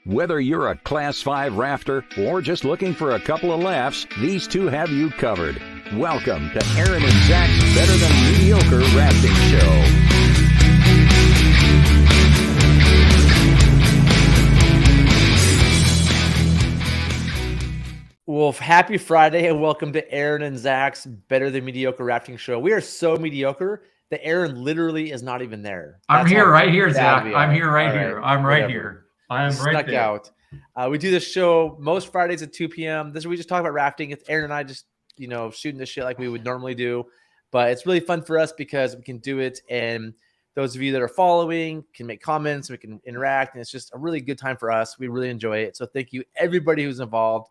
Whether you're a Class 5 rafter or just looking for a couple of laughs, these two have you covered. Welcome to Aaron and Zach's Better Than Mediocre Rafting Show. Well, happy Friday and welcome to Aaron and Zach's Better Than Mediocre Rafting Show. We are so mediocre that Aaron literally is not even there. I'm here, right here, Zach. we I'm are. here, right All here. right, I'm right whatever. here. I am Snuck right there. out. We do this show most Fridays at 2 p.m. This is where we just talk about rafting. It's Aaron and I just, shooting the shit like we would normally do. But it's really fun for us because we can do it. And those of you that are following can make comments. We can interact. And it's just a really good time for us. We really enjoy it. So thank you, everybody who's involved.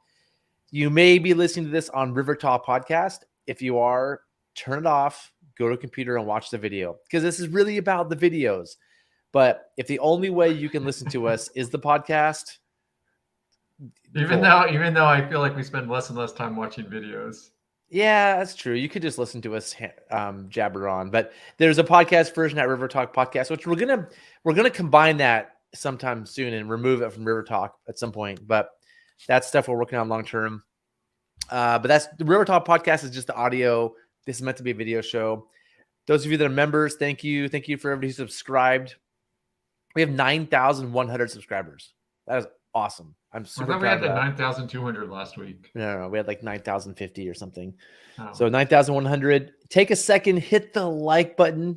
You may be listening to this on River Talk Podcast. If you are, turn it off, go to a computer and watch the video because this is really about the videos. But if the only way you can listen to us is the podcast, even though I feel like we spend less and less time watching videos. Yeah, that's true. You could just listen to us jabber on. But there's a podcast version at River Talk Podcast, which we're gonna combine that sometime soon and remove it from River Talk at some point. But that's stuff we're working on long term. But that's the River Talk Podcast is just the audio. This is meant to be a video show. Those of you that are members, thank you. Thank you for everybody who subscribed. We have 9,100 subscribers. That is awesome. I'm super proud. We had 9,200 last week. No, we had like 9,050 or something. Oh. So 9,100. Take a second, hit the like button.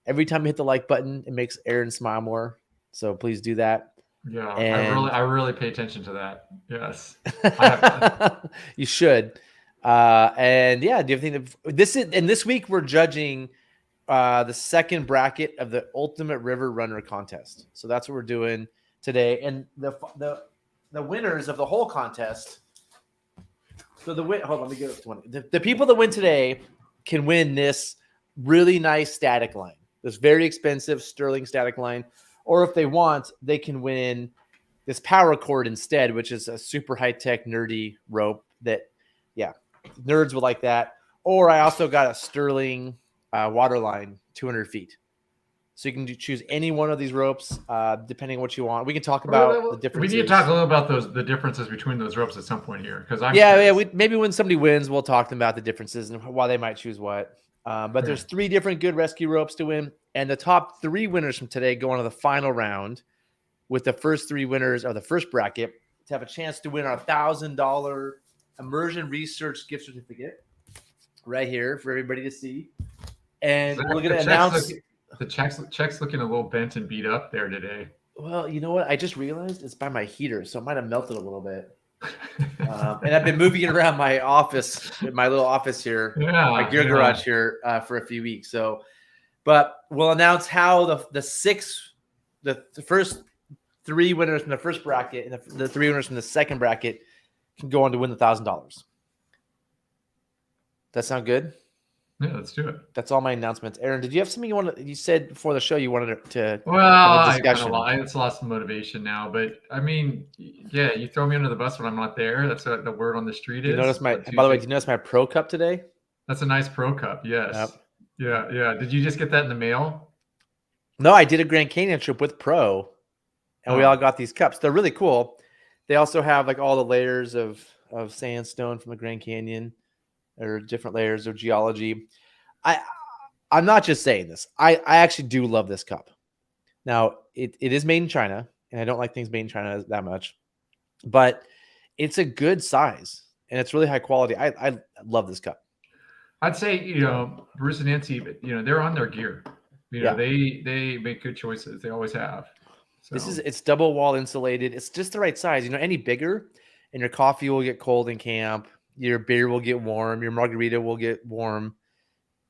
Every time you hit the like button, it makes Aaron smile more. So please do that. Yeah, and I really pay attention to that. Yes, you should. And yeah, do you think this week we're judging the second bracket of the Ultimate River Runner contest. So that's what we're doing today. And the winners of the whole contest. So let me get to one. The people that win today can win this really nice static line. This very expensive Sterling static line. Or if they want, they can win this power cord instead, which is a super high-tech nerdy rope that, yeah, nerds would like that. Or I also got a Sterling water line, 200 feet. So you can choose any one of these ropes, depending on what you want. We can talk about the differences. We need to talk a little about the differences between those ropes at some point here, because maybe when somebody wins, we'll talk to them about the differences and why they might choose what. But there's 3 different good rescue ropes to win, and the top 3 winners from today go on to the final round, with the first 3 winners of the first bracket to have a chance to win our $1,000 immersion research gift certificate right here for everybody to see. And we're going to announce. The check's looking a little bent and beat up there today. Well, you know what? I just realized it's by my heater, so it might have melted a little bit. And I've been moving it around my office, my little office here, my gear garage here for a few weeks. So, but we'll announce how the first 3 winners from the first bracket and the 3 winners from the second bracket can go on to win the $1,000. That sound good? Yeah, let's do it. That's all my announcements. Aaron, did you have something you said before the show you wanted to have a discussion? It's lost motivation now, but I mean, yeah, you throw me under the bus when I'm not there. That's what the word on the street is. By the way, did you notice my Pro Cup today? That's a nice Pro Cup, yes. Yep. Yeah. Did you just get that in the mail? No, I did a Grand Canyon trip with Pro, and we all got these cups. They're really cool. They also have like all the layers of sandstone from the Grand Canyon. Or different layers of geology. I'm not just saying this. I actually do love this cup. Now, it is made in China, and I don't like things made in China that much. But it's a good size, and it's really high quality. I love this cup. I'd say, Bruce and Nancy, they're on their gear. They make good choices. They always have. So. It's double wall insulated. It's just the right size. Any bigger, and your coffee will get cold in camp. Your beer will get warm. Your margarita will get warm.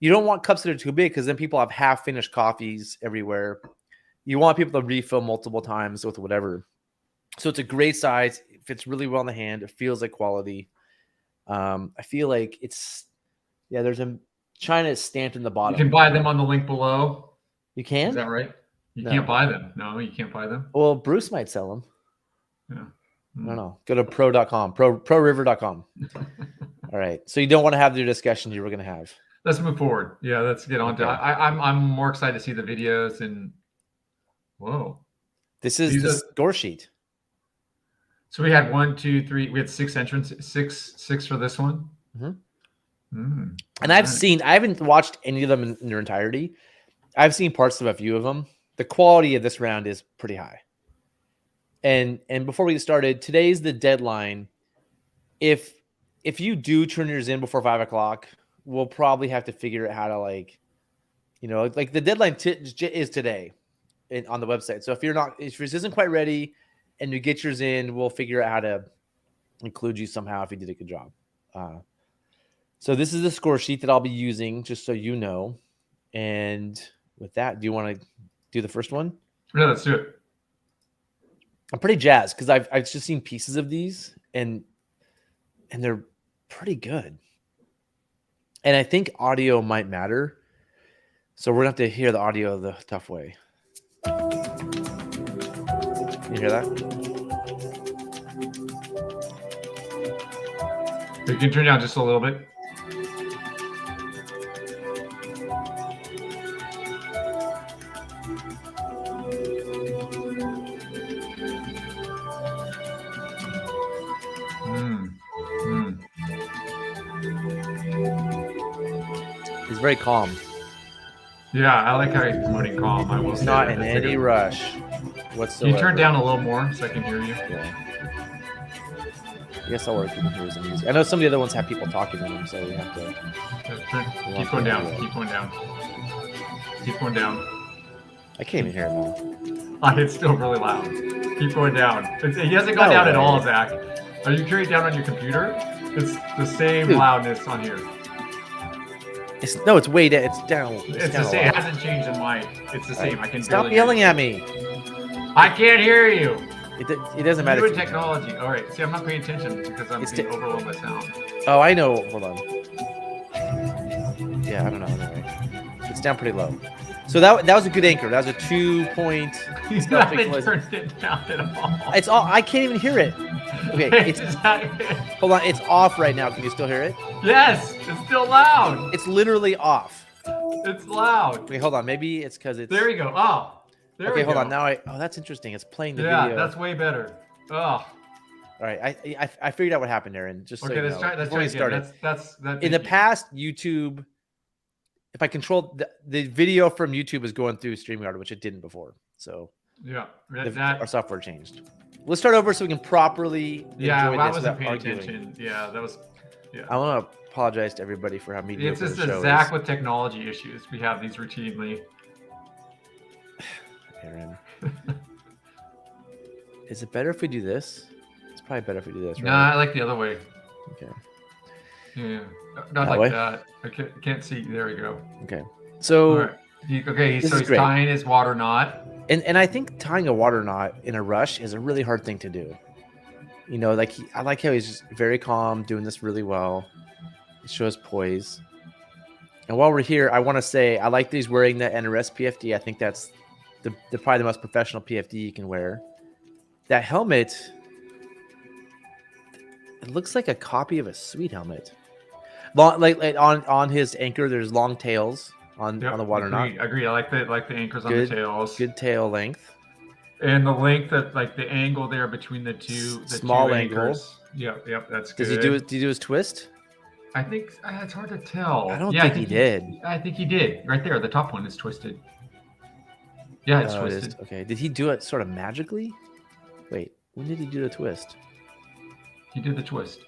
You don't want cups that are too big because then people have half-finished coffees everywhere. You want people to refill multiple times with whatever. So it's a great size. It fits really well in the hand. It feels like quality. I feel like there's China is stamped in the bottom. You can buy them on the link below. You can? Is that right? You can't buy them. No, you can't buy them. Well, Bruce might sell them. Yeah. I don't know. Go to pro.com, proriver.com. All right. So you don't want to have the discussion you were going to have. Let's move forward. Yeah, let's get on to I'm more excited to see the videos and whoa. This is the score sheet. So we had 1, 2, 3. We had 6 entrants. Six for this one. And I haven't watched any of them in their entirety. I've seen parts of a few of them. The quality of this round is pretty high. And before we get started, today's the deadline. If you do turn yours in before 5 o'clock, we'll probably have to figure out how to like the deadline is today on the website. So if yours isn't quite ready and you get yours in, we'll figure out how to include you somehow if you did a good job. So this is the score sheet that I'll be using, just so you know. And with that, do you want to do the first one? Yeah, let's do it. I'm pretty jazzed because I've just seen pieces of these and they're pretty good. And I think audio might matter. So we're going to have to hear the audio the tough way. You hear that? You can turn down just a little bit. He's very calm. Yeah, I like how he's promoting calm. I will He's say not that. in any rush whatsoever. You turn down a little more so I can hear you. Yeah. I guess I'll work with the music. I know some of the other ones have people talking in them, so we have to. Keep going down. Keep going down. Keep going down. I can't even hear it now. It's still really loud. Keep going down. He hasn't gone down at all, Zach. Are you turning it down on your computer? It's the same loudness on here. It's way down. It's down. It's the same. It hasn't changed in mine. It's the same. I can stop yelling at me. I can't hear you. It doesn't matter. New technology. All right. See, I'm not paying attention because I'm being overwhelmed by sound. Oh, I know. Hold on. Yeah, I don't know. Anyway, it's down pretty low. So that was a good anchor. That was a 2-point. He's not turned it down at all. It's all. I can't even hear it. Okay, hold on. It's off right now. Can you still hear it? Yes, it's still loud. It's literally off. It's loud. Wait, hold on. Maybe it's because it's. There we go. Oh, there we go. Okay, hold on. Now Oh, that's interesting. It's playing the video. video. Yeah, that's way better. Oh. All right, I figured out what happened there, and just okay, so you let's know, try. Let's try again. That's in the past, YouTube. If I controlled the video from YouTube is going through StreamYard, which it didn't before. So yeah, our software changed. Let's start over so we can properly enjoy this. I wasn't paying attention. Yeah, that was. Yeah. I want to apologize to everybody for how mediocre it's just the show a Zach is. with technology issues. We have these routinely. Aaron, is it better if we do this? It's probably better if we do this. Right? Nah, I like the other way. Okay. Yeah, not like that. I can't see. There we go. Okay. So. Right. He's tying his water knot. And I think tying a water knot in a rush is a really hard thing to do. You know, I like how he's just very calm, doing this really well. It shows poise. And while we're here, I want to say I like that he's wearing the NRS PFD. I think that's probably the most professional PFD you can wear. That helmet, it looks like a copy of a Sweet helmet. Like on his anchor, there's long tails. On the water knot. Agree. I like the anchors on the tails. Good tail length. And the length of the angle there between the two small anchors. Yep, that's good. Did he do his twist? I think it's hard to tell. I don't think he did. I think he did. Right there, the top one is twisted. Yeah, it's twisted. Okay. Did he do it sort of magically? Wait, when did he do the twist? He did the twist.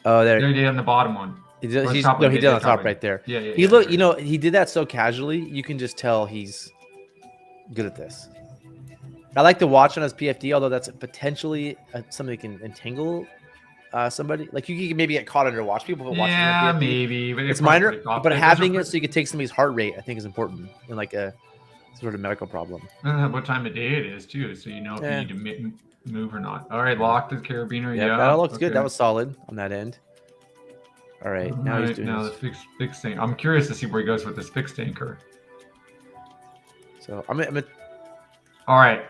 Oh, there he did on the bottom one. He did on the top right there. Yeah. He did that so casually, you can just tell he's good at this. I like to watch on his PFD, although that's potentially something that can entangle somebody. Like you can maybe get caught under watch. People watching PFD. Maybe. But it's minor, but having it so you can take somebody's heart rate, I think is important in like a sort of medical problem. What time of day it is too, so you know if you need to move or not. All right, lock the carabiner. Yeah, that looks good. That was solid on that end. All right, now he's doing the fixed thing. I'm curious to see where he goes with this fixed anchor. So all right.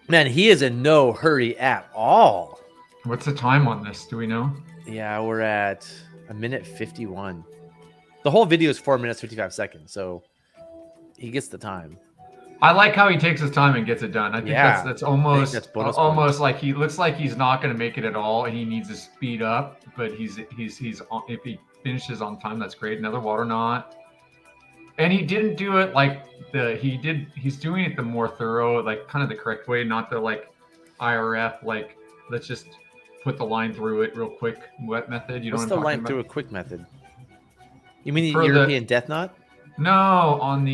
Man, he is in no hurry at all. What's the time on this? Do we know? Yeah, we're at 1:51. The whole video is 4 minutes 55 seconds, so he gets the time. I like how he takes his time and gets it done. I think Yeah, that's I almost think that's bonus almost points. like he looks like he's not going to make it at all, and he needs to speed up. But he's if he finishes on time, that's great. Another water knot, and he didn't do it like he's doing it the more thorough, like kind of the correct way, not the like IRF like let's just put the line through it real quick wet method. You know What's what the I'm talking line about? through a quick method? You mean the For European death knot? No, on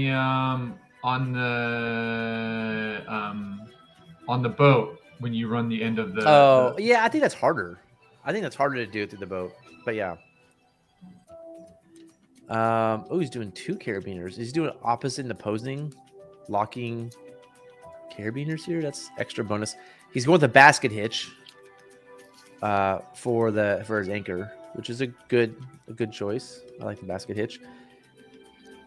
the boat when you run the end of Oh, yeah, I think that's harder. I think that's harder to do through the boat. But yeah. Oh, he's doing 2 carabiners. He's doing opposite and opposing, locking carabiners here. That's extra bonus. He's going with a basket hitch for his anchor, which is a good choice. I like the basket hitch.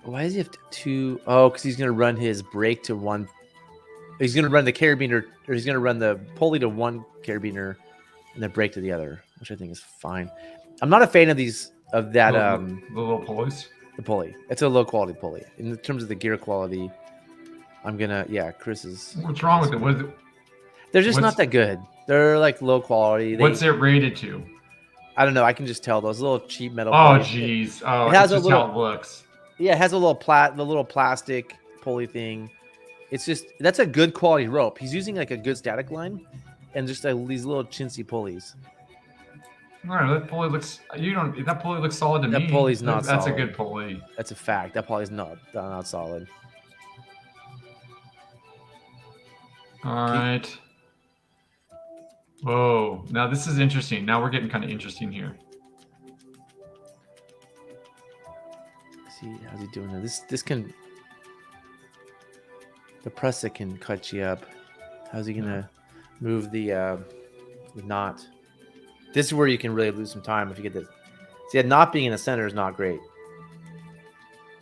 Why does he have two? Oh, because he's going to run his brake to one. He's going to run the carabiner, or he's going to run the pulley to one carabiner and then brake to the other, which I think is fine. I'm not a fan of that. the little pulleys. The pulley. It's a low quality pulley. In terms of the gear quality, Chris is. What's wrong with it? They're just not that good. They're like low quality. What's it rated to? I don't know. I can just tell those little cheap metal. Oh, jeez. Oh, it has just how it looks. Yeah, it has a little the little plastic pulley thing. It's just that's a good quality rope. He's using like a good static line, and just these little chintzy pulleys. All right, that pulley looks. That pulley looks solid to me. That pulley's not. That's solid. a good pulley. That's a fact. That pulley's not solid. All right. Whoa! Now this is interesting. Now we're getting kind of interesting here. See how's he doing now? This can the press that can cut you up. How's he gonna move the knot? This is where you can really lose some time if you get this. See, not being in the center is not great.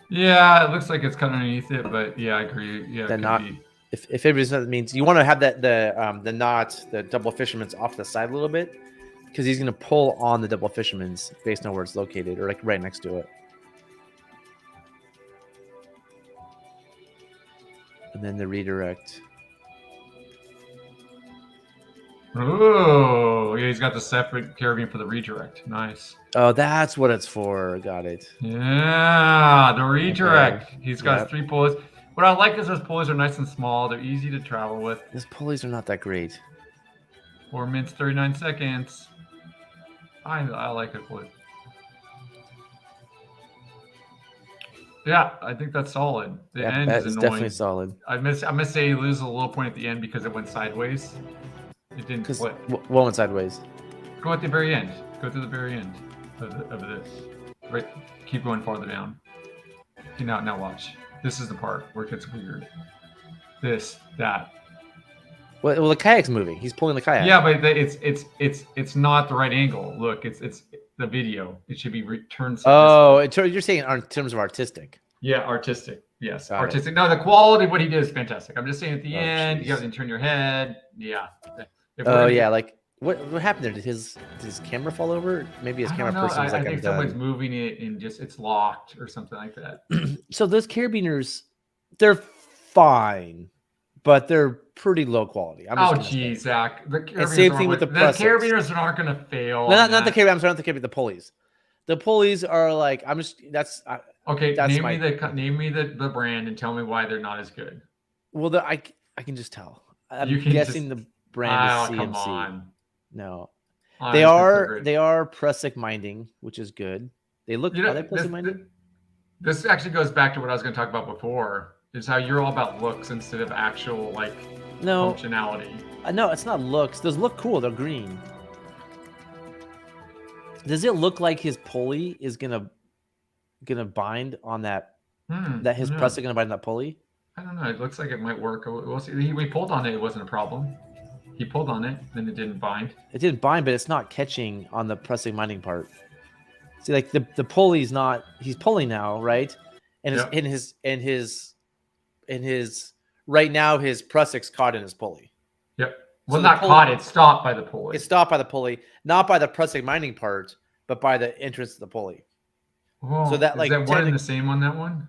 Yeah, it looks like it's cut underneath it, but yeah, I agree. Yeah, that knot. If everybody's that means you want to have the knot, the double fisherman's off the side a little bit, because he's gonna pull on the double fisherman's based on where it's located or like right next to it. And then the redirect. Oh, yeah, he's got the separate carabiner for the redirect. Nice. Oh, that's what it's for. Got it. Yeah, the redirect. Okay. He's got 3 pulleys. What I like is those pulleys are nice and small. They're easy to travel with. Those pulleys are not that great. 4 minutes, 39 seconds. I like it, pulley. Yeah, I think that's solid. The end is annoying. Definitely solid. I'm gonna say you lose a little point at the end because it went sideways. It didn't flip. What went sideways? Go at the very end. Go to the very end of this. Right. Keep going farther down. Okay, now watch. This is the part where it gets weird. That. Well, the kayak's moving. He's pulling the kayak. Yeah, but it's not the right angle. Look, it's the video. It should be returned. Oh, you're saying in terms of artistic. Yeah, artistic. Yes, artistic. No, the quality of what he did is fantastic. I'm just saying at the end, you have to turn your head. Yeah. Like what happened there? Did his camera fall over? Maybe his camera person was like, I think someone's moving it and just it's locked or something like that. So those carabiners, they're fine, but they're pretty low quality. Geez, Zach. Same thing with the carabiners aren't going to fail. No, not the carabiner. I'm sorry, not the carabiner. The pulleys. The pulleys are like okay. Name me the brand and tell me why they're not as good. Well, I can just tell. I'm guessing the brand is CMC. Come on. No, they are Prusik minding, which is good. They look. Are they Prusik minding? This actually goes back to what I was going to talk about before. Is how you're all about looks instead of actual functionality. No, it's not looks. Those look cool. They're green. Does it look like his pulley is gonna bind on that? That his press is gonna bind on that pulley? I don't know. It looks like it might work. We'll see. We pulled on it. It wasn't a problem. He pulled on it, then it didn't bind. It didn't bind, but it's not catching on the pressing minding part. See, like the pulley's not. He's pulling now, right? And his right now his Prussik's caught in his pulley. Yep. Well, so not caught. It's stopped by the pulley. It's stopped by the pulley, not by the Prussic minding part, but by the entrance to the pulley. Oh, so that is that one and the same on that one?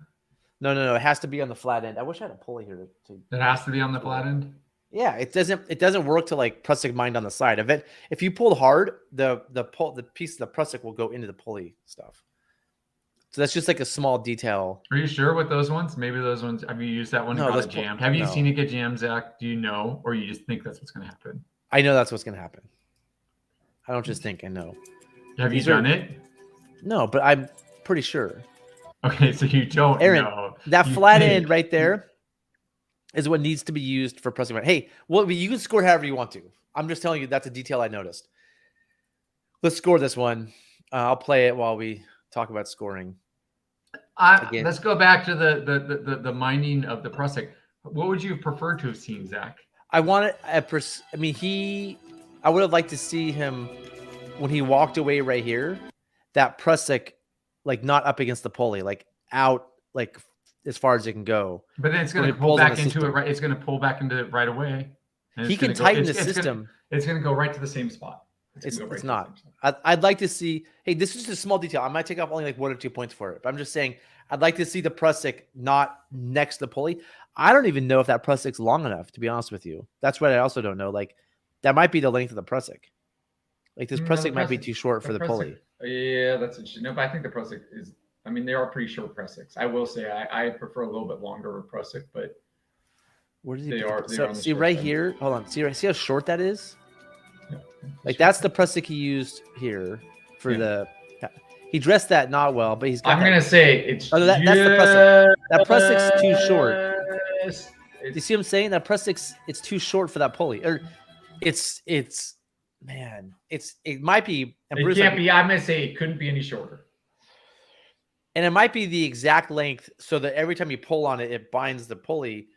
No. It has to be on the flat end. I wish I had a pulley here to It has to be on the flat end. Yeah, it doesn't work to like prusik mind on the side of it. If you pull hard, the piece of the prusik will go into the pulley stuff. So that's just like a small detail. Are you sure with those ones? Maybe those ones. Have you used that one and got it jammed? Have you seen it get jammed, Zach? Do you know, or you just think that's what's going to happen? I know that's what's going to happen. I don't just think I know. Have you done it? No, but I'm pretty sure. Okay, so you don't know. That flat end right there is what needs to be used for pressing. Hey, well, you can score however you want to. I'm just telling you that's a detail I noticed. Let's score this one. I'll play it while we talk about scoring. Let's go back to the minding of the prusik. What would you have preferred to have seen, Zach? I would have liked to see him when he walked away right here, that prusik, like not up against the pulley, like out, like as far as it can go. But then it's going to pull back into it, right? It's going to pull back into it right away. He can tighten the system. It's going to go right to the same spot. It's not. I'd like to see, hey, this is just a small detail. I might take off only like 1 or 2 points for it, but I'm just saying I'd like to see the prusik not next to the pulley. I don't even know if that prusik's long enough, to be honest with you. That's what I also don't know. Like, that might be the length of the prusik. Like, this prusik might be too short for the pulley. Yeah, that's interesting. No, but I think the prusik is, I mean, they are pretty short prusiks. I will say I prefer a little bit longer prusik, but where does he they are. So, see right here? Hold on. See how short that is? Yeah. Like, that's the prusik he used here for the... He dressed that not well, but he's got I'm going to say it's... Oh, that's the prusik. That prusik's too short. You see what I'm saying? That prusik, it's too short for that pulley. Or it might be... It can't be. I'm going to say it couldn't be any shorter. And it might be the exact length so that every time you pull on it, it binds the pulley.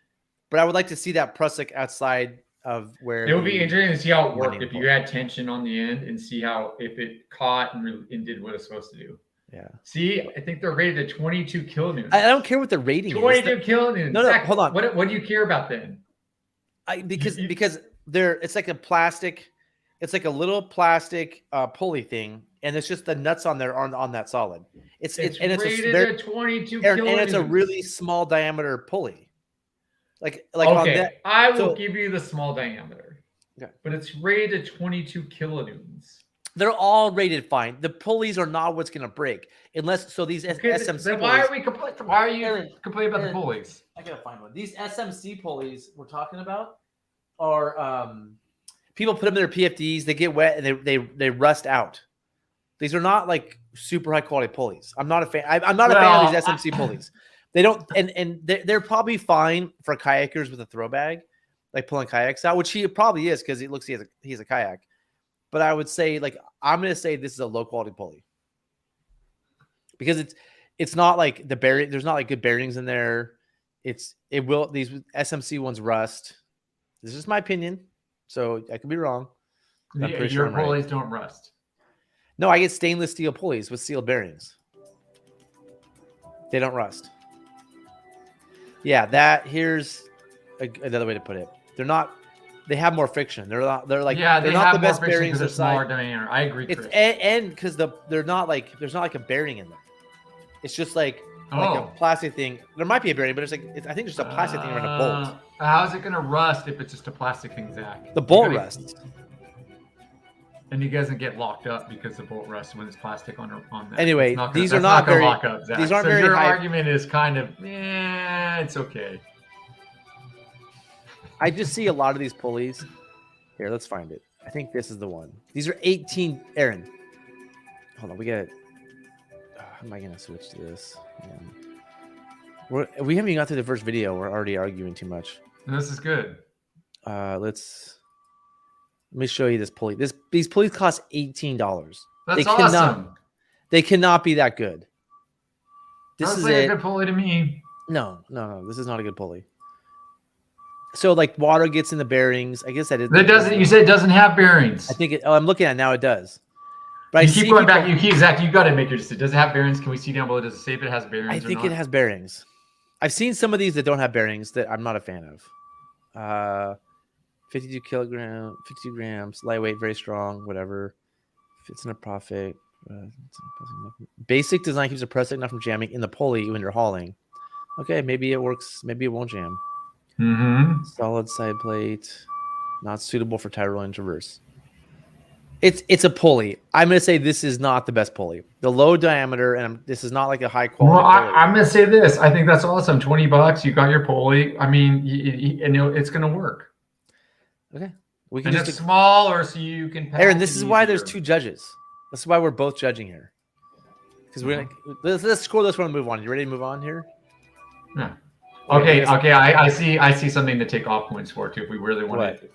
But I would like to see that prusik outside of where... It would be interesting to see how it worked if you had tension on the end and see how, if it caught and did what it's supposed to do. Yeah. See, I think they're rated at 22 kilonewtons. I don't care what the rating 22 is. 22 kilonewtons. No, Zach, hold on. What do you care about then? Because it's like a plastic... It's like a little plastic pulley thing, and it's just the nuts on there on that solid. It's rated at 22 kilonewtons. And it's a really small diameter pulley. Like okay, on that, I will give you the small diameter. Okay. But it's rated at 22 kilonewtons. They're all rated fine. The pulleys are not what's going to break unless these SMC. Then why are we complaining? Why are you complaining about the pulleys? I gotta find one. These SMC pulleys we're talking about are people put them in their PFDs. They get wet and they rust out. These are not like super high quality pulleys. I'm not a fan. I'm not a fan of these SMC pulleys. They don't, and they're probably fine for kayakers with a throw bag, like pulling kayaks out, which he probably is because it looks he has a kayak. But I would say, like, I'm gonna say this is a low quality pulley because it's not like the bearing. There's not like good bearings in there. These SMC ones rust. This is my opinion, so I could be wrong. Your pulleys don't rust. No, I get stainless steel pulleys with sealed bearings. They don't rust. Yeah, here's another way to put it. They have more friction. They're not the best bearings because smaller diameter. I agree, Chris. And because there's not like a bearing in them. It's just like a plastic thing. There might be a bearing, but I think it's just a plastic thing around a bolt. How is it going to rust if it's just a plastic thing, Zach? The bolt rusts. And it doesn't get locked up because the bolt rusts when it's plastic on that. Anyway, these are not very lock up, Zach. These aren't very your high. argument is kind of, it's okay. I just see a lot of these pulleys. Here, let's find it. I think this is the one. These are 18. Aaron, hold on. We got. How am I gonna switch to this? We haven't even got through the first video. We're already arguing too much. This is good. Let me show you this pulley. These pulleys cost $18. That's awesome. They cannot be that good. This is a good pulley to me. No. This is not a good pulley. So like water gets in the bearings. I guess that is. It doesn't. You said it doesn't have bearings. I think it. Oh, I'm looking at it now. It does. But you keep going back. Zach, you got to make your decision. Does it have bearings? Can we see down below? Does it say if it has bearings? I think it has bearings. I've seen some of these that don't have bearings that I'm not a fan of. 52 grams, lightweight, very strong, whatever. Fits in a profit. Basic design keeps the press enough from jamming in the pulley when you're hauling. Okay, maybe it works. Maybe it won't jam. Mm-hmm. Solid side plate, not suitable for tie rolling traverse. It's a pulley. I'm going to say this is not the best pulley. The low diameter, and this is not like a high Well, quality pulley. I'm gonna say this. I think that's awesome. $20, you got your pulley. I mean, it's gonna work. Okay, we can And just it's smaller, so you can. Aaron, pack this it is why there's easier. 2 judges. This is why we're both judging here. Because we're let's score this one and move on. You ready to move on here? Yeah. Okay. Okay. I see something to take off points for too. If we really want What? to,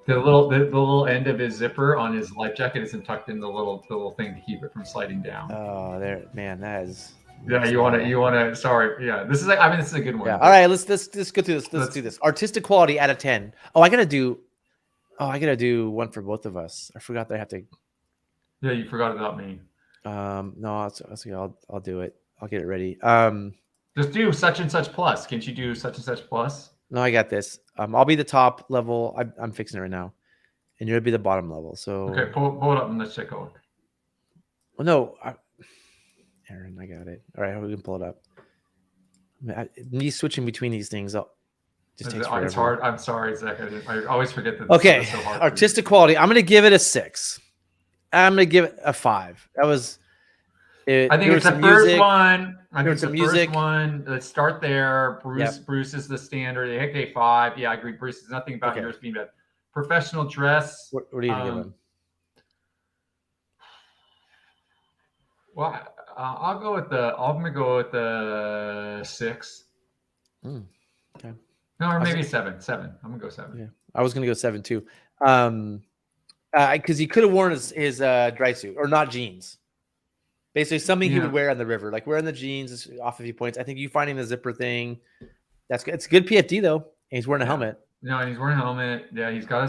the little end of his zipper on his life jacket isn't tucked in the little thing to keep it from sliding down. Oh, there, man. That is. Yeah, you want to. Sorry. Yeah, this is. I mean, this is a good one. Yeah. All right. Let's go through this. Let's do this. Artistic quality out of 10. Oh, I gotta do one for both of us. I forgot that I have to. Yeah, you forgot about me. No, that's okay. I'll do it. I'll get it ready. Just do such and such plus. Can't you do such and such plus? No, I got this. I'll be the top level. I'm fixing it right now, and you'll be the bottom level. So Okay, pull it up and let's check out. well, no, Aaron, I got it. All right, we can pull it up. Me switching between these things, just takes forever. It's hard. I'm sorry, Zach. I always forget that. Okay, it's so hard artistic quality. I'm gonna give it a 6. I'm gonna give it a 5. That was. I think it's the first one. I think it's the first one. Let's start there. Bruce is the standard. Okay, 5. Yeah, I agree. Bruce, there's nothing about yours being bad. Professional dress. What are you gonna give him? Well, I'm gonna go with the 6. Okay. No, or maybe 7. 7. I'm gonna go 7. Yeah, I was gonna go 7 too. Because he could have worn his dry suit or not jeans. Basically, something he would wear on the river, like wearing the jeans is off a few points. I think you finding the zipper thing, that's good. It's a good PFD though, and he's wearing a helmet. No, and he's wearing a helmet. Yeah, he's got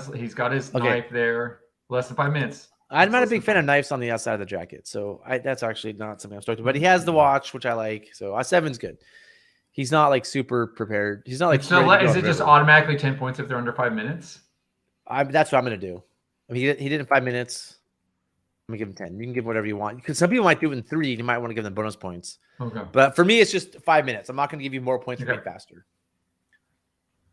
his knife there. Less than 5 minutes. I'm not a big fan of knives on the outside of the jacket, so that's actually not something I'm stoked about. But he has the watch, which I like, so a 7's good. He's not like super prepared. He's not like. So is it just automatically 10 points if they're under 5 minutes? That's what I'm gonna do. I mean, he did it in 5 minutes. I'm gonna give him 10. You can give whatever you want because some people might do it in 3. You might want to give them bonus points. Okay. But for me, it's just 5 minutes. I'm not gonna give you more points for being faster.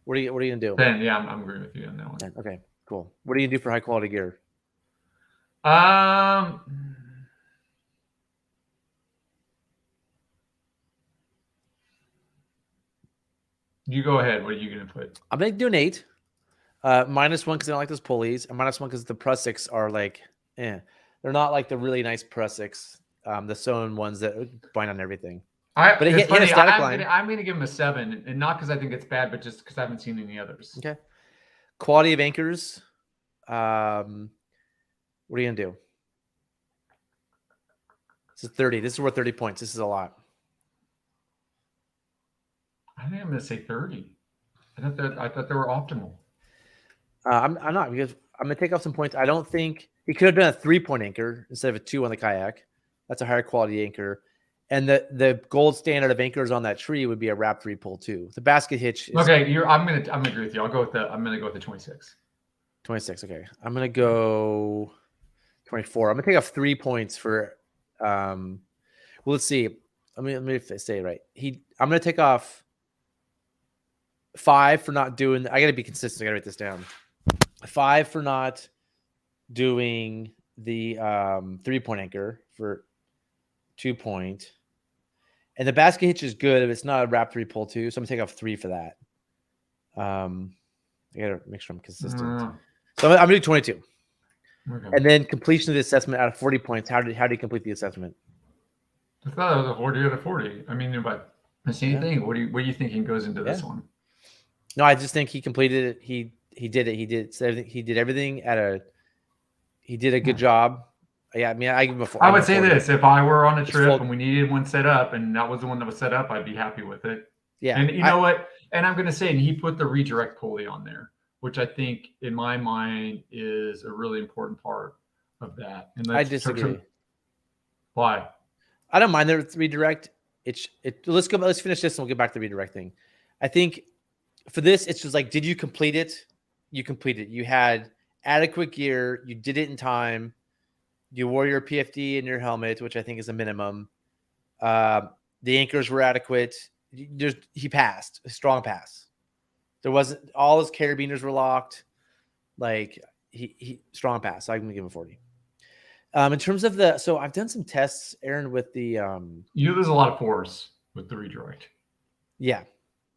What are you gonna do? 10. Yeah, I'm agreeing with you on that one. 10. Okay, cool. What do you do for high quality gear? You go ahead. What are you gonna put? I'm gonna do an 8. -1 because I don't like those pulleys, and -1 because the Prussics are like, they're not like the really nice Prussics, the sewn ones that bind on everything. I'm gonna give him a 7, and not because I think it's bad, but just because I haven't seen any others. Okay. Quality of anchors. What are you gonna do? This is 30. This is worth 30 points. This is a lot. I think I'm gonna say 30. I thought they were optimal. I'm not, because I'm gonna take off some points. I don't think he could have done a 3-point anchor instead of a 2 on the kayak. That's a higher quality anchor. And the gold standard of anchors on that tree would be a wrap 3 pull 2. The basket hitch is okay. I'm gonna agree with you. I'm gonna go with the 26. 26. Okay. I'm gonna go 24. I'm gonna take off 3 points for well, let's see. Let me say it right. I'm gonna take off 5 for not doing. I gotta be consistent. I gotta write this down. 5 for not doing the 3-point anchor for 2 point. And the basket hitch is good if it's not a wrap 3 pull 2. So I'm gonna take off 3 for that. I gotta make sure I'm consistent. So I'm gonna do 22. Okay. And then completion of the assessment out of 40 points. How did he complete the assessment? I thought it was a 40 out of 40. I mean, but the same thing. What are you thinking goes into this one? No, I just think he completed it. He did it. He did everything he did a good job. Yeah, I mean, I give him a 4. I would say this: if I were on a trip and we needed one set up, and that was the one that was set up, I'd be happy with it. Yeah, and you know what? And I'm going to say, and he put the redirect pulley on there, which I think, in my mind, is a really important part of that. And I disagree. Why? I don't mind the redirect. Let's finish this and we'll get back to the redirect thing. I think for this, it's just like, did you complete it? You completed it. You had adequate gear. You did it in time. You wore your PFD and your helmet, which I think is a minimum. The anchors were adequate. he passed a strong pass. There wasn't all his carabiners were locked. Like he strong pass. So I'm gonna give him 40. In terms of so I've done some tests, Aaron, with the You lose a lot of force with the redirect. Yeah,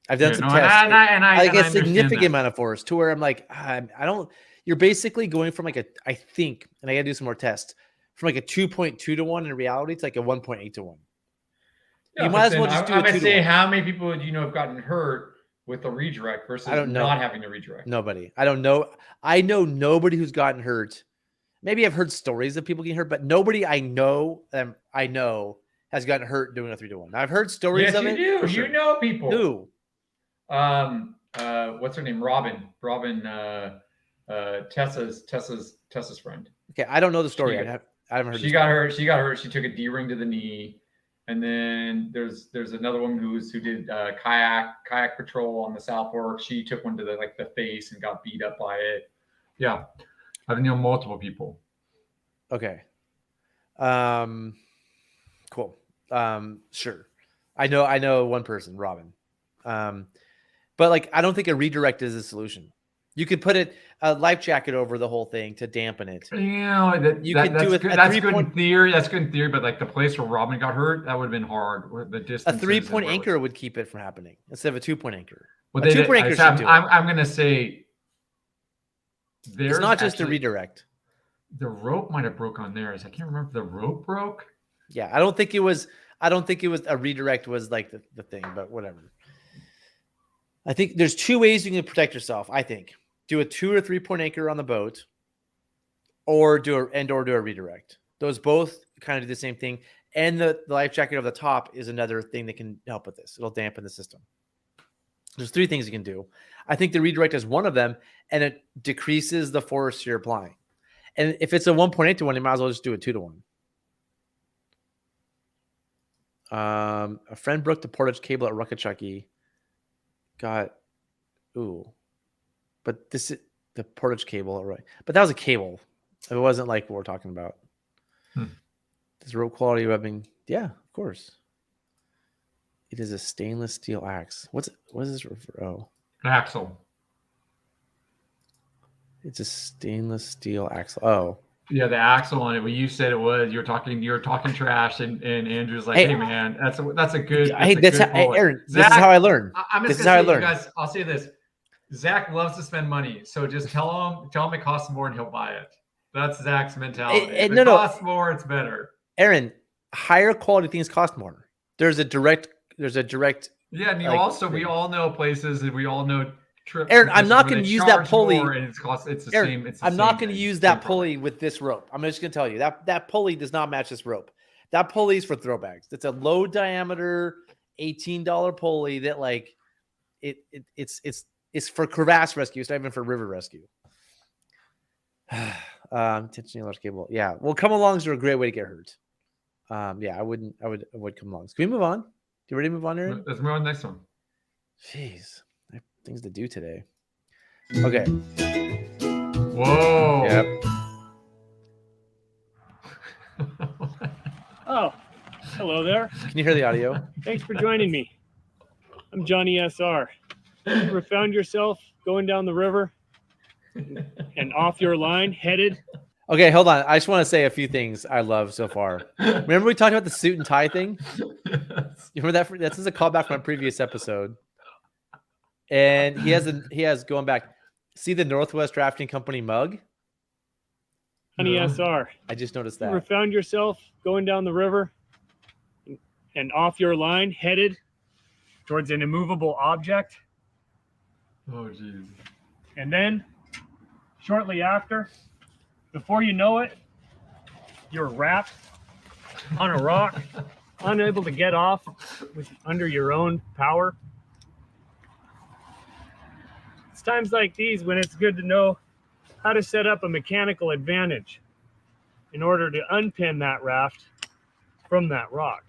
I've done some no, tests. I get a significant amount of force to where I'm like, I don't. You're basically going from like I think, and I got to do some more tests from like a 2.2 to 1 in reality to like a 1.8 to 1. Yeah, you might as well just do I a 2 would to say 1. how many people do you know have gotten hurt with the redirect versus not having the redirect? Nobody. I don't know. I know nobody who's gotten hurt. Maybe I've heard stories of people getting hurt, but nobody I know has gotten hurt doing a 3 to 1. I've heard stories of it. Yes, you do. You know people. Who? What's her name? Robin, Tessa's friend. Okay, I don't know the story. I haven't heard. She got hurt. She got hurt. She took a D ring to the knee, and then there's another woman who did kayak patrol on the South Fork. She took one to the face and got beat up by it. Yeah, I've known multiple people. Okay. Cool. Sure. I know one person, Robin. But like, I don't think a redirect is a solution. You could put a life jacket over the whole thing to dampen it. Yeah, that's good in theory. That's good in theory, but like the place where Robin got hurt, that would have been hard. The distance. A 3-point anchor would keep it from happening instead of a 2-point anchor. Well, a 2-point anchor should do it. I'm going to say it's not just a redirect. The rope might have broke on theirs. I can't remember if the rope broke. Yeah, I don't think it was a redirect was like the thing, but whatever. I think there's 2 ways you can protect yourself. I think do a 2 or 3-point anchor on the boat, or do a redirect. Those both kind of do the same thing. And the life jacket over the top is another thing that can help with this. It'll dampen the system. There's 3 things you can do. I think the redirect is one of them, and it decreases the force you're applying. And if it's a 1.8 to 1, you might as well just do a 2 to 1. A friend broke the portage cable at Ruckachucky. But this is the portage cable, right? But that was a cable. It wasn't like what we're talking about. This rope quality webbing, yeah, of course. It is a stainless steel axe. What is this refer? Oh, axle. It's a stainless steel axle. Oh, yeah, the axle on it. When you said it was, you were talking trash, and Andrew's like, hey man, that's a good. Aaron, Zach, this is how I learn. This is how I learn. Guys, I'll say this: Zach loves to spend money, so just tell him it costs more and he'll buy it. That's Zach's mentality. If it costs more, it's better. Aaron, higher quality things cost more. There's a direct. Yeah, and we all know places, and we all know. Aaron, I'm not going to use that pulley. I'm not going to use that pulley with this rope. I'm just going to tell you that pulley does not match this rope. That pulley is for throwbacks. It's a low diameter $18 pulley that like it's for crevasse rescue. It's not even for river rescue. Tensioning large cable. Yeah. Well, come alongs are a great way to get hurt. Yeah, I would come alongs. Can we move on? You ready to move on, Aaron? Let's move on to the next one. Jeez. Things to do today. Okay. Whoa. Yep. Oh, hello there. Can you hear the audio? Thanks for joining me. I'm Johnny SR. Ever found yourself going down the river and off your line, headed? Okay, hold on. I just want to say a few things I love so far. Remember we talked about the suit and tie thing? You remember that? This is a callback from a previous episode. And he has going back. See the Northwest Rafting Company mug? Honey SR. I just noticed that. Ever found yourself going down the river and off your line, headed towards an immovable object? Oh, jeez. And then, shortly after, before you know it, you're wrapped on a rock, unable to get off under your own power. It's times like these when it's good to know how to set up a mechanical advantage in order to unpin that raft from that rock.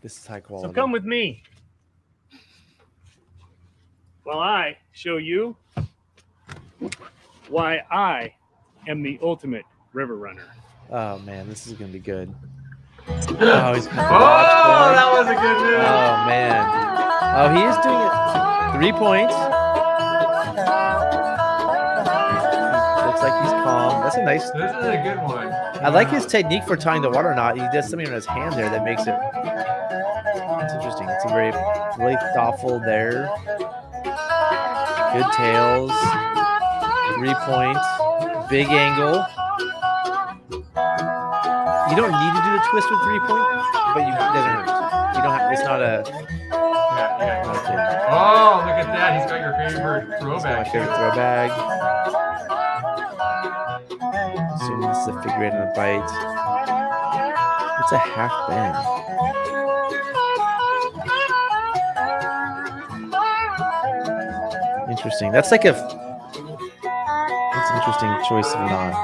This is high quality. So come with me while I show you why I am the ultimate river runner. Oh man, this is gonna be good. Oh, he's that was a good move. Oh man. Oh, he is doing it. 3 points. Looks like he's calm. That's a nice. This is a good one. I like his technique for tying the water knot. He does something on his hand there that makes it. It's interesting. It's a really thoughtful there. Good tails. 3 points. Big angle. You don't need to do the twist with 3 points, but it doesn't hurt. You don't have. It's not a. Yeah. Okay. Oh, look at that. He's got your favorite It's throwback. my favorite throwback. Assuming this is a figure eight on a bite. It's a half bend. Interesting. That's like that's an interesting choice of knot.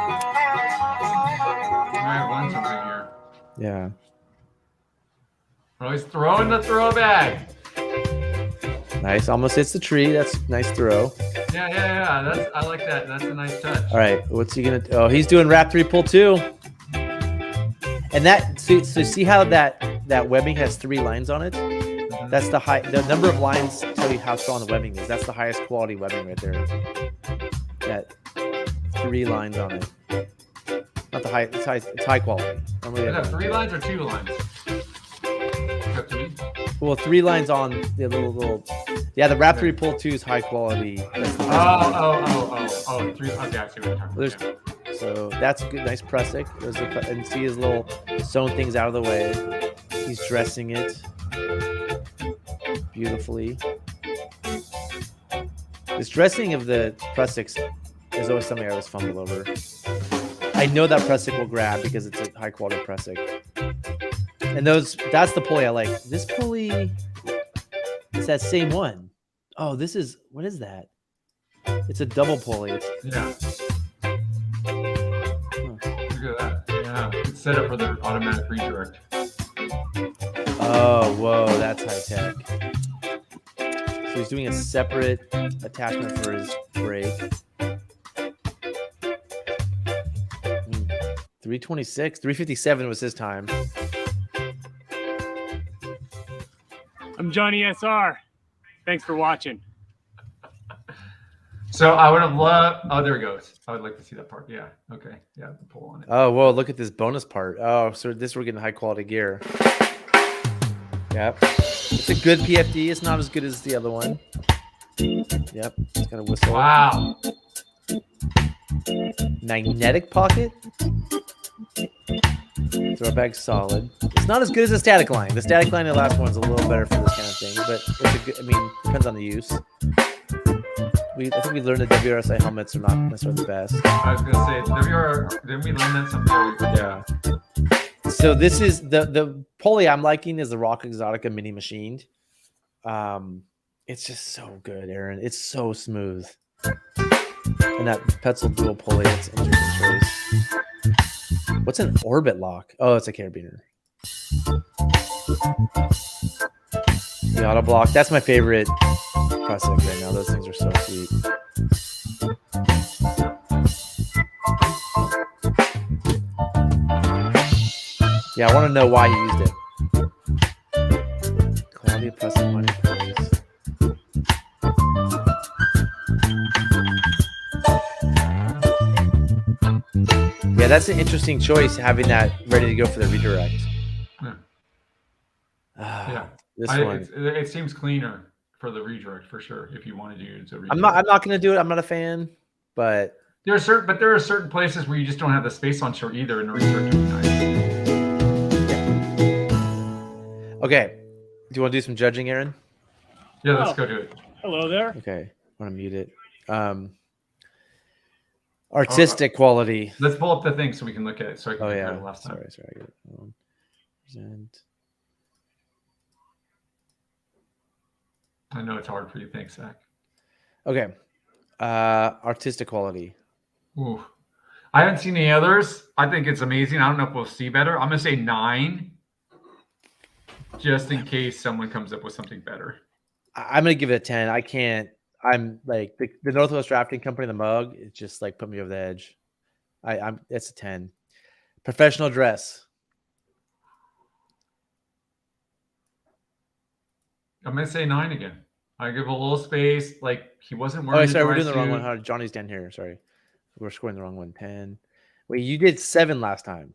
I have one something here. Yeah. Oh, he's throwing the throwback. Nice. Almost hits the tree. That's a nice throw. Yeah. I like that. That's a nice touch. All right. What's he gonna? Oh, he's doing wrap 3 pull 2. And that so see how that webbing has 3 lines on it. That's the number of lines tell you how strong the webbing is. That's the highest quality webbing right there. That 3 lines on it. Not the high. It's high quality. Is that 3 lines or 2 lines? Up to me. Well, 3 lines on the little. Yeah, the wrap 3 pull 2 is high quality. That's the best Oh, 3. Okay, I see what you're talking There's- about. So that's good. Nice pressic. And see his little sewn things out of the way. He's dressing it beautifully. This dressing of the pressics is always something I always fumble over. I know that pressic will grab because it's a high quality pressic. And that's the pulley I like. This pulley, it's that same one. Oh, what is that? It's a double pulley. Yeah. Look at that. Yeah. It's set up for the automatic redirect. Oh, whoa, that's high tech. So he's doing a separate attachment for his brake. 326, 357 was his time. I'm Johnny SR. Thanks for watching. So I would have loved. Oh, there it goes. I would like to see that part. Yeah. Okay. Yeah. The pull on it. Oh, whoa, look at this bonus part. Oh, so we're getting high quality gear. Yep. It's a good PFD. It's not as good as the other one. Yep. It's got a whistle. Wow. Magnetic pocket. Throwback solid. It's not as good as the static line. The static line, the last one's a little better for this kind of thing, but it's a good, depends on the use. I think we learned that WRSI helmets are not necessarily the best. I was gonna say didn't we learn that sometime? Yeah. So this is the pulley I'm liking is the Rock Exotica mini machined. It's just so good, Aaron. It's so smooth. And that Petzl dual pulley, it's an interesting choice. What's an orbit lock? Oh, it's a carabiner. The auto block. That's my favorite pressing right now. Those things are so sweet. Yeah, I want to know why you used it. Claudia pressing money pulleys. Yeah, that's an interesting choice, having that ready to go for the redirect. Yeah. This one. It seems cleaner for the redirect for sure. If you want to use a redirect. I'm not going to do it. I'm not a fan, but there are certain places where you just don't have the space on shore either, and the redirect would be nice. okay. Do you want to do some judging, Aaron? Yeah, let's go do it. Hello there. Okay, I want to mute it. Artistic quality. Let's pull up the thing so we can look at it. So I can compare it last time. Sorry. I get it. Present. I know it's hard for you. Thanks, Zach. Okay. Artistic quality. Ooh. I haven't seen any others. I think it's amazing. I don't know if we'll see better. I'm gonna say 9, just in case someone comes up with something better. I'm gonna give it a 10. I can't. I'm like the Northwest Rafting Company, the mug. It just like put me over the edge. It's a 10. Professional dress. I'm gonna say 9 again. I give a little space. Like he wasn't Oh, wearing. sorry, we're dry doing the wrong one. suit. Hold on, Johnny's down here. Sorry, we're scoring the wrong one. 10. Wait, you did 7 last time.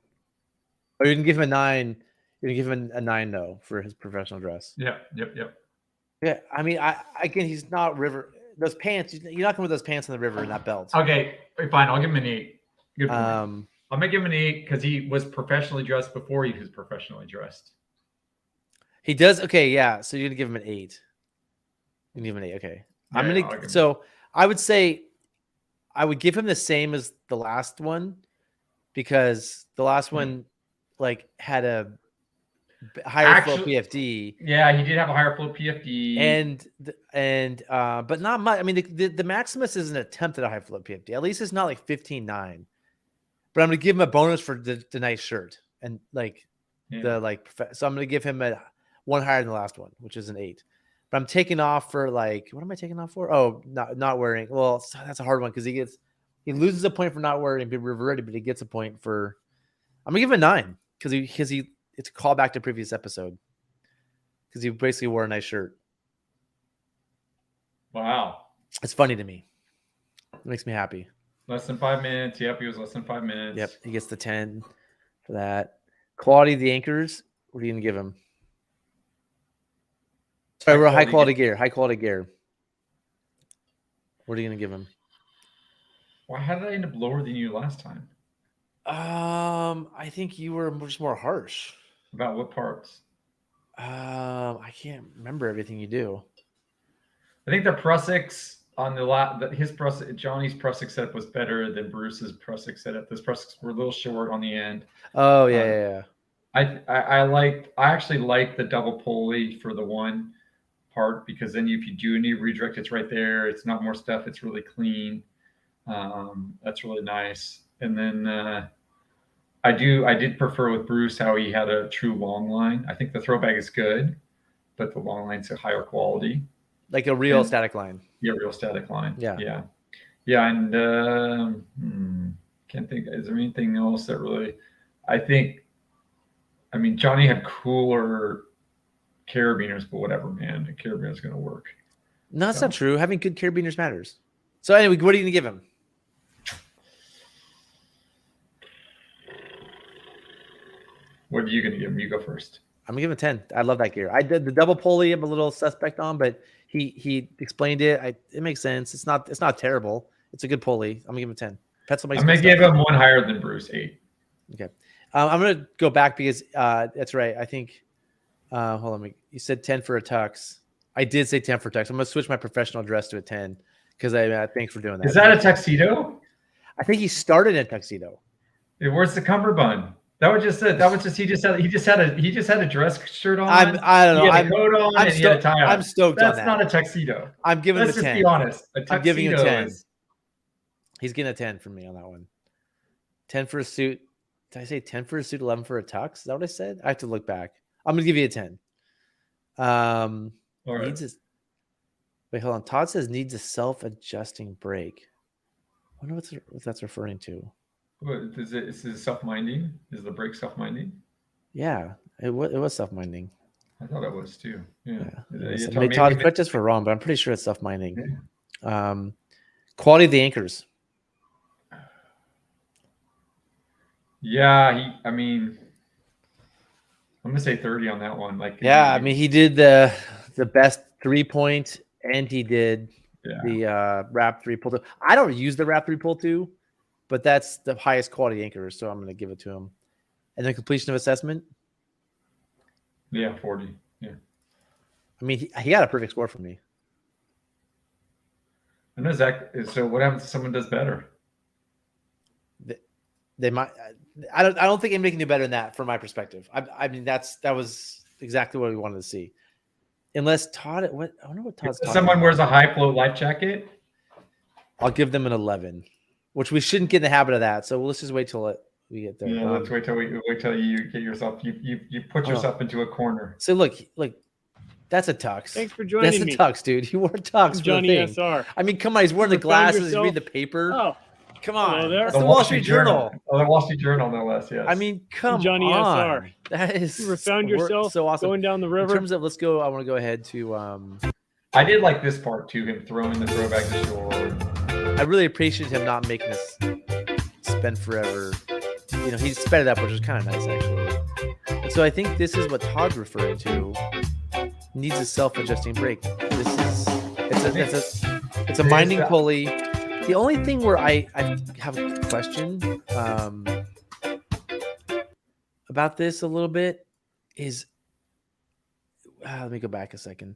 Oh, you didn't give him a 9. You didn't give him a 9 though for his professional dress. Yep. Yeah, I mean, I again, he's not river. Those pants, you're not going with those pants in the river and that belt. Okay, fine. I'll give him an 8. Good point. Um, I'm gonna give him an 8 because he was professionally dressed before he was professionally dressed. he does okay, yeah. So you're gonna give him an 8. You give him an 8, okay. Yeah, I'm I'll gonna. give him- So I would say, I would give him the same as the last one, because the last one like had a higher flow PFD. Yeah, he did have a higher flow PFD. But not much. I mean, the Maximus is an attempt at a high flow PFD. At least it's not like 15.9. But I'm gonna give him a bonus for the nice shirt and like so I'm gonna give him a 1 higher than the last one, which is an 8. But I'm taking off for like, what am I taking off for? Oh, not wearing. Well, that's a hard one because he loses a point for not wearing be reverted, but he gets a point for. I'm gonna give him a 9 because he it's a callback to previous episode because he basically wore a nice shirt. Wow, It's funny to me. It makes me happy. less than 5 minutes. Yep, he was less than 5 minutes. Yep, he gets the 10 for that. Quality of the anchors. What are you gonna give him? Sorry, we're high quality gear. High quality gear. What are you gonna give him? Why? How did I end up lower than you last time? I think you were just more harsh. About what parts? I can't remember everything you do. I think the Prussics on Johnny's Prussic setup was better than Bruce's Prussic setup. Those Prussics were a little short on the end. Oh yeah. I actually like the double pulley for the one part because then if you do need redirect, it's right there. It's not more stuff. It's really clean. That's really nice. And then I did prefer with Bruce how he had a true long line. I think the throwback is good, but the long line's a higher quality. Like a real static line. Yeah, real static line. Yeah. And can't think. Is there anything else that really? I mean, Johnny had cooler carabiners, but whatever, man. The carabiner's going to work. No, that's not true. Having good carabiners matters. So anyway, what are you going to give him? What are you going to give him? You go first. I'm going to give him 10. I love that gear. I did the double pulley. I'm a little suspect on, but he explained it. It makes sense. It's not terrible. It's a good pulley. I'm going to give him 10. I'm going to give him 1 higher than Bruce, 8. Okay. I'm going to go back because that's right. I think, hold on. You said 10 for a tux. I did say 10 for a tux. I'm going to switch my professional dress to a 10 because thanks for doing that. Is that a tuxedo? I think he started in a tuxedo. Where's the cummerbund? That was just he just had a dress shirt on. I don't know. He had a coat on and he had a tie on. I'm stoked on that. That's not a tuxedo. I'm giving him a 10. Let's just be honest. I'm giving him a 10. He's getting a 10 from me on that one. 10 for a suit. Did I say 10 for a suit, 11 for a tux? Is that what I said? I have to look back. I'm gonna give you a 10. All right. Wait, hold on. Todd says needs a self-adjusting brake. I wonder what that's referring to. Is it self-minding? Is the brake self-minding? Yeah, it was self-minding. I thought it was too. Yeah. Todd, correct us if we're wrong, but I'm pretty sure it's self-minding. Yeah. Quality of the anchors. Yeah, I'm gonna say 30 on that one. He did the best 3-point, and he did the wrap 3 pull 2. I don't use the wrap 3 pull 2, but that's the highest quality anchor, so I'm going to give it to him. And then completion of assessment. Yeah, 40. Yeah. I mean, he got a perfect score from me. I know, Zach. So what happens if someone does better? They might. I don't think anybody can do better than that from my perspective. I mean, that was exactly what we wanted to see. Unless Todd, I don't know what Todd's talking someone about. wears a high flow life jacket. I'll give them an 11, which we shouldn't get in the habit of that. So let's just wait till we get there. Yeah, let's wait till you get yourself. You put yourself into a corner. So look, that's a tux. Thanks for joining me. That's a tux, dude. You wore a tux. I'm Johnny SR. I mean, come on, he's wearing the glasses. He's reading the paper. Oh, Come Hello on. there. That's the Wall Street Journal. Oh, the Wall Street Journal, no less. Yes. I mean, come Johnny on. SR. That is You ever found yourself so awesome. going down the In river? terms of, let's go. I want to go ahead to. I did like this part too. Him throwing the throwback to shore. I really appreciate him not making us spend forever. You know, he sped it up, which was kind of nice actually. And so I think this is what Todd's referring to. Needs a self-adjusting brake. It's a minding pulley. The only thing where I have a question about this a little bit is, let me go back a second.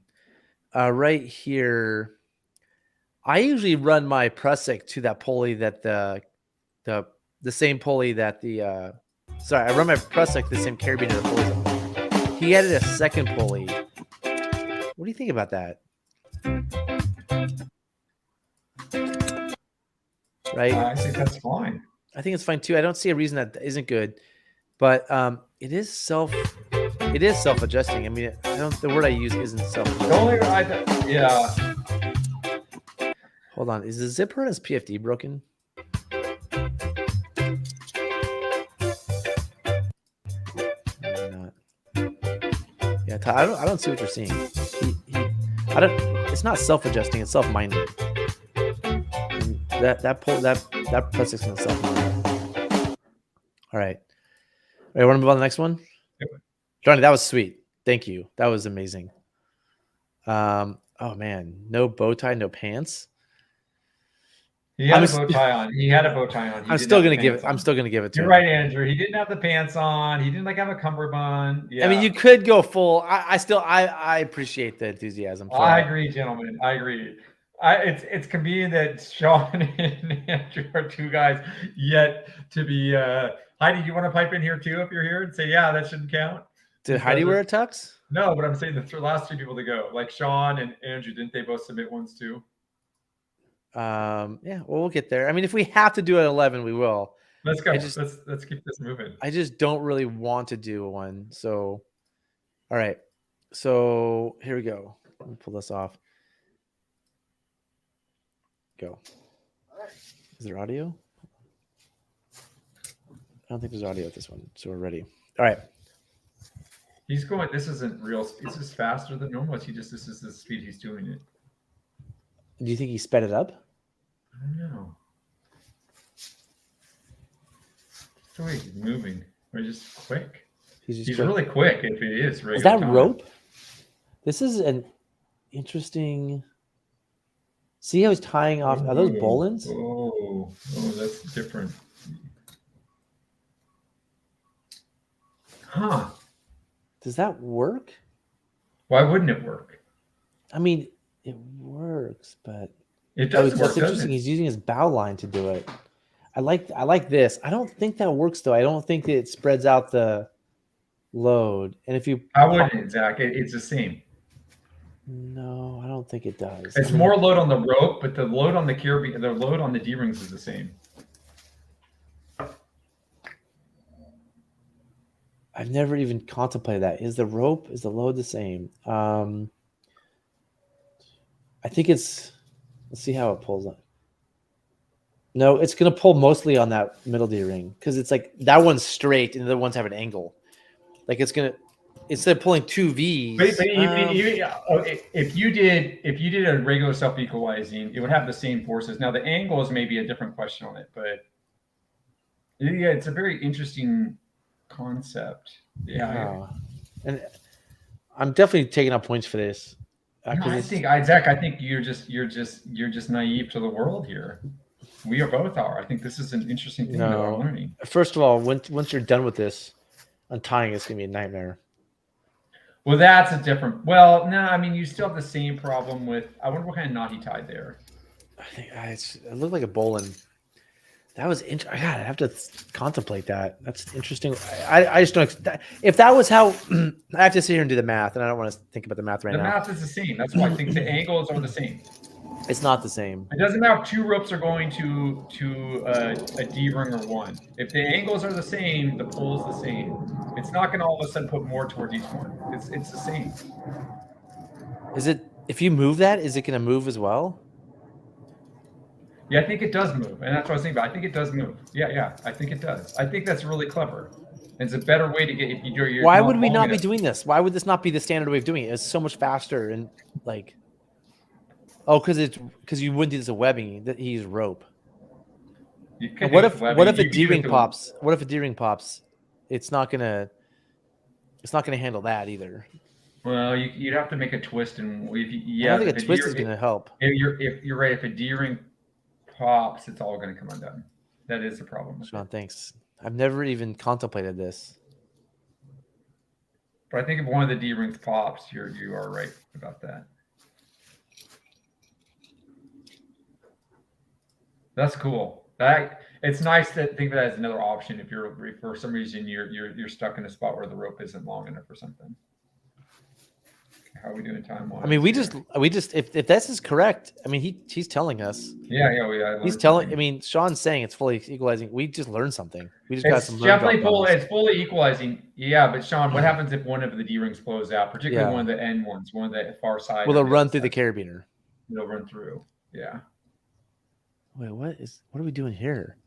Right here, I usually run my Prusik to that pulley that the same pulley that I run my Prusik the same carabiner the pulley's on. He added a second pulley. What do you think about that? Right? I think that's fine. I think it's fine too. I don't see a reason that isn't good, but it is self-adjusting. I mean, the word I use isn't self-adjusting. Yeah. Hold on, is the zipper and his PFD broken? Maybe not. Yeah, I don't see what you're seeing. It's not self-adjusting. It's self-minding. That Prussik's gonna self-mind. All right. You want to move on to the next one? Yep. Johnny, that was sweet. Thank you. That was amazing. Oh man, no bow tie, no pants. He had a bow tie on. He had a bow tie on. I'm still gonna give it to You're him. right, Andrew. He didn't have the pants on. He didn't have a cummerbund. Yeah. I mean, you could go full. I appreciate the enthusiasm. I agree, gentlemen. I agree. It's convenient that Sean and Andrew are two guys yet to be. Heidi, do you want to pipe in here too if you're here and say, yeah, that shouldn't count? Did Heidi wear a tux? No, but I'm saying the last three people to go, like Sean and Andrew, didn't they both submit ones too? Yeah, well, we'll get there. I mean, if we have to do it at 11, we will. Let's go. Let's keep this moving. I just don't really want to do one. So, all right. So here we go. Let me pull this off. Go. Is there audio? I don't think there's audio at this one. So we're ready. All right. He's going. This isn't real. This is faster than normal. This is the speed he's doing it. Do you think he sped it up? I don't know. Just the way he's moving. Or just quick. He's really quick if it is. Is that rope? This is an interesting. See how he's tying off? Are those bowlins? Oh, that's different. Huh. Does that work? Why wouldn't it work? I mean, it works, but it does work. That's interesting. He's using his bow line to do it. I like this. I don't think that works though. I don't think that it spreads out the load. And if you, I wouldn't, Zach. It's the same. No, I don't think it does. It's more load on the rope, but the load on the carabiner, the load on the D-rings is the same. I've never even contemplated that. Is the load the same? I think it's. Let's see how it pulls on. No, it's going to pull mostly on that middle D-ring because it's like that one's straight and the other ones have an angle. Like it's going to, instead of pulling two V's. But if you did a regular self-equalizing, it would have the same forces. Now the angle is maybe a different question on it, but yeah, it's a very interesting concept. Yeah. And I'm definitely taking up points for this. Zach, I think you're just naive to the world here. We both are. I think this is an interesting thing that we're learning. First of all, once you're done with this, untying it's gonna be a nightmare. Well, that's a different. Well, no, I mean you still have the same problem with. I wonder what kind of knot he tied there. I think it looked like a bowline. That was interesting. I have to contemplate that. That's interesting. I just don't. If that was how, I have to sit here and do the math, and I don't want to think about the math right now. The math is the same. That's why I think the angles are the same. It's not the same. It doesn't matter if two ropes are going to a D ring or one. If the angles are the same, the pull is the same. It's not going to all of a sudden put more towards each one. It's the same. Is it? If you move that, is it going to move as well? Yeah, I think it does move, and that's what I was thinking about. I think it does move. Yeah, I think it does. I think that's really clever. It's a better way to get if you're Why would we long not be enough. doing this? Why would this not be the standard way of doing it? It's so much faster and like, oh, because you wouldn't do this with webbing. That he used rope. You could And what do if webbing. what if a You could do it D-ring to- pops? What if a D-ring pops? It's not gonna handle that either. Well, you'd have to make a twist, and if you, I yeah, don't think if a twist D- is gonna help. If you're right, if a D-ring pops, it's all going to come undone. That is the problem. Sean, thanks. I've never even contemplated this. But I think if one of the D-rings pops, you are right about that. That's cool. It's nice to think of that as another option if for some reason you're stuck in a spot where the rope isn't long enough or something. How are we doing time wise? I mean, we just if this is correct, I mean he's telling us. Yeah. He's telling. I mean, Sean's saying it's fully equalizing. We just learned something. We just got It's some. definitely it's fully equalizing. Yeah, but Sean, what happens if one of the D-rings blows out, particularly one of the end ones, one of the far side? Well, they'll run through the carabiner. They'll run through. Yeah. Wait, what are we doing here?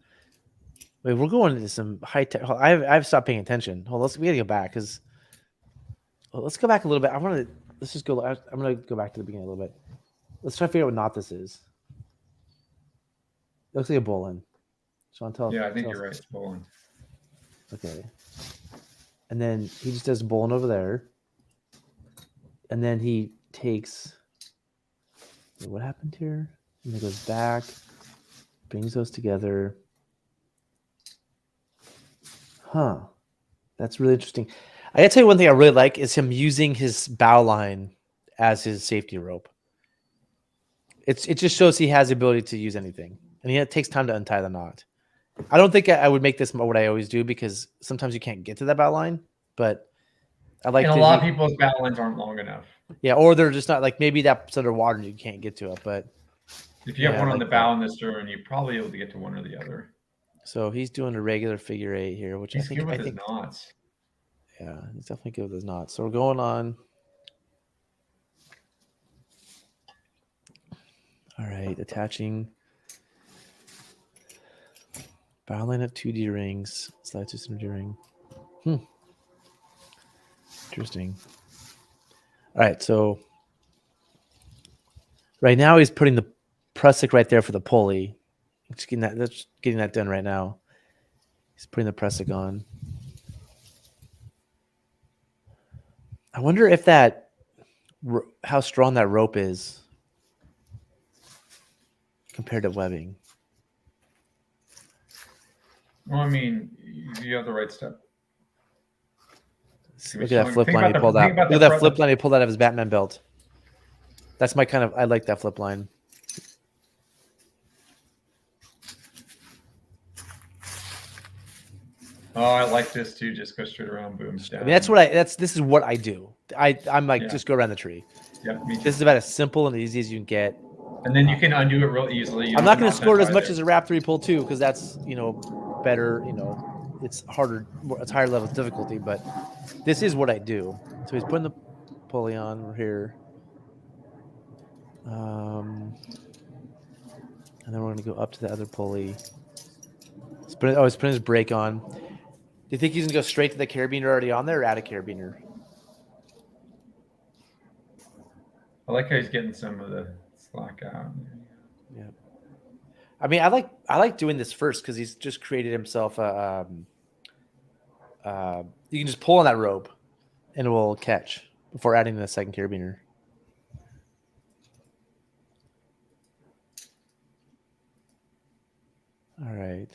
Wait, we're going into some high tech. I've stopped paying attention. Hold on, we gotta go back because. Well, let's go back a little bit. Let's just go. I'm gonna go back to the beginning a little bit. Let's try to figure out what knot this is. It looks like a bowline. Sean, tell. Yeah, I think you're right. It's bowling. Okay. And then he just does bowling over there. And then he takes. Wait, what happened here? And he goes back, brings those together. Huh. That's really interesting. I gotta tell you one thing I really like is him using his bow line as his safety rope. It just shows he has the ability to use anything, and it takes time to untie the knot. I don't think I would make this what I always do because sometimes you can't get to that bow line, but I like. And a lot of people's bow lines aren't long enough. Yeah, or they're just not like maybe that's underwater and you can't get to it. But if you have one on the bow and the stern, you're probably able to get to one or the other. So he's doing a regular figure eight here, which He's I think good with his knots. Yeah, he's definitely good with his knots. So we're going on. All right, attaching bow line of 2D rings, slide to center D-ring. Interesting. All right, so right now he's putting the prusik right there for the pulley. Just getting that done right now. He's putting the prusik on. I wonder if how strong that rope is compared to webbing. Well, I mean, you have the right step. Look at that flip line he pulled out. Look at that flip line he pulled out of his Batman belt. That's my kind of. I like that flip line. Oh, I like this too. Just go straight around, boom, down. I mean, this is what I do. I'm like, just go around the tree. Yeah, me too. This is about as simple and easy as you can get. And then you can undo it real easily. I'm not going to score it as much as a Rap 3 pull 2 because that's, better, it's harder, it's higher level of difficulty, but this is what I do. So he's putting the pulley on. We're here. And then we're going to go up to the other pulley. He's putting his brake on. Do you think he's going to go straight to the carabiner already on there or add a carabiner? I like how he's getting some of the slack out. Yeah. I mean, I like doing this first because he's just created himself a. You can just pull on that rope, and it will catch before adding the second carabiner. All right.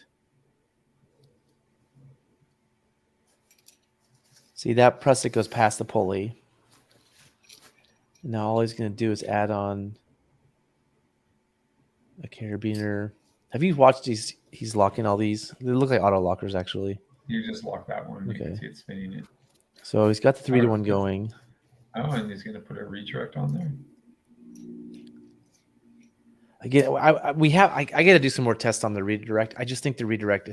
See, that prusik goes past the pulley. Now all he's going to do is add on a carabiner. Have you watched these? He's locking all these. They look like auto lockers, actually. You just lock that one. Okay. You can see it spinning it. So he's got the 3-to-1 going. Oh, and he's going to put a redirect on there. Again, I got to do some more tests on the redirect. I just think the redirect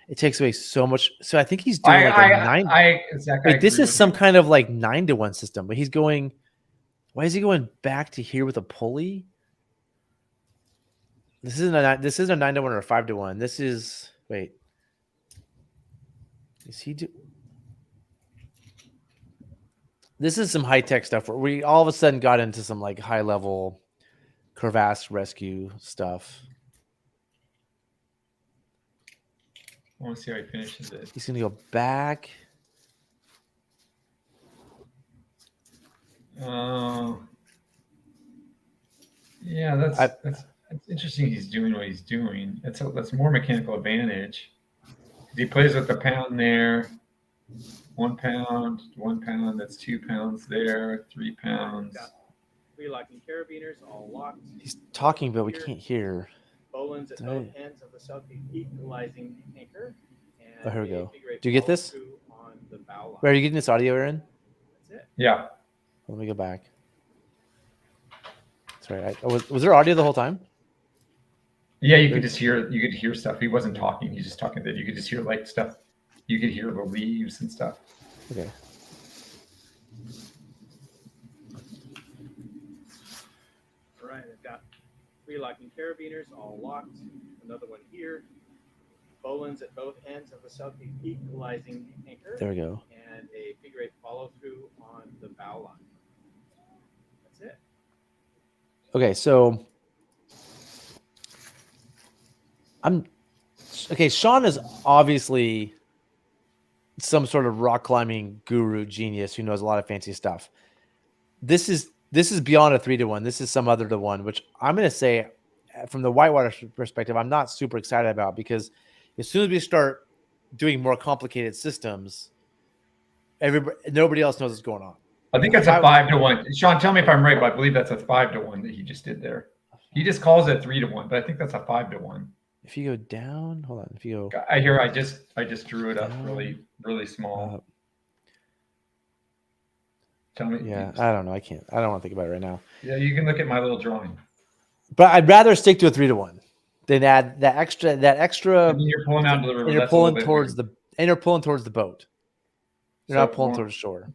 it takes away so much. So I think he's doing a 9. Exactly. Wait, this is some kind of like 9-to-1 system, but he's going. Why is he going back to here with a pulley? This isn't a 9-1 or a 5-1. This is wait. Is he do? This is some high tech stuff where we all of a sudden got into some like high level crevasse rescue stuff. I want to see how he finishes it. He's gonna go back. Yeah, that's interesting. He's doing what he's doing. That's more mechanical advantage. He plays with the pound there. 1 pound, 1 pound. That's 2 pounds there. 3 pounds. Relocking carabiners all locked. He's talking, but we can't hear. Bowlines at both ends of the southeast equalizing anchor. Oh, here we go. Do you get this? On the bow line. Where are you getting this audio, Aaron? That's it. Yeah. Let me go back. Sorry, was there audio the whole time? Yeah, you could just hear. You could hear stuff. He wasn't talking. He's just talking. That you could just hear like stuff. You could hear the leaves and stuff. Okay. All right, I've got relocking carabiners all locked. Another one here. Bowlines at both ends of the southeast equalizing anchor. There we go. And a figure 8 follow through on the bow line. That's it. Okay, so Sean is obviously some sort of rock climbing guru genius who knows a lot of fancy stuff. This is beyond a 3-1. This is some other to one, which I'm going to say from the whitewater perspective, I'm not super excited about, because as soon as we start doing more complicated systems, nobody else knows what's going on. I think that's a 5-1. Sean, tell me if I'm right, but I believe that's a 5-1 that he just did there. He just calls it 3-1, but I think that's a 5-1. If you go down, hold on. If you go, I hear. I just drew it up really small. Tell me. Yeah, I don't know. I don't want to think about it right now. Yeah, you can look at my little drawing. But I'd rather stick to a 3-1 than add that extra. And you're pulling out to the river. And you're pulling towards the boat. You're not pulling towards shore.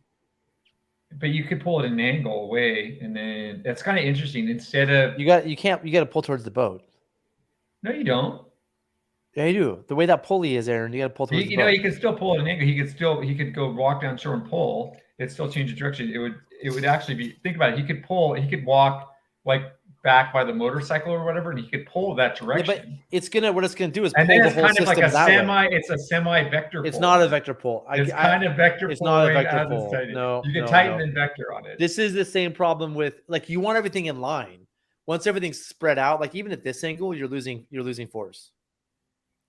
But you could pull it an angle away, and then that's kind of interesting. Instead of you got to pull towards the boat. No, you don't. Yeah, you do. The way that pulley is, Aaron, you got to pull towards the boat. You can still pull at an angle. He could go walk down shore and pull. It'd still change the direction. It would actually be. Think about it. He could walk like back by the motorcycle or whatever, and he could pull that direction. Yeah, but what it's gonna do is and pull then the it's whole kind of system like that way. It's a semi-vector. It's not a vector pull. It's kind of vector. It's not a vector pull. No, you can tighten and vector on it. This is the same problem with, like, you want everything in line. Once everything's spread out, like even at this angle, you're losing force.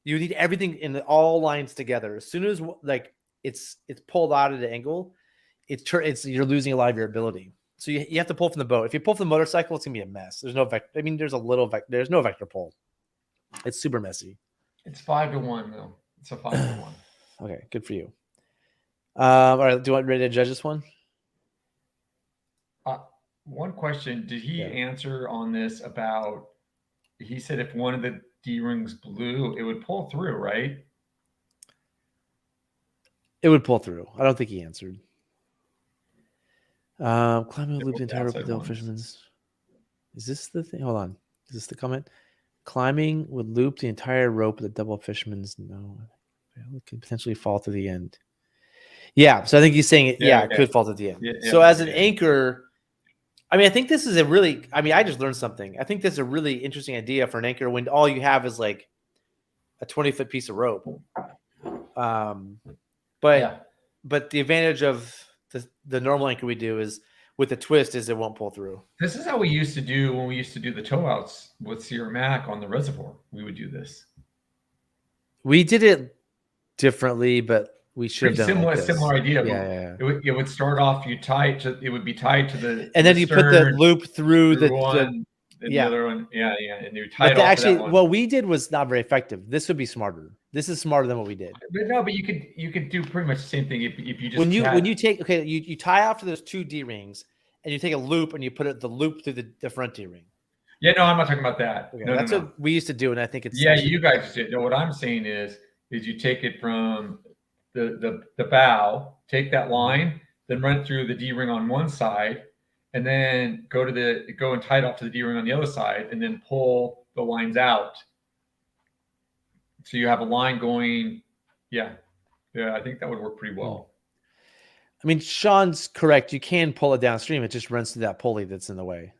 You need everything in all lines together. As soon as like it's pulled out at an angle, you're losing a lot of your ability. So you have to pull from the boat. If you pull from the motorcycle, it's gonna be a mess. There's no vector. I mean, there's no vector pull. It's super messy. It's 5-1 though. It's a 5-1. Okay, good for you. All right, do you want ready to judge this one? One question: did he answer on this about? He said if one of the D rings blew, it would pull through, right? It would pull through. I don't think he answered. Climbing would loop the entire rope with the fisherman's. Is this the thing? Hold on. Is this the comment? Climbing would loop the entire rope with a double fisherman's. No, it could potentially fall to the end. Yeah, so I think he's saying it. Yeah, it could fall to the end. So as an anchor, I mean, I think this is I just learned something. I think this is a really interesting idea for an anchor when all you have is like a 20-foot piece of rope. But the advantage of the normal anchor we do is with the twist is it won't pull through. This is how we used to do when we used to do the tow outs with Sierra Mac on the reservoir. We would do this. We did it differently, but we should have done similar idea. Yeah. It would start off it would be tied to the and then you put the loop through the other one. Yeah. And you tie it off actually, to that one. what we did was not very effective. This would be smarter. This is smarter than what we did. But you could do pretty much the same thing if you just when you take you tie off to those two D rings and you take a loop and you put the loop through the front D ring. Yeah, no, I'm not talking about that. Okay, that's what we used to do, and I think it's you guys did. No, what I'm saying is you take it from the bow, take that line, then run it through the D ring on one side, and then go and tie it off to the D ring on the other side, and then pull the lines out. So you have a line going. Yeah. I think that would work pretty well. I mean, Sean's correct. You can pull it downstream. It just runs through that pulley that's in the way.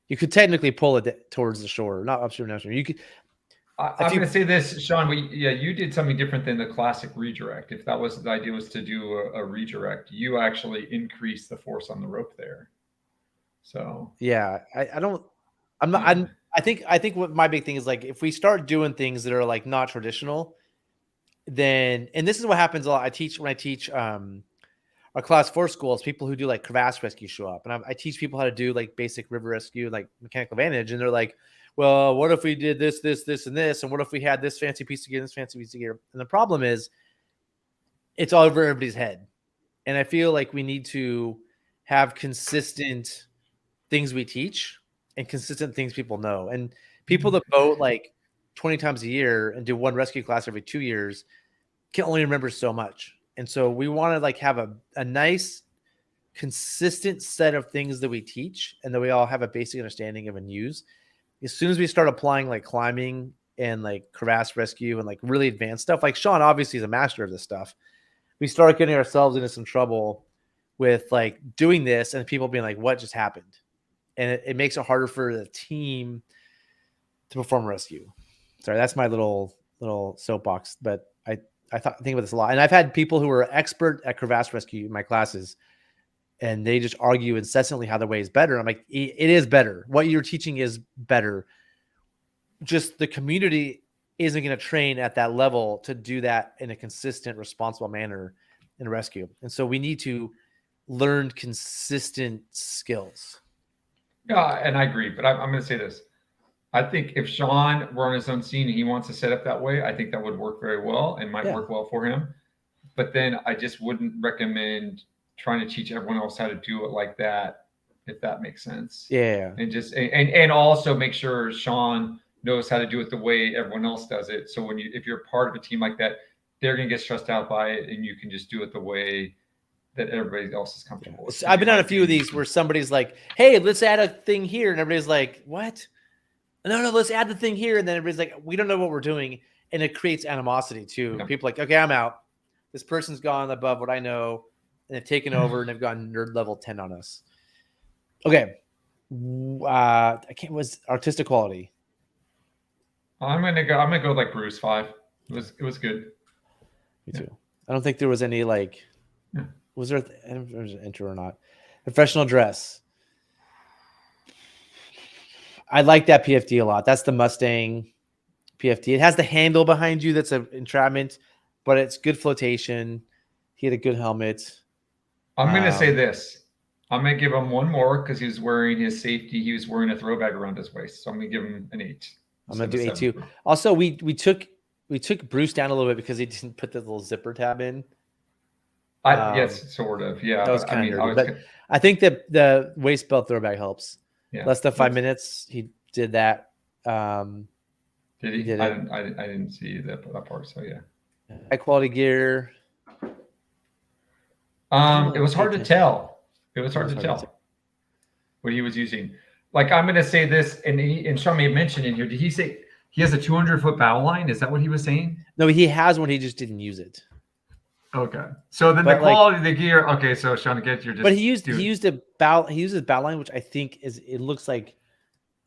You could technically pull it towards the shore, not upstream, downstream. You could. I'm going to say this, Sean. You did something different than the classic redirect. If that was the idea, was to do a redirect, you actually increase the force on the rope there. So yeah, I don't. I'm not. Yeah. I think what my big thing is, like, if we start doing things that are like not traditional, then, and this is what happens a lot. When I teach our class 4 schools, people who do like crevasse rescue show up, and I teach people how to do like basic river rescue, like mechanical advantage, and they're like, well, what if we did this, this, this, and this, and what if we had this fancy piece of gear, this fancy piece of gear? And the problem is, it's all over everybody's head, and I feel like we need to have consistent things we teach and consistent things people know. And people that boat like 20 times a year and do one rescue class every 2 years can only remember so much. And so we want to like have a nice, consistent set of things that we teach and that we all have a basic understanding of and use. As soon as we start applying like climbing and like crevasse rescue and like really advanced stuff, like Sean obviously is a master of this stuff, we start getting ourselves into some trouble with like doing this and people being like, what just happened? And it makes it harder for the team to perform rescue. Sorry, that's my little soapbox, but I think about this a lot. And I've had people who are expert at crevasse rescue in my classes, and they just argue incessantly how their way is better. I'm like, it is better. What you're teaching is better. Just the community isn't going to train at that level to do that in a consistent, responsible manner in rescue. And so we need to learn consistent skills. Yeah, and I agree. But I'm going to say this. I think if Sean were on his own scene and he wants to set up that way, I think that would work very well and might work well for him. But then I just wouldn't recommend trying to teach everyone else how to do it like that, if that makes sense. Yeah. And just and also make sure Sean knows how to do it the way everyone else does it. So if you're part of a team like that, they're going to get stressed out by it, and you can just do it the way that everybody else is comfortable with. I've been on a few of these where somebody's like, hey, let's add a thing here. And everybody's like, what? No, let's add the thing here. And then everybody's like, we don't know what we're doing. And it creates animosity too. Yeah. People are like, okay, I'm out. This person's gone above what I know. And they've taken over and they've gone nerd level 10 on us. Okay. Was artistic quality. I'm gonna go like Bruce 5. It was good. Me too. I don't think there was any like was there an intro or not? Professional dress. I like that PFD a lot. That's the Mustang PFD. It has the handle behind you that's an entrapment, but it's good flotation. He had a good helmet. I'm going to say this. I'm going to give him one more because he was wearing his safety. He was wearing a throwback around his waist. So I'm going to give him an 8. I'm going to do 8 too. Also, we took Bruce down a little bit because he didn't put the little zipper tab in. Yes, sort of. Yeah. That was kind of but I think that the waist belt throwback helps. Yeah. Less than 5 minutes. He did that. Did he? I didn't see that part. So yeah. High quality gear. It was hard to tell. It was hard to tell what he was using. Like, I'm going to say this, and Sean may have mentioned in here. Did he say he has a 200-foot bow line? Is that what he was saying? No, he has one. He just didn't use it. Okay. So then the quality of the gear. Okay. So Sean, but he used a bow. He uses bow line, which I think it looks like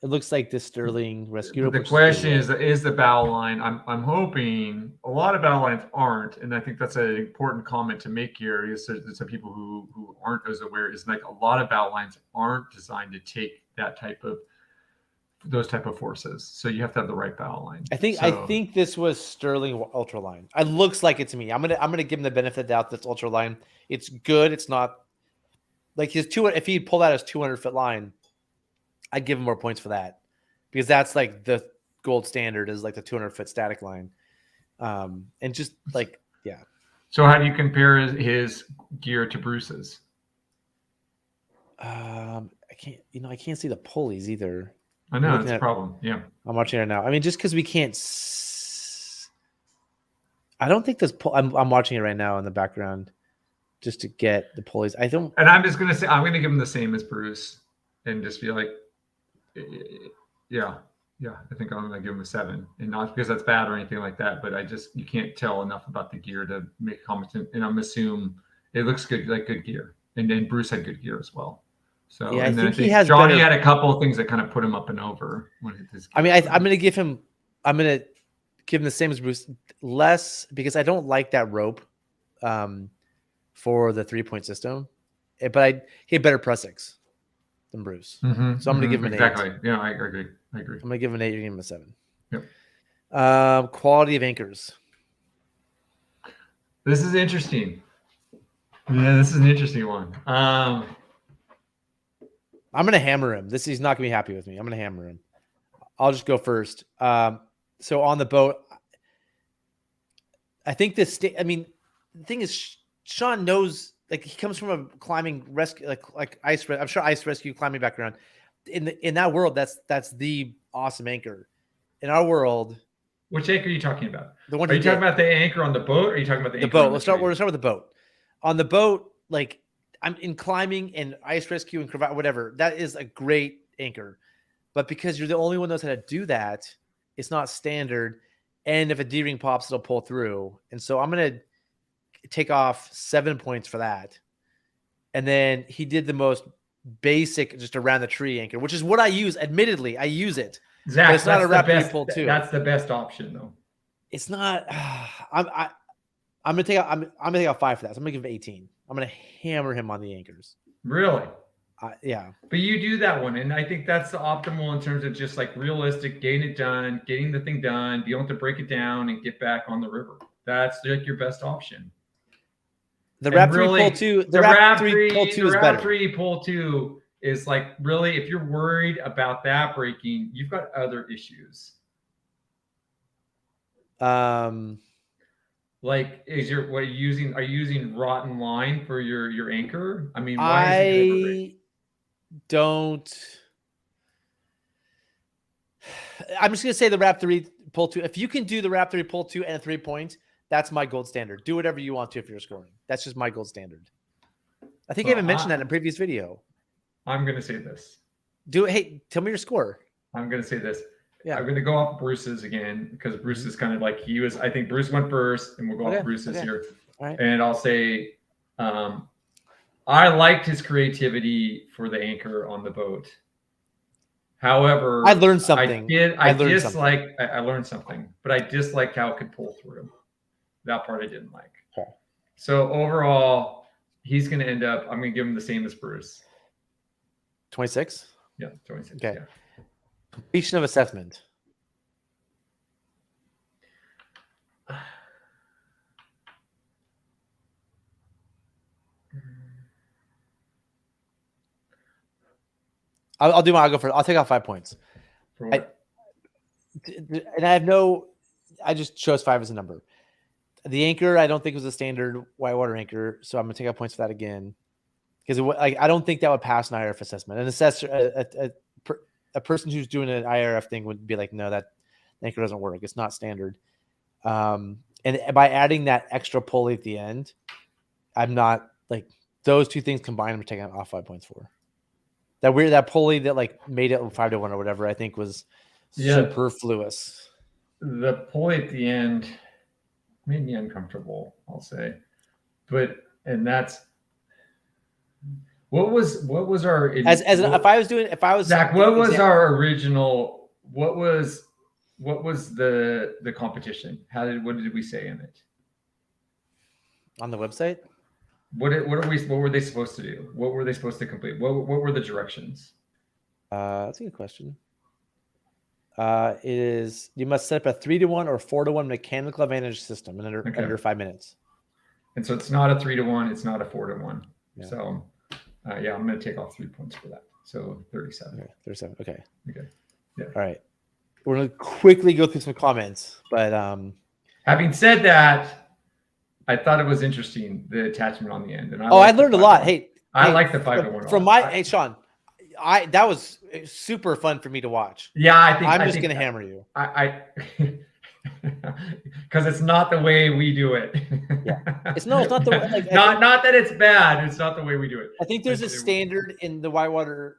the Sterling rescue. The question is the bow line. I'm hoping a lot of bow lines aren't, and I think that's an important comment to make here. Is some people who aren't as aware is like a lot of bow lines aren't designed to take those type of forces. So you have to have the right bow line. I think this was Sterling Ultraline. It looks like it to me. I'm gonna give him the benefit of the doubt that's Ultraline. It's good. It's not like his 200. If he pulled out his 200-foot line, I'd give him more points for that because that's like the gold standard is like the 200-foot static line. And just like, yeah. So how do you compare his gear to Bruce's? I can't see the pulleys either. I know that's a problem. Yeah. I'm watching it now. I mean, just because we can't, I don't think this I'm watching it right now in the background just to get the pulleys. And I'm just going to say, I'm going to give him the same as Bruce and just be like, yeah, Yeah, I think I'm gonna give him a 7, and not because that's bad or anything like that, but you can't tell enough about the gear to make a comment. And I'm assume it looks good, like good gear, and then Bruce had good gear as well. So Yeah, and then I he think has Johnny better. had a couple of things that kind of put him up and over when his I gear. mean, I'm gonna give him the same as Bruce, less because I don't like that rope for the 3-point system, but he had better press-ix than Bruce. So I'm gonna give him an 8. Exactly. Yeah, I agree. I'm gonna give him an 8. You're giving him a 7. Yep. Quality of anchors. This is interesting. Yeah, this is an interesting one. I'm gonna hammer him. He's not gonna be happy with me. I'm gonna hammer him. I'll just go first. So on the boat, I think I mean, the thing is, Sean knows, like, he comes from a climbing rescue, like ice. I'm sure ice rescue climbing background. In that world, that's the awesome anchor. In our world, which anchor are you talking about? The one are you talking about the anchor on the boat, or are you talking about the anchor boat? on We'll start with the boat. On the boat, like, I'm in climbing and ice rescue and whatever. That is a great anchor, but because you're the only one that knows how to do that, it's not standard. And if a D-ring pops, it'll pull through. And so I'm gonna take off 7 points for that. And then he did the most basic, just around the tree anchor, which is what I use. Admittedly, I use it. Zach, but it's not a Rafting pull too. That's the best option, though. It's not. I'm gonna take out. I'm gonna take out 5 for that. So I'm gonna give him 18. I'm gonna hammer him on the anchors. Really? Yeah. But you do that one, and I think that's the optimal in terms of just like realistic, getting it done, getting the thing done, be able to break it down and get back on the river. That's like your best option. The Rap 3 pull 2. The Rap 3 pull 2 is better. The Rap 3 pull 2 is like, really, if you're worried about that breaking, you've got other issues. Like, are you using rotten line for your anchor? I mean, why don't. I'm just gonna say the Rap 3 pull 2. If you can do the Rap 3 pull 2 and a 3-point, that's my gold standard. Do whatever you want to if you're scoring. That's just my gold standard. I think I even mentioned that in a previous video. I'm gonna say this. Hey, tell me your score. I'm gonna say this. Yeah. I'm gonna go off Bruce's again because Bruce is kind of like I think Bruce went first, and we'll go off Bruce's here. All right. And I'll say, I liked his creativity for the anchor on the boat. However, I learned something. I learned something, but I disliked how it could pull through. That part I didn't like. Okay. So overall, he's going to end up, I'm going to give him the same as Bruce. 26? Yeah, 26. Okay. Yeah. Completion of assessment. I'll go first. I'll take out 5 points. I just chose 5 as a number. The anchor, I don't think was a standard whitewater anchor, so I'm gonna take out points for that again, because I don't think that would pass an IRF assessment. An assessor, a person who's doing an IRF thing would be like, no, that anchor doesn't work. It's not standard. And by adding that extra pulley at the end, I'm not like those two things combined. I'm taking off 5 points for that pulley that like made it 5-1 or whatever. I think was superfluous. The pulley at the end made me uncomfortable, I'll say. And that's what was our Zach, what was our original, what was the competition? What did we say in it? On the website? What were they supposed to do? What were they supposed to complete? What were the directions? That's a good question. It is you must set up a 3-1 or 4-1 mechanical advantage system in under 5 minutes. And so it's not a 3-1, it's not a 4-1. Yeah. So I'm going to take off 3 points for that. So 37. Okay, 37. Okay. Yeah. All right. We're going to quickly go through some comments, but having said that, I thought it was interesting, the attachment on the end. And I learned a lot. I like the 5-1. Hey, Sean, that was super fun for me to watch. Yeah, I'm just gonna hammer you. Because it's not the way we do it. Yeah, it's not the way. Not that it's bad. It's not the way we do it. I think there's a standard in the whitewater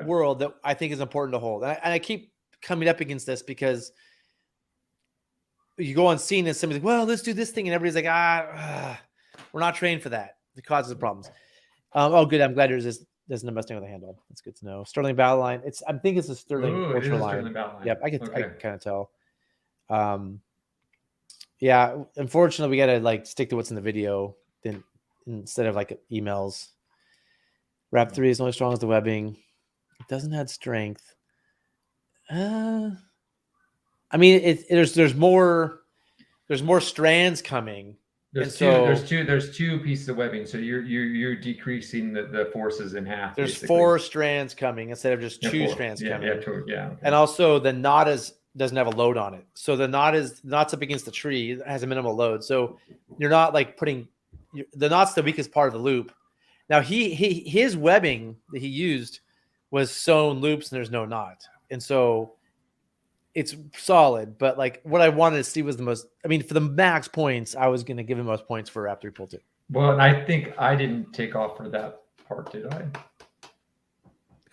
world that I think is important to hold, and I keep coming up against this because you go on scene and somebody's like, well, let's do this thing. And everybody's like, we're not trained for that. It causes problems. Oh, good. I'm glad there's no Mustang with a handle. That's good to know. Sterling battle line. I think it's a Sterling Ooh, it ultra is a line. Sterling battle line. Yep, I can Okay. kind of tell. Yeah, unfortunately, we got to like stick to what's in the video then instead of like emails. Wrap 3 is only strong as the webbing. It doesn't have strength. I mean, there's more strands coming. There's two pieces of webbing, so you're decreasing the forces in half. There's basically. 4 strands coming instead of just 2 4. strands Yeah, coming. yeah. Okay. And also the knot doesn't have a load on it, so the knot's up against the tree. It has a minimal load, so you're not like putting the knot's the weakest part of the loop. Now his webbing that he used was sewn loops and there's no knot, and so it's solid. But like what I wanted to see was the most. I mean, for the max points, I was going to give him most points for Wrap 3 Pull 2. Well, I think I didn't take off for that part, did I?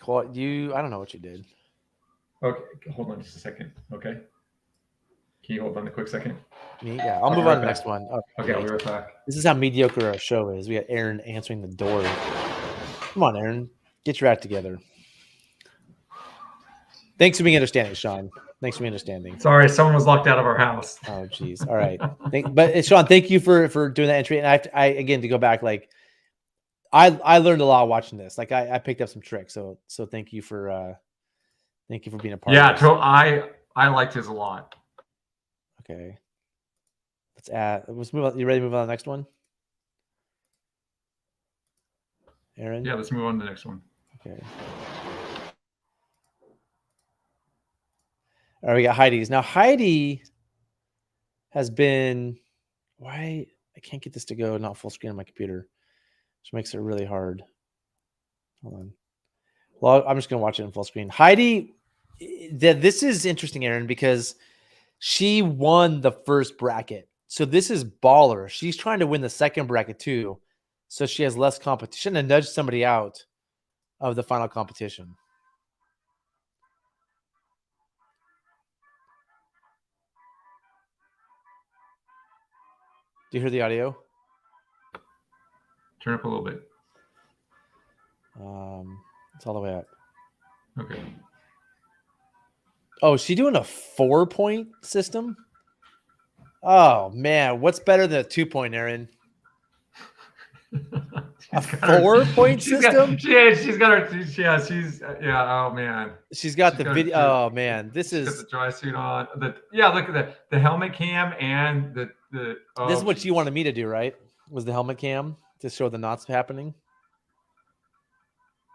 I don't know what you did. Okay, hold on just a second. Okay. Can you hold on a quick second? Yeah, I'll move on to the next one. Oh, Okay, I'll be right back. This is how mediocre our show is. We got Aaron answering the door. Come on, Aaron. Get your act together. Thanks for being understanding, Sean. Thanks for being understanding. Sorry, someone was locked out of our house. Oh, geez. All right. But Sean, thank you for doing that entry. And I again, to go back, like I learned a lot watching this. Like I picked up some tricks. So thank you for being a part of this. Yeah, I liked his a lot. Okay. Let's move on. You ready to move on to the next one? Aaron? Yeah, let's move on to the next one. Okay. All right, we got Heidi's. Now, Heidi has been... Why? I can't get this to go not full screen on my computer, which makes it really hard. Hold on. Well, I'm just going to watch it in full screen. Heidi, this is interesting, Aaron, because she won the first bracket. So this is baller. She's trying to win the second bracket too. So she has less competition and nudge somebody out of the final competition. Do you hear the audio? Turn up a little bit. It's all the way up. Okay. Oh, is she doing a 4-point system? Oh man, what's better than a 2-point, Aaron? A 4-point system? She's got her. Oh man. She's got the video. Oh man, this is got the dry suit on. Look at the helmet cam and the. This is what you wanted me to do, right? Was the helmet cam to show the knots happening?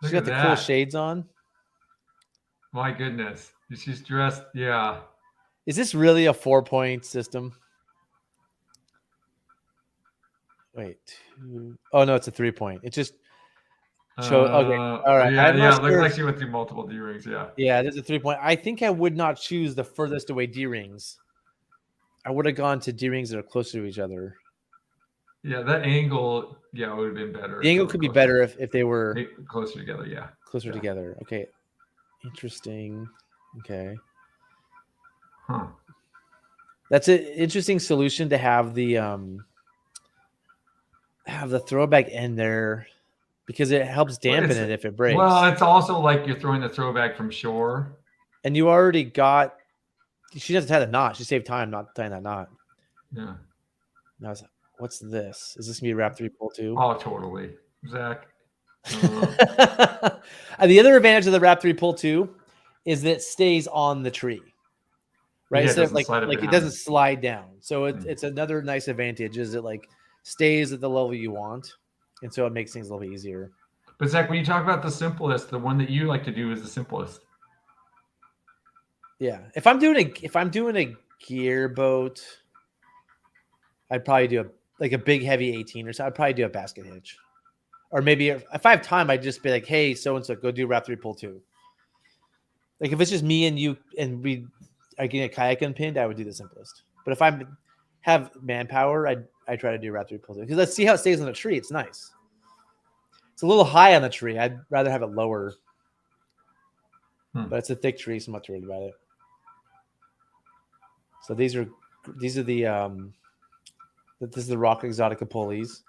She's got the cool shades on. My goodness, she's dressed. Yeah. Is this really a 4-point system? Wait. Oh no, it's a 3-point. It just showed. Okay. All right. Yeah. Looks like she went through multiple D rings. Yeah. Yeah, there's a 3-point. I think I would not choose the furthest away D rings. I would have gone to D rings that are closer to each other. Yeah, that angle. Yeah, would have been better. The angle could be better if they were closer together. Yeah. Closer together. Okay. Interesting. Okay. Huh. That's an interesting solution to have the throwback in there because it helps dampen it if it breaks. Well, it's also like you're throwing the throwback from shore. And you already got. She doesn't tie the knot. She saved time not tying that knot. Yeah. Now, what's this? Is this gonna be Wrap 3 Pull 2? Oh, totally, Zach. And the other advantage of the Wrap 3 Pull 2 is that it stays on the tree, right? Yeah, So it doesn't slide down. So it's another nice advantage is it like stays at the level you want, and so it makes things a little bit easier. But Zach, when you talk about the simplest, the one that you like to do is the simplest. Yeah, if I'm doing a gear boat, I'd probably do a big heavy 18 or so. I'd probably do a basket hitch, or maybe if I have time, I'd just be like, hey, so and so, go do Wrap 3 Pull 2. Like if it's just me and you and we are getting a kayak unpinned, I would do the simplest. But if I have manpower, I try to do Wrap 3 Pull 2 because let's see how it stays on the tree. It's nice. It's a little high on the tree. I'd rather have it lower, but it's a thick tree, so I'm not worried about it. So these are the this is the Rock Exotica pulleys,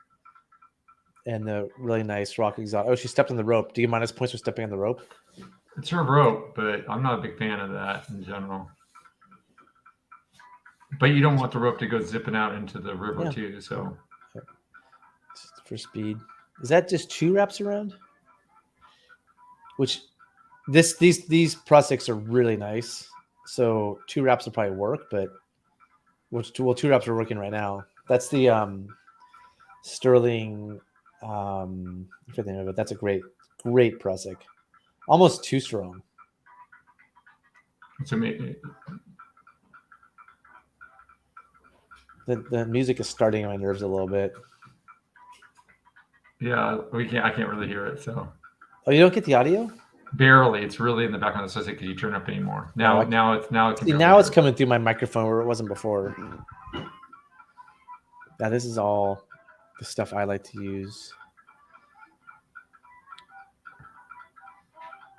and the really nice Rock Exotic. Oh, she stepped on the rope. Do you minus points for stepping on the rope? It's her rope, but I'm not a big fan of that in general. But you don't want the rope to go zipping out into the river too. So just for speed, is that just 2 wraps around? Which these Prussics are really nice. So 2 wraps will probably work, but 2 wraps are working right now. That's the Sterling. I forget the name of it. That's a great Prussic. Almost too strong. it's amazing. The music is starting on my nerves a little bit. Yeah, I can't really hear it. So Oh, you don't get the audio? barely. It's really in the background. So can you turn up anymore? Now it's coming through my microphone where it wasn't before. Yeah, this is all the stuff I like to use.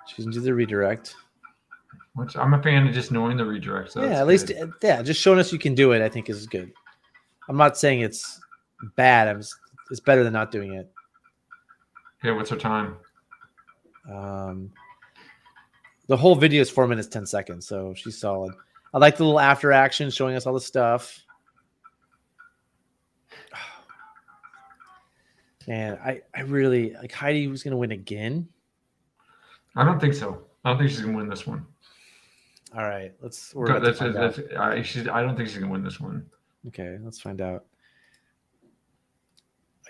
She can do the redirect. Which I'm a fan of just knowing the redirect. So Yeah, at least just showing us you can do it, I think, is good. I'm not saying it's bad. It's better than not doing it. Okay, what's her time? The whole video is 4 minutes 10 seconds, so she's solid. I like the little after action showing us all the stuff. Man, I really like Heidi was gonna win again. I don't think so. I don't think she's gonna win this one. All right, I don't think she's gonna win this one. Okay, let's find out.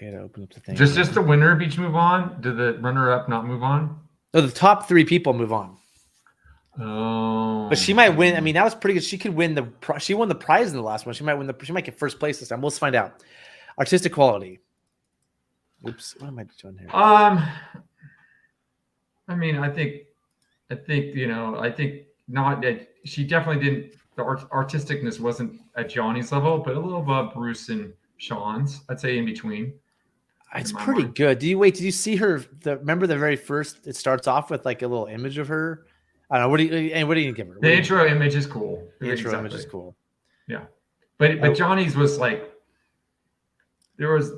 I gotta open up the thing. Just the winner of each move on? Did the runner-up not move on? No, the top 3 people move on. Oh, but she might win. I mean, that was pretty good. She could win she won the prize in the last one. She might get first place this time. Let's find out. Artistic quality. Oops, what am I doing here? I mean, I think not that she definitely didn't. The artisticness wasn't at Johnny's level, but a little above Bruce and Sean's. I'd say in between. It's pretty good. Did you see her? Remember the very first? It starts off with like a little image of her. I don't know. What do you give her? The intro image is cool. The intro image is cool. Yeah, but Johnny's was like there was.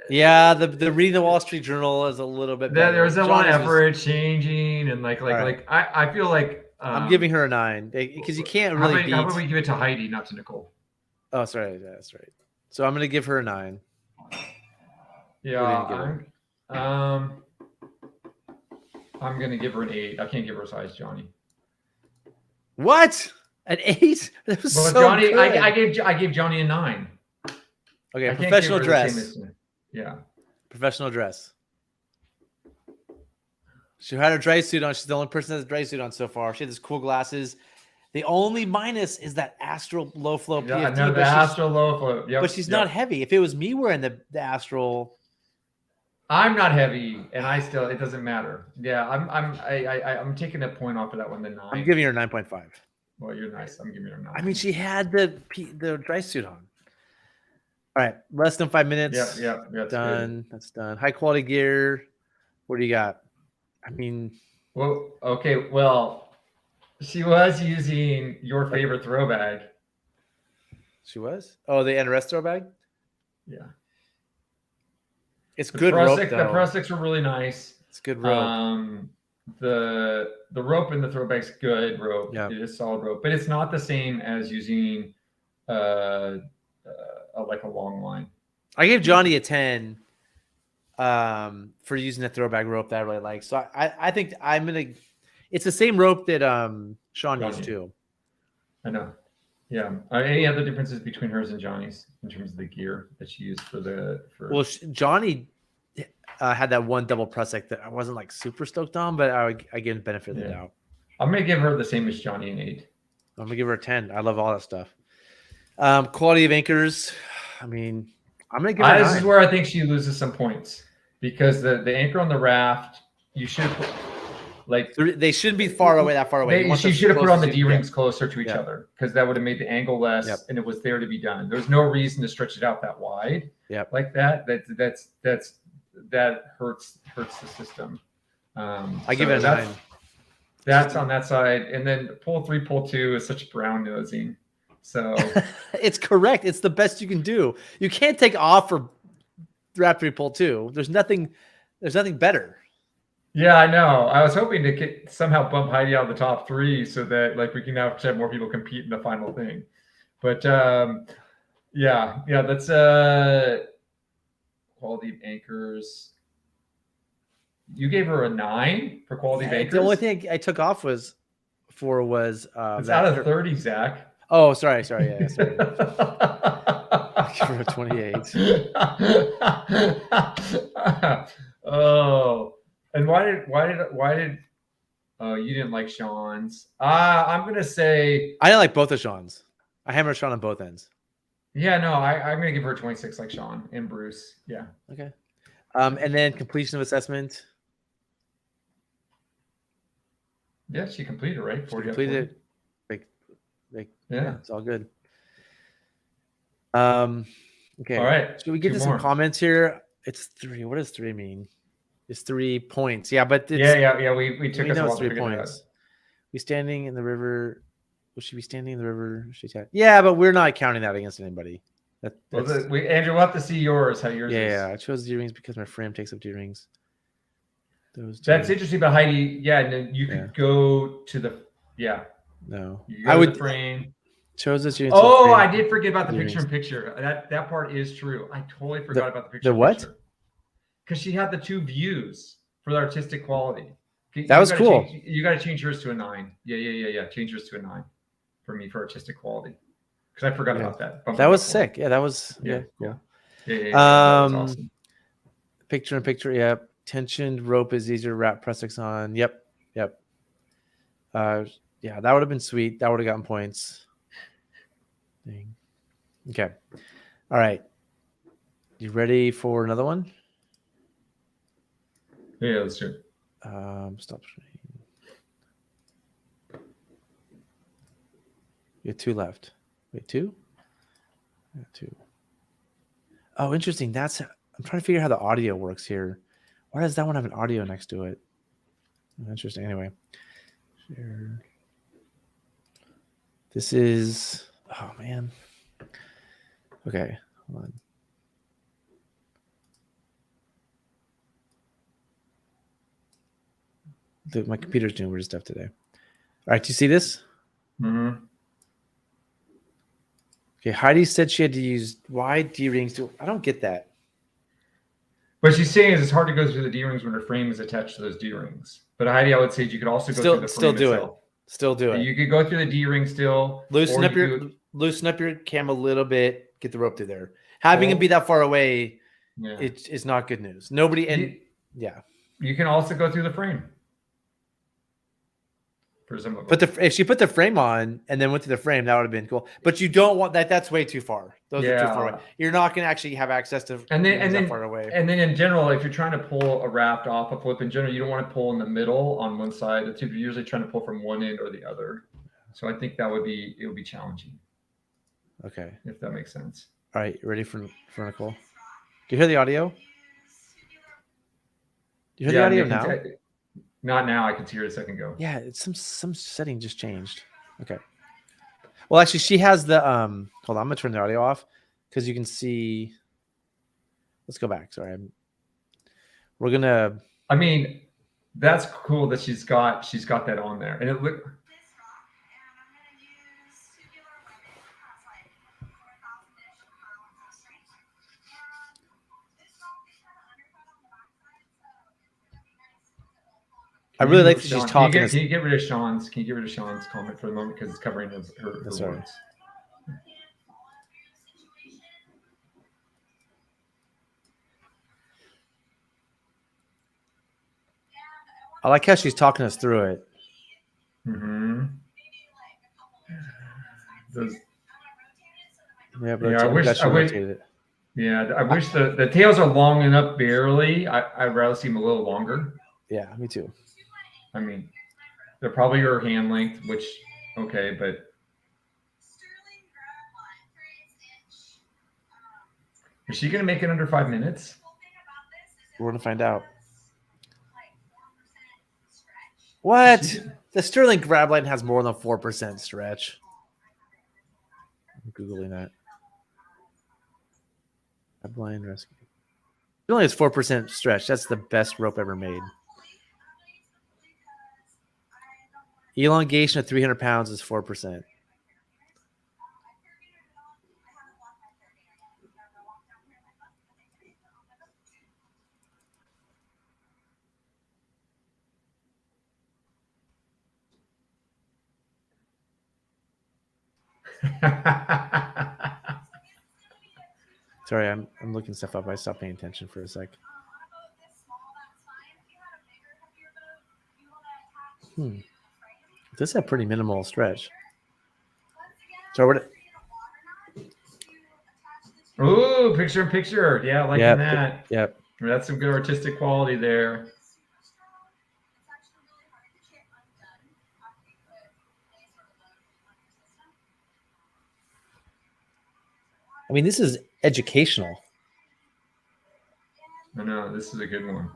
The reading the Wall Street Journal is a little bit better. There was a lot of effort changing and I feel like I'm giving her a 9 because you can't really beat. How about we give it to Heidi, not to Nicole? Oh, sorry, that's right. So I'm gonna give her a 9. Yeah, I'm gonna give her an 8. I can't give her a size Johnny. What? An 8? That was so Johnny. good. I gave Johnny a 9. Okay, professional dress. Yeah. Professional dress. She had her dry suit on. She's the only person that has a dry suit on so far. She had these cool glasses. The only minus is that Astral low flow PFD. Yeah, no, the Astral low flow. Yep, but she's not heavy. If it was me wearing the Astral, I'm not heavy, and it doesn't matter. Yeah, I'm taking a point off of that one. The 9. I'm giving her 9.5. Well, you're nice. I'm giving her a 9. I mean, she had the dry suit on. All right, less than 5 minutes. Yeah, done. Good. That's done. High quality gear. What do you got? I mean, well, okay. Well, she was using your favorite throw bag. She was? Oh, the NRS throw bag? Yeah. It's good rope, though. The Prussics were really nice. It's good rope. The rope in the throw bag's good rope. Yeah. It is solid rope, but it's not the same as using like a long line. I gave Johnny a 10 for using the throwback rope that I really like. So I think I'm gonna. It's the same rope that Sean used too. I know. Yeah. Any other differences between hers and Johnny's in terms of the gear that she used for? Well, Johnny had that one double Prussic that I wasn't like super stoked on, but I gave the benefit of the doubt. I'm gonna give her the same as Johnny, an 8. I'm gonna give her a 10. I love all that stuff. Quality of anchors. I mean, I'm gonna give her a 9. This is where I think she loses some points because the anchor on the raft, you should put, like they shouldn't be that far away. She should have put on the D-rings closer to each other because that would have made the angle less, and it was there to be done. There's no reason to stretch it out that wide, like that. That hurts the system. I give it a 9. That's on that side, and then pull 3, pull 2 is such brown nosing. So It's correct. It's the best you can do. You can't take off for Raptor pull 2. There's nothing better. yeah, I know. I was hoping to get somehow bump Heidi out of the top 3 so that like we can now have more people compete in the final thing. But yeah, that's quality of anchors. You gave her a 9 for quality of anchors. The only thing I took off was it's out of 30, Zach. Oh, sorry. Yeah, sorry. For 28. Oh, and why did you didn't like Sean's? I'm gonna say I didn't like both of Sean's. I hammered Sean on both ends. yeah, no, I'm gonna give her a 26 like Sean and Bruce. Yeah. Okay. And then completion of assessment. Yeah, she completed, right? 40 Completed it. Yeah, it's all good. Okay. All right. Should we get to some comments here? It's 3. What does 3 mean? It's 3 points. Yeah, but it's, yeah. We took us a while to 3 figure that out. points. We standing in the river. Will she be standing in the river? Yeah, but we're not counting that against anybody. Andrew, we'll have to see yours. How yours is. Yeah. I chose the earrings because my frame takes up the earrings. That's interesting about Heidi. Yeah, and then you could go to the No, I would frame. Chose this. Oh, I did forget about the picture-in-picture. That part is true. I totally forgot about the picture. The what? Because she had the 2 views for the artistic quality. That was cool. You got to change yours to a 9. Yeah. Change yours to a 9 for me for artistic quality. Because I forgot about that. That was sick. Yeah, that was yeah. That was awesome. Picture-in-picture. Yep. Tensioned rope is easier to wrap press on. Yep. Yeah, that would have been sweet. That would have gotten points. Dang. Okay. All right. You ready for another one? Yeah, let's do it. Stop stream. You have 2 left. Wait, 2? Yeah, 2. Oh, interesting. I'm trying to figure out how the audio works here. Why does that one have an audio next to it? Interesting. Anyway. Share. This is... Oh, man. Okay. Hold on. My computer's doing weird stuff today. All right. Do you see this? Mm-hmm. Okay. Heidi said she had to use wide D-rings. I don't get that. What she's saying is it's hard to go through the D-rings when her frame is attached to those D-rings. But Heidi, I would say you could also go through the frame itself. Still do it. You could go through the D-ring still. Loosen up your cam a little bit. Get the rope through there. Having it be that far away, it's not good news. Nobody You can also go through the frame. If she put the frame on and then went through the frame, that would have been cool. But you don't want that. That's way too far. Those are too far away. You're not going to actually have access to that far away. And then in general, if you're trying to pull a raft off a flip in general, you don't want to pull in the middle on one side. You're usually trying to pull from one end or the other. So I think it would be challenging. Okay. If that makes sense. All right. You ready for Nicole? Do you hear the audio? Do you hear the audio now? Not now. I could hear it a second ago. Yeah, it's some setting just changed. Okay. Well, actually, she has the hold on, I'm gonna turn the audio off because you can see. Let's go back. Sorry, we're gonna. I mean, that's cool that she's got that on there, and it look. I really like that she's talking. Can you get rid of Sean's comment for the moment because it's covering her words. I like how she's talking us through it. Mm-hmm. I wish the tails are long enough barely. I'd rather see them a little longer. Yeah, me too. I mean, they're probably your hand length, which, okay, but is she going to make it under 5 minutes? We're going to find out. What? The Sterling grab line has more than 4% stretch. Googling that. Blind rescue. It only has 4% stretch. That's the best rope ever made. Elongation of 300 pounds is 4%. Sorry, I'm looking stuff up. I stopped paying attention for a sec. This is a pretty minimal stretch. So what? Ooh, picture in picture. Yeah, liking that. Yep. That's some good artistic quality there. I mean, this is educational. I know, this is a good one.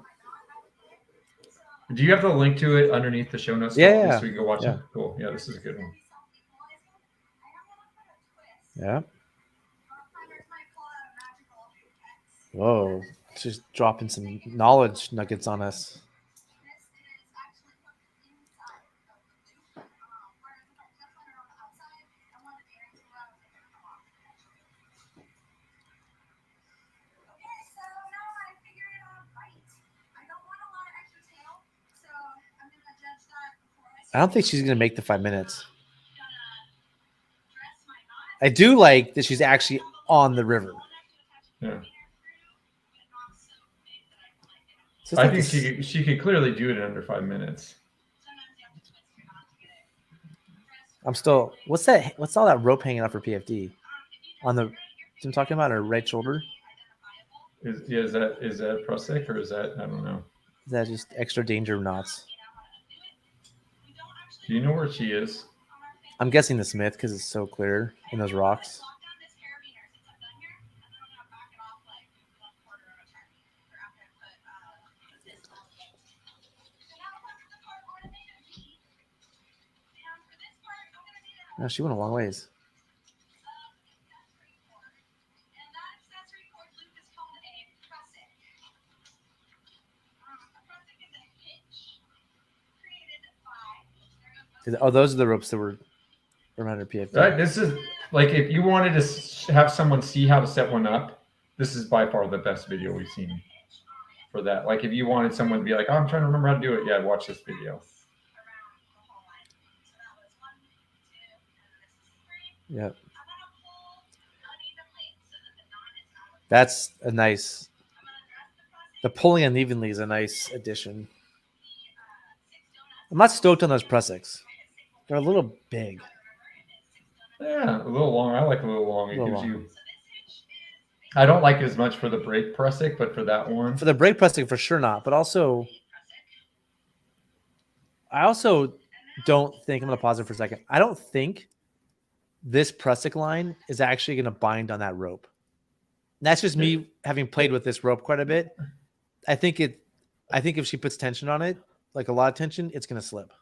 Do you have the link to it underneath the show notes? Yeah. So we can go watch Yeah. it. Cool. Yeah, this is a good one. Yeah. Whoa. She's dropping some knowledge nuggets on us. I don't think she's going to make the 5 minutes. I do like that she's actually on the river. Yeah. So I like think she could clearly do it in under 5 minutes. I'm still. What's that? What's all that rope hanging off her PFD? On the. I'm talking about her right shoulder. Is that prosec or is that, I don't know. Is that just extra danger knots? Do you know where she is? I'm guessing the Smith because it's so clear in those rocks. No, she went a long ways. Oh, those are the ropes that were around her PFD. Right. This is like if you wanted to have someone see how to set one up, this is by far the best video we've seen for that. Like if you wanted someone to be like, oh, I'm trying to remember how to do it. Yeah, watch this video. Yep. That's a nice. The pulling unevenly is a nice addition. I'm not stoked on those Prussics. They're a little big. Yeah, a little long. I like a little long. It gives you. I don't like it as much for the brake Prussic, but for that one. For the brake Prussic, for sure not. But also, I also don't think, I'm going to pause it for a second. I don't think this Prussic line is actually going to bind on that rope. And that's just me having played with this rope quite a bit. I think if she puts tension on it, like a lot of tension, it's going to slip.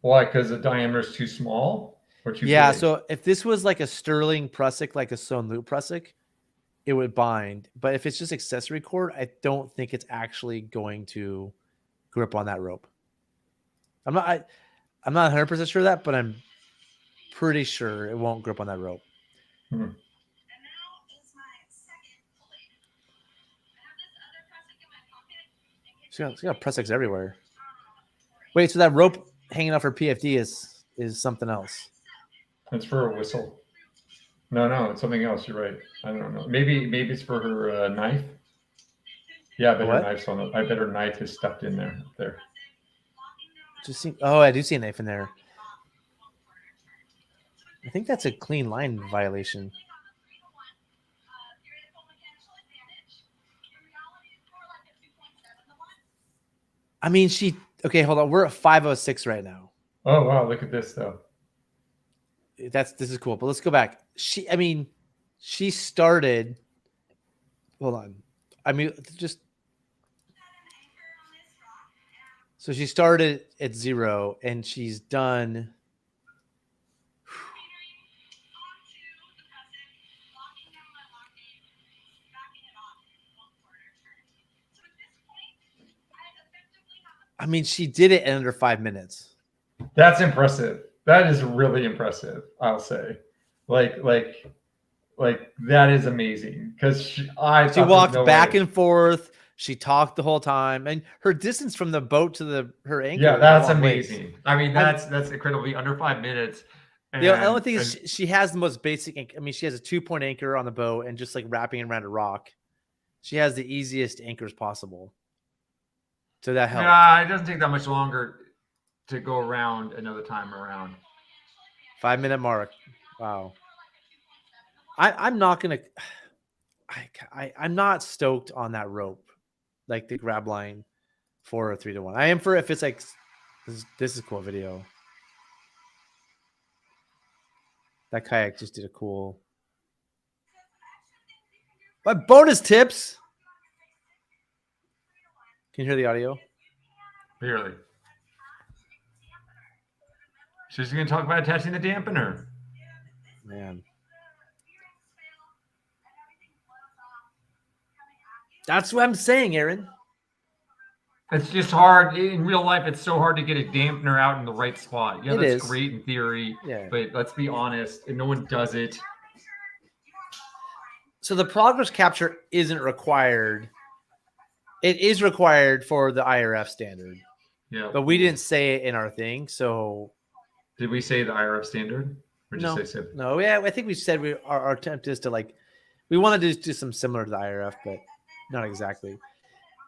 Why? Because the diameter is too small or too big? So if this was like a Sterling Prussic, like a sewn loop Prussic, it would bind. But if it's just accessory cord, I don't think it's actually going to grip on that rope. I'm not 100% sure of that, but I'm pretty sure it won't grip on that rope. Hmm. She's got Prussics everywhere. Wait, so that rope hanging off her PFD is something else? It's for a whistle. No, it's something else. You're right. I don't know. Maybe it's for her knife. Yeah, but her knife's on it. I bet her knife is stuffed in there. I do see a knife in there. I think that's a clean line violation. I mean, okay, hold on. We're at 5:06 right now. Oh, wow. Look at this, though. This is cool. But let's go back. She started. Hold on. I mean, so she started at 0 and she's done. I mean, she did it in under 5 minutes. That's impressive. That is really impressive. I'll say, like that is amazing because she walked back and forth. She talked the whole time, and her distance from the boat to her anchor. Yeah, that's a long ways. amazing. I mean, that's incredibly under 5 minutes. And, the only thing is she has the most basic. I mean, she has a 2-point anchor on the boat and just like wrapping it around a rock. She has the easiest anchors possible. So that helps. Yeah, it doesn't take that much longer to go around another time around. 5-minute mark. Wow. I'm not gonna. I'm not stoked on that rope, like the grab line for a 3-to-1. I am for if it's like this is a cool video. That kayak just did a cool. My bonus tips. Can you hear the audio? Barely. She's going to talk about attaching the dampener. Man. That's what I'm saying, Aaron. It's just hard. In real life, it's so hard to get a dampener out in the right spot. Yeah, that's great in theory. Yeah. But let's be honest, and no one does it. So the progress capture isn't required. It is required for the IRF standard. Yeah. But we didn't say it in our thing. So did we say the IRF standard? Or no. Just say no, yeah, I think we said our attempt is to we wanted to do some similar to the IRF, but not exactly.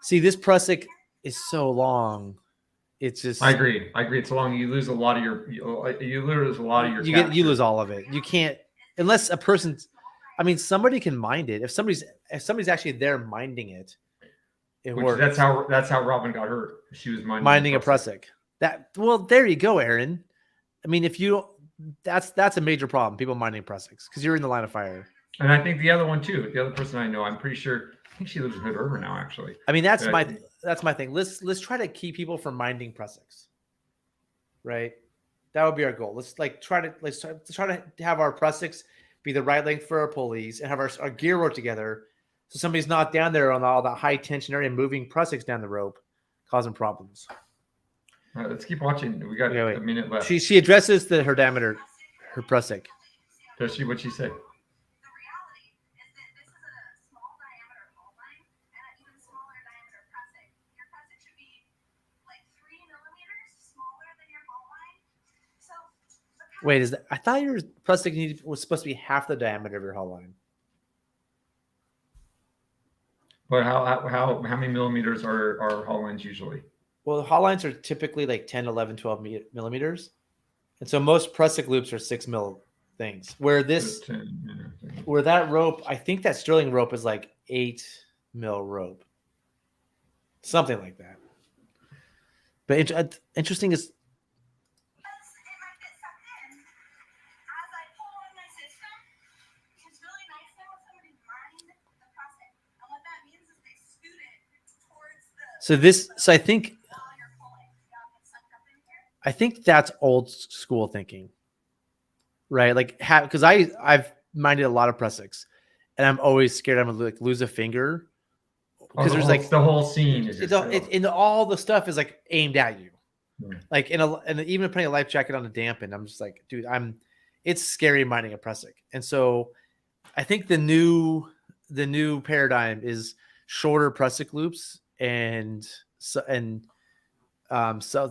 See, this Prusik is so long. It's just I agree. It's long. You lose a lot of your you lose all of it. You can't unless a person's somebody can mind it. If somebody's actually there minding it, it works. That's how Robin got hurt. She was minding a Prusik. There you go, Aaron. I mean, if you that's a major problem. People minding Prusiks because you're in the line of fire. And I think the other one too. The other person I know, I'm pretty sure. I think she lives in Hood River now. Actually, I mean that's my thing. Let's try to keep people from minding Prusiks. Right, that would be our goal. Let's try to have our Prusiks be the right length for our pulleys and have our gear work together, so somebody's not down there on all that high tension area moving Prusiks down the rope, causing problems. All right, let's keep watching. We got a minute left. She addresses her diameter, her Prusik. Does she? What'd she say? Wait, I thought your Prusik was supposed to be half the diameter of your hull line. But how many millimeters are hull lines usually? Well, the hull lines are typically like 10, 11, 12 millimeters. And so most Prusik loops are 6 mil things. Where that rope, I think that Sterling rope is like 8 mil rope. Something like that. But interesting is So I think that's old school thinking, right? Like, because I've minded a lot of Prusiks, and I'm always scared I'm gonna lose a finger because there's the whole scene is and all the stuff is like aimed at you, Yeah. Like and even putting a life jacket on a dampen, I'm just like, dude, it's scary minding a Prusik, and so I think the new paradigm is shorter Prusik loops. And so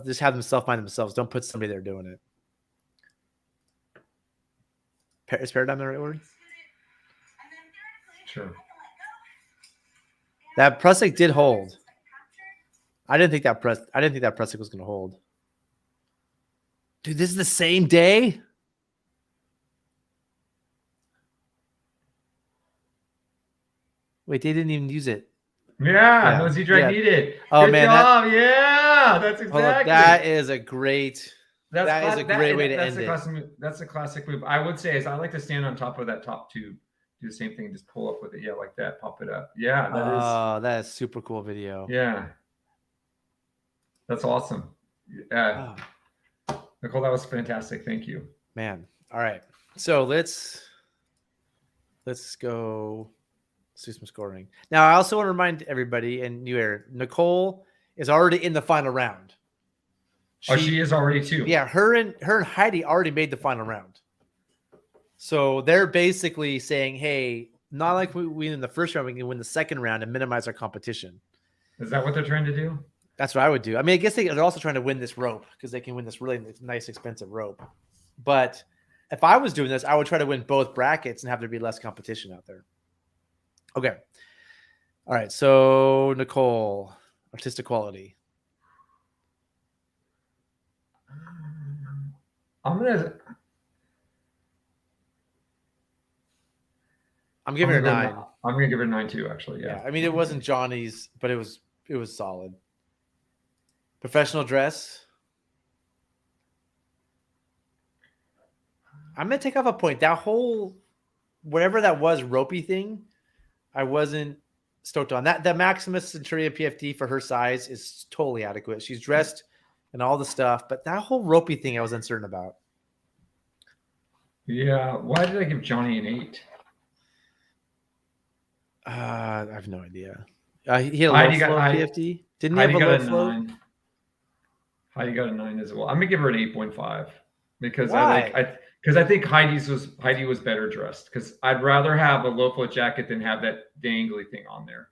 just have them self-mind themselves. Don't put somebody there doing it. Is paradigm the right word? Sure. That Prusik did hold. I didn't think that Prusik was going to hold. Dude, this is the same day. Wait, they didn't even use it. Yeah, Nosy Drag needed. Oh, Good man, job. That's exactly. That is a great. That is a great way to end it. That's a classic move. I would say is I like to stand on top of that top tube, do the same thing, just pull up with it. Yeah, like that, pop it up. Yeah, that is super cool video. Yeah, that's awesome. Yeah, Nicole, that was fantastic. Thank you, man. All right, so let's go. Let's do some scoring. Now, I also want to remind everybody and you, Aaron, Nicole is already in the final round. She is already 2. Yeah, her and Heidi already made the final round. So they're basically saying, hey, not like we win in the first round, we can win the second round and minimize our competition. Is that what they're trying to do? That's what I would do. I mean, I guess they're also trying to win this rope because they can win this really nice, expensive rope. But if I was doing this, I would try to win both brackets and have there be less competition out there. Okay. All right. So, Nicole, artistic quality. I'm giving her 9. I'm gonna give her 9 too, actually. Yeah. I mean, it wasn't Johnny's, but it was solid. Professional dress. I'm gonna take off a point. That whole whatever that was ropey thing, I wasn't stoked on. That the Maximus Centurion PFD for her size is totally adequate. She's dressed and all the stuff, but that whole ropey thing I was uncertain about. Yeah. Why did I give Johnny an 8? I have no idea. He had a low flow PFD. Didn't he have a low flow? 9. Heidi got a 9 as well. I'm gonna give her an 8.5 because Why? I think Heidi was better dressed because I'd rather have a low flow jacket than have that dangly thing on there.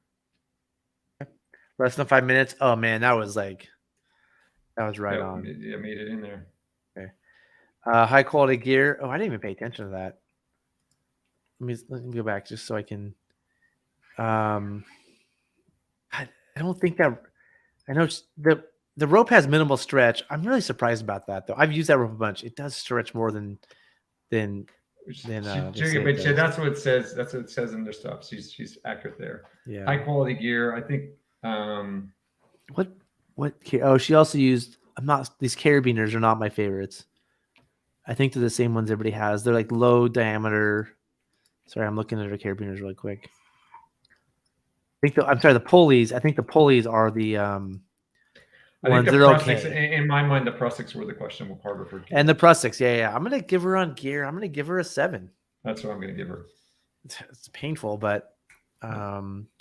Less than 5 minutes. Oh man, that was right on. It made it in there. Okay. High quality gear. Oh, I didn't even pay attention to that. Let me go back just so I can. I don't think that. I know the rope has minimal stretch. I'm really surprised about that though. I've used that rope a bunch. It does stretch more than. But that's what it says. That's what it says in their stuff. She's accurate there. Yeah. High quality gear. I think. What? Oh, she also used. These carabiners are not my favorites. I think they're the same ones everybody has. They're like low diameter. Sorry, I'm looking at her carabiners really quick. The pulleys. I think the pulleys are the ones that are okay. In my mind, the Prussics were the questionable part of her gear. And the Prussics, yeah. I'm gonna give her on gear. I'm gonna give her a 7. That's what I'm gonna give her. It's painful, but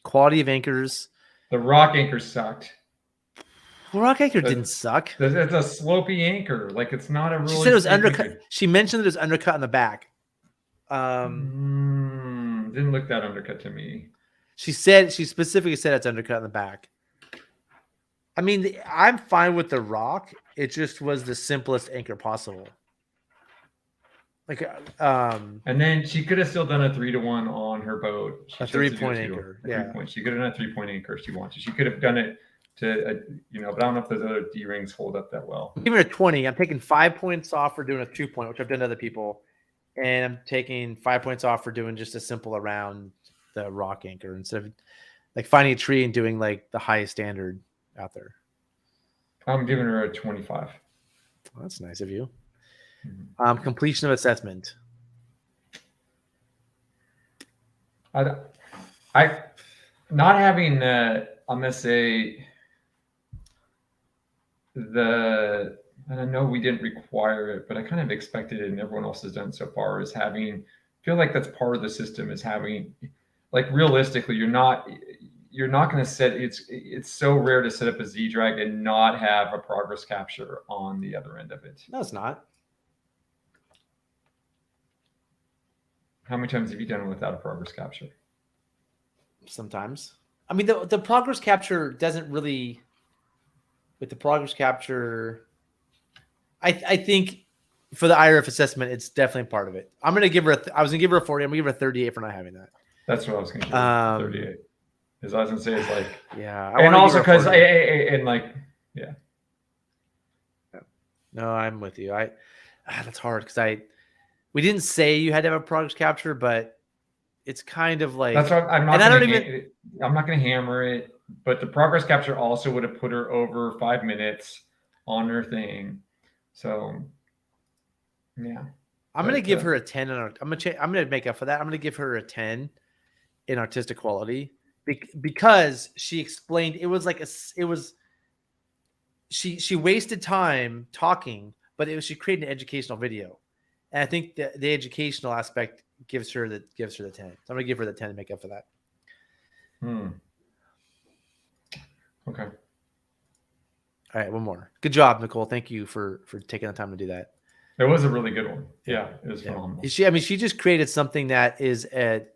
quality of anchors. The rock anchor sucked. The rock anchor didn't suck. It's a slopey anchor. Like it's not a really. She said it was undercut. Anchor. She mentioned that it was undercut in the back. Didn't look that undercut to me. She specifically said it's undercut in the back. I mean, I'm fine with the rock. It just was the simplest anchor possible. And then she could have still done a 3-to-1 on her boat. A 3-point anchor. She could have done a 3-point anchor if she wanted. She could have done it to, but I don't know if those other D rings hold up that well. Give her a 20. I'm taking 5 points off for doing a 2-point, which I've done to other people. And I'm taking 5 points off for doing just a simple around the rock anchor instead of like finding a tree and doing like the highest standard out there. I'm giving her a 25. Well, that's nice of you. Mm-hmm. Completion of assessment. I not having I'm gonna say and I know we didn't require it, but I kind of expected it, and everyone else has done so far, is having, feel like that's part of the system, is having, like, realistically, you're not going to set, it's so rare to set up a Z-drag and not have a progress capture on the other end of it. No, it's not. How many times have you done it without a progress capture? Sometimes. I mean, the progress capture doesn't really, with the progress capture, I think for the IRF assessment, it's definitely part of it. I'm going to give her I was going to give her a 40. I'm going to give her a 38 for not having that. That's what I was going to give her, 38. As I was going to say, it's like, yeah. And also because No, I'm with you. That's hard because we didn't say you had to have a progress capture, but it's kind of like, that's what I'm not going to hammer it, but the progress capture also would have put her over 5 minutes on her thing. So, yeah, I'm going to give her a 10. I'm going to make up for that. I'm going to give her a 10 in artistic quality because she explained she wasted time talking, but she created an educational video. And I think the educational aspect gives her the 10. So I'm going to give her the 10 to make up for that. Okay. All right, one more. Good job, Nicole. Thank you for taking the time to do that. It was a really good one. Yeah, it was phenomenal. She just created something that is it's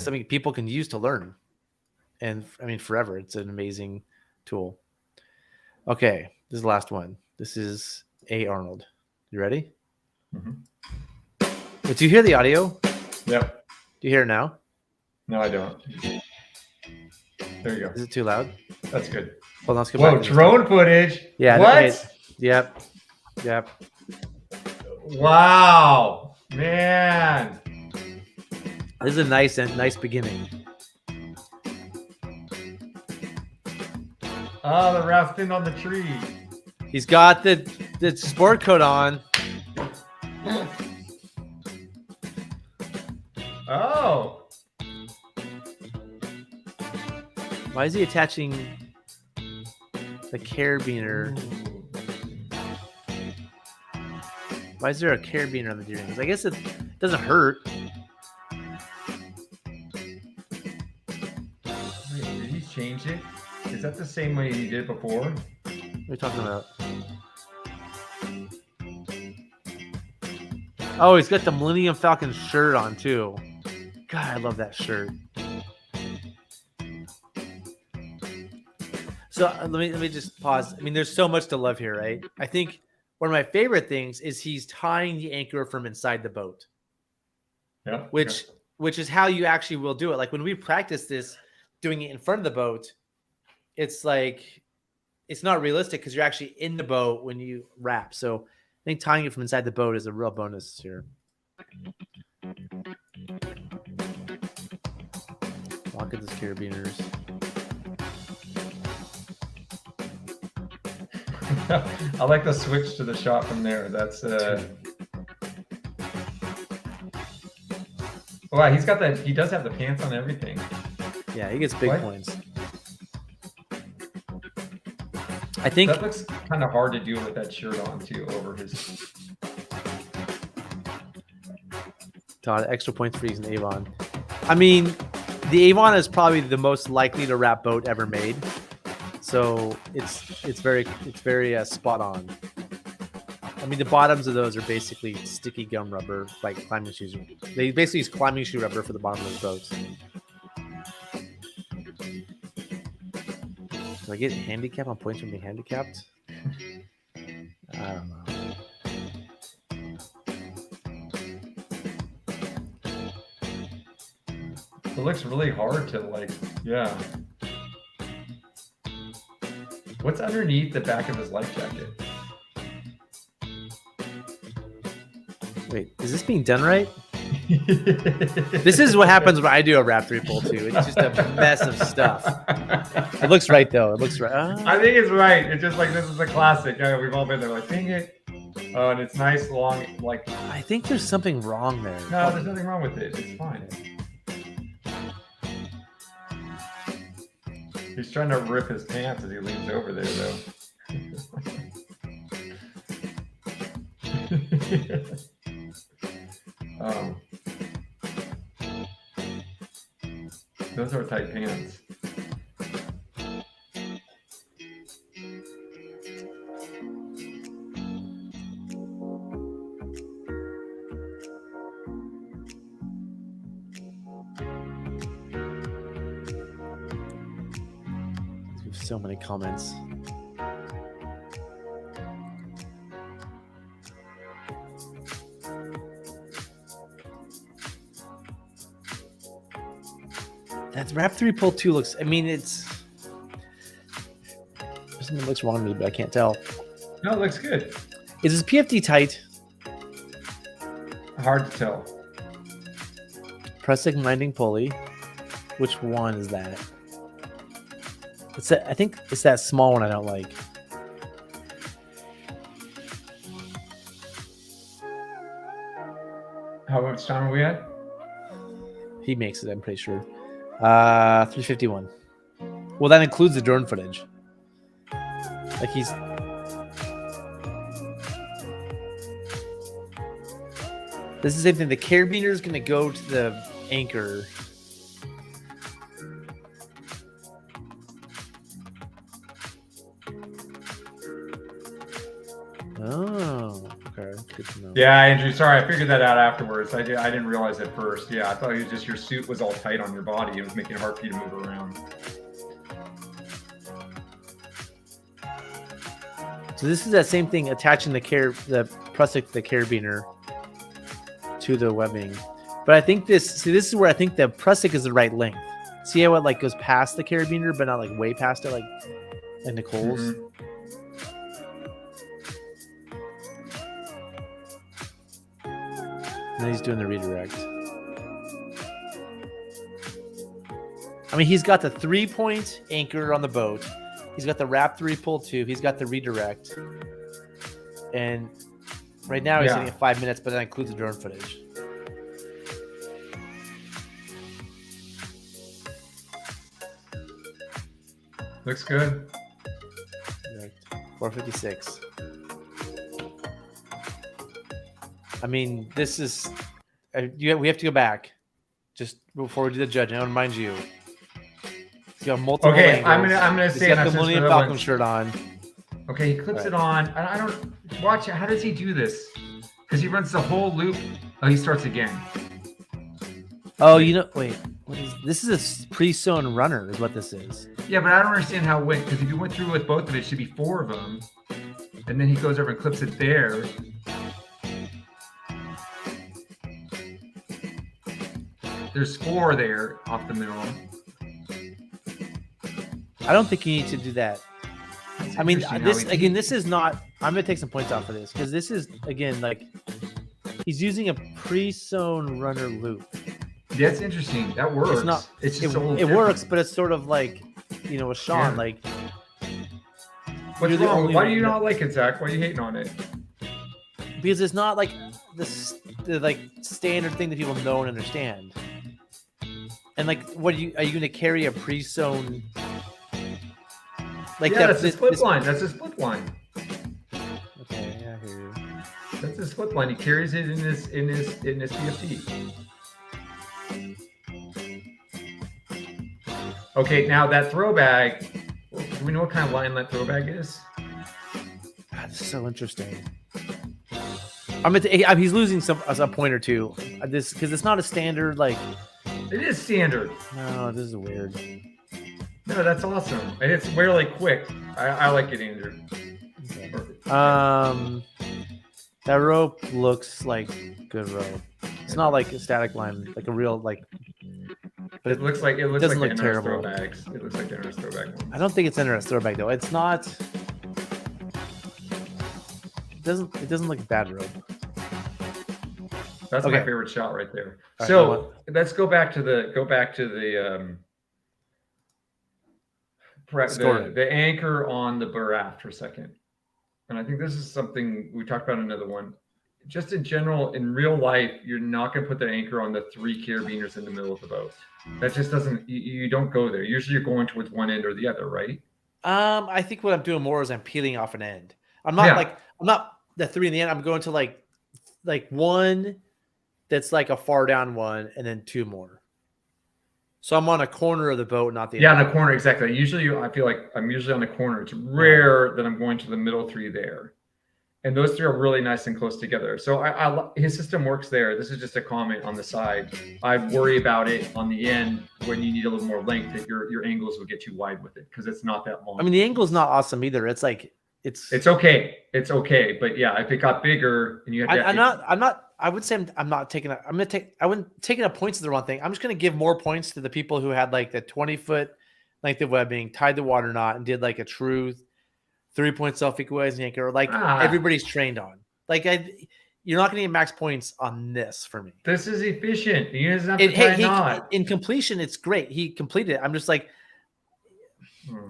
something people can use to learn. And I mean, forever. It's an amazing tool. Okay, this is the last one. This is A. Arnold. You ready? Mm-hmm. Do you hear the audio? Yep. Do you hear it now? No, I don't. There you go. Is it too loud? That's good. Hold on, let's go Whoa, back. drone footage. Yeah. What? Wait. Yep. Wow, man. This is a nice beginning. Oh, the rafting on the tree. He's got the sport coat on. Oh. Why is he attaching the carabiner? Why is there a carabiner on the deer rings? I guess it doesn't hurt. Wait, did he change it? Is that the same way he did before? What are you talking about? Oh, he's got the Millennium Falcon shirt on too. God, I love that shirt. So let me just pause. I mean, there's so much to love here, right? I think one of my favorite things is he's tying the anchor from inside the boat. Yeah. Which is how you actually will do it. Like when we practice this, doing it in front of the boat, it's like it's not realistic because you're actually in the boat when you wrap. So I think tying it from inside the boat is a real bonus here. Look at those carabiners. I like the switch to the shot from there. That's wow, he's got that. He does have the pants on everything. Yeah, he gets big What? points. I think That looks kind of hard to do with that shirt on too over his. Todd, extra points for using Avon. I mean, the Avon is probably the most likely to wrap boat ever made. So it's very spot on. I mean, the bottoms of those are basically sticky gum rubber, like climbing shoes. They basically use climbing shoe rubber for the bottom of those boats. Do I get handicap on points from being handicapped? I don't know. It looks really hard to like, yeah. What's underneath the back of his life jacket? Wait, is this being done right? This is what happens when I do a wrap 3 pull too. It's just a mess of stuff. It looks right though. It looks right. I think it's right. It's just like this is a classic. Yeah, we've all been there. Like, dang it. Oh, and it's nice, long, like. I think there's something wrong there. No, there's nothing wrong with it. It's fine. He's trying to rip his pants as he leans over there, though. Those are tight pants. So many comments. That wrap 3 pull 2 looks, I mean, it's something looks wrong to me, but I can't tell. No, it looks good. Is his PFD tight? Hard to tell. Pressing winding pulley. Which one is that? It's that, I think it's that small one I don't like. How much time are we at? He makes it, I'm pretty sure. 351. Well, that includes the drone footage. Like he's. This is the same thing. The carabiner is going to go to the anchor. Oh, okay. Good to know. Yeah, Andrew. Sorry, I figured that out afterwards. I didn't realize at first. Yeah, I thought it was just your suit was all tight on your body. It was making it hard for you to move around. So this is that same thing, attaching the prusik to the carabiner to the webbing. But I think this is where I think the prusik is the right length. See how it like goes past the carabiner, but not like way past it, like Nicole's. Mm-hmm. And then he's doing the redirect. I mean, he's got the 3-point anchor on the boat. He's got the wrap 3 pull 2. He's got the redirect. And right now he's sitting at 5 minutes, but that includes the drone footage. Looks good. 456. I mean, this is we have to go back just before we do the judging. I want to remind you. He's got multiple angles. I'm gonna He's say got the Millennium Falcon shirt on. Okay, he clips it on. I don't watch. How does he do this? Because he runs the whole loop. Oh, he starts again. Oh, wait. What is this? Is a pre-sewn runner, is what this is. Yeah, but I don't understand how it went. Because if you went through with both of it should be 4 of them, and then he goes over and clips it there. There's 4 there off the middle. I don't think you need to do that. I mean, this is not. I'm gonna take some points off for this because this is again like he's using a pre-sewn runner loop. That's interesting. That works. It's not. It's just it works, but it's sort of like with Sean. Like, what's wrong? Why do you not like it, Zach? Why are you hating on it? Because it's not like the like standard thing that people know and understand. And like, are you going to carry a pre-sewn? Like that's a split line. That's a split line. Okay, yeah, I hear you. That's a split line. He carries it in his PFD. Okay, now that throw bag. Do we know what kind of line that throw bag is? That's so interesting. He's losing a point or two. This because it's not a standard like. It is standard. No, this is weird. No, that's awesome, and it's really quick. I like it, Andrew. Okay. That rope looks like good rope. It's not like a static line, like a real like. But it looks like doesn't like look terrible. Bags. It looks like NRS throwback ones. I don't think it's NRS throwback though. It's not. It doesn't look bad rope. That's my favorite shot right there. All so let's go back to the the anchor on the raft for a second. And I think this is something we talked about in another one. Just in general, in real life, you're not going to put the anchor on the 3 carabiners in the middle of the boat. That just doesn't. You don't go there. Usually, you're going towards one end or the other, right? I think what I'm doing more is I'm peeling off an end. I'm not the 3 in the end. I'm going to like one that's like a far down one, and then 2 more. So I'm on a corner of the boat, not the end. Yeah, on the corner, exactly. Usually, I feel like I'm usually on the corner. It's rare that I'm going to the middle 3 there. And those 3 are really nice and close together. So his system works there. This is just a comment on the side. I worry about it on the end when you need a little more length that your angles will get too wide with it because it's not that long. I mean, the angle's not awesome either. It's like it's okay. It's okay. But yeah, if it got bigger and you have to, I would say I'm not taking I wouldn't taking a points is the wrong thing. I'm just going to give more points to the people who had like the 20-foot length of webbing, tied the water knot, and did like a true 3-point self-equalizing anchor, like everybody's trained on. Like you're not going to get max points on this for me. This is efficient. He doesn't have to tie a knot. In completion, it's great. He completed it. I'm just like,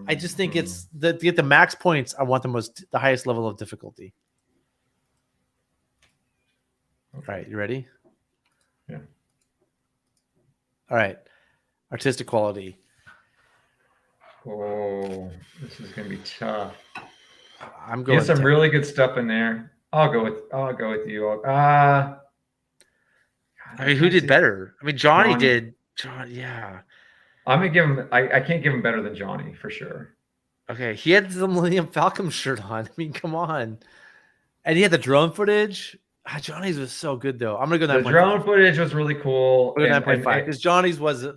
I just think it's to get the max points. I want the highest level of difficulty. All right, you ready? Yeah. All right, artistic quality. Oh, this is going to be tough. I'm going. There's some really good stuff in there. I'll go with you. I mean, who did better? I mean, Johnny did. Yeah. I'm gonna give him. I can't give him better than Johnny for sure. Okay, he had the Millennium Falcon shirt on. I mean, come on. And he had the drone footage. Johnny's was so good though. I'm gonna go 9.5. The drone footage was really cool. We'll go and- 9.5 and- because Johnny's was a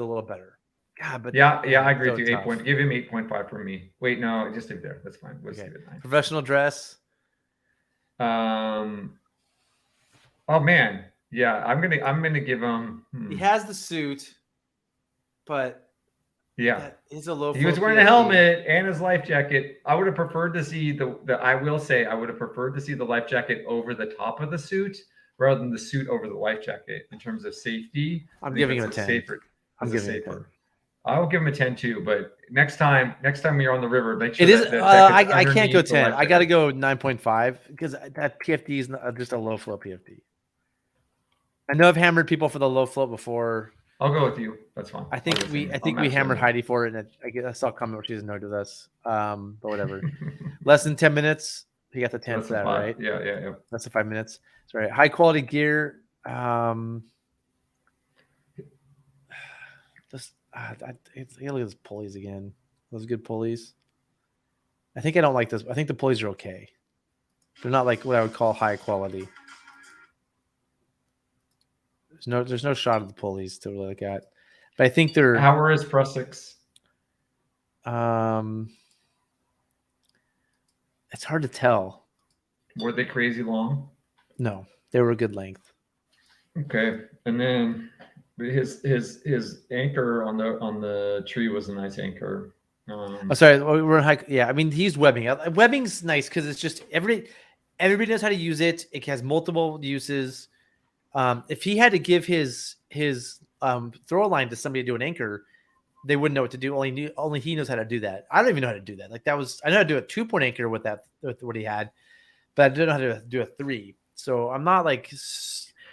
little better. God, but yeah, I agree so with you. 8 tough. point. Give him 8.5 for me. Wait, no, just leave there. That's fine. We'll Okay. leave it 9. Professional dress. Oh man, yeah. I'm gonna give him. He has the suit, but Yeah, that is a low. he was float wearing a PFD. helmet and his life jacket. I would have preferred to see the. I will say I would have preferred to see the life jacket over the top of the suit rather than the suit over the life jacket in terms of safety. I'm I think giving him a that's 10. Safer. I'm That's giving him a safer. 10. I will give him a 10 too, but next time you're on the river, make sure It is. that I jacker's can't go underneath the 10. life I got to jacket. go 9.5 because that PFD is just a low float PFD. I know I've hammered people for the low float before. I'll go with you. That's fine. I think I'll go we with you. I think I'll we match hammered that. Heidi for it, and I saw a comment where she's annoyed with us. But whatever. Less than 10 minutes. You got the 10 Less for than that, 5. right? Yeah. Less than 5 minutes. Sorry. High quality gear. Just look at those pulleys again. Those good pulleys. I think I don't like this. I think the pulleys are okay. They're not like what I would call high quality. There's no shot of the pulleys to really look at. But I think they're How are his prussics? it's hard to tell. Were they crazy long? No, they were a good length. Okay, and then his anchor on the tree was a nice anchor. Oh, sorry, we're high. Yeah, I mean he's webbing. Webbing's nice because it's just everybody knows how to use it. It has multiple uses. If he had to give his throw line to somebody to do an anchor, they wouldn't know what to do. Only he knows how to do that. I don't even know how to do that. Like I know how to do a 2-point anchor with what he had, but I didn't know how to do a 3. So I'm not like he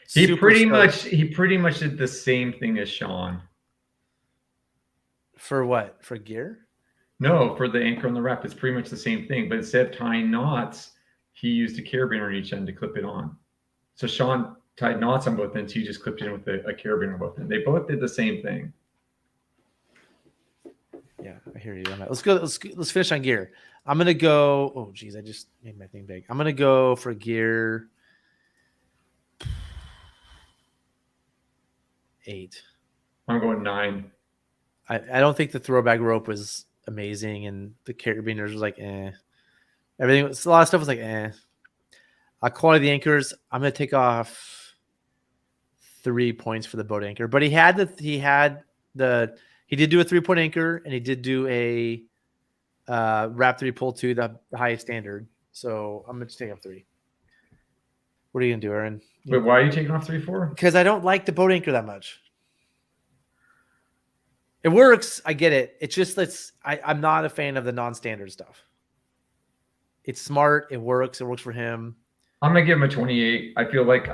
super pretty stoked. much did the same thing as Sean. For what? For gear? No, for the anchor on the wrap, it's pretty much the same thing. But instead of tying knots, he used a carabiner on each end to clip it on. So Sean tied knots on both ends. He just clipped it in with a carabiner on both ends. They both did the same thing. Yeah, I hear you on that. Let's go. Let's finish on gear. I'm gonna go. Oh, geez, I just made my thing big. I'm gonna go for gear 8. I'm going 9. I don't think the throwback rope was amazing, and the carabiners was like, eh. Everything was a lot of stuff was like, eh. Quality of the anchors. I'm gonna take off 3 points for the boat anchor, but he did do a 3-point anchor, and he did do a wrap 3 pull 2, the highest standard. So I'm gonna just take off 3. What are you gonna do, Aaron? But why are you taking off 3 4? Because I don't like the boat anchor that much. It works. I get it. It's just I'm not a fan of the non-standard stuff. It's smart. It works. It works for him. I'm gonna give him a 28. I feel like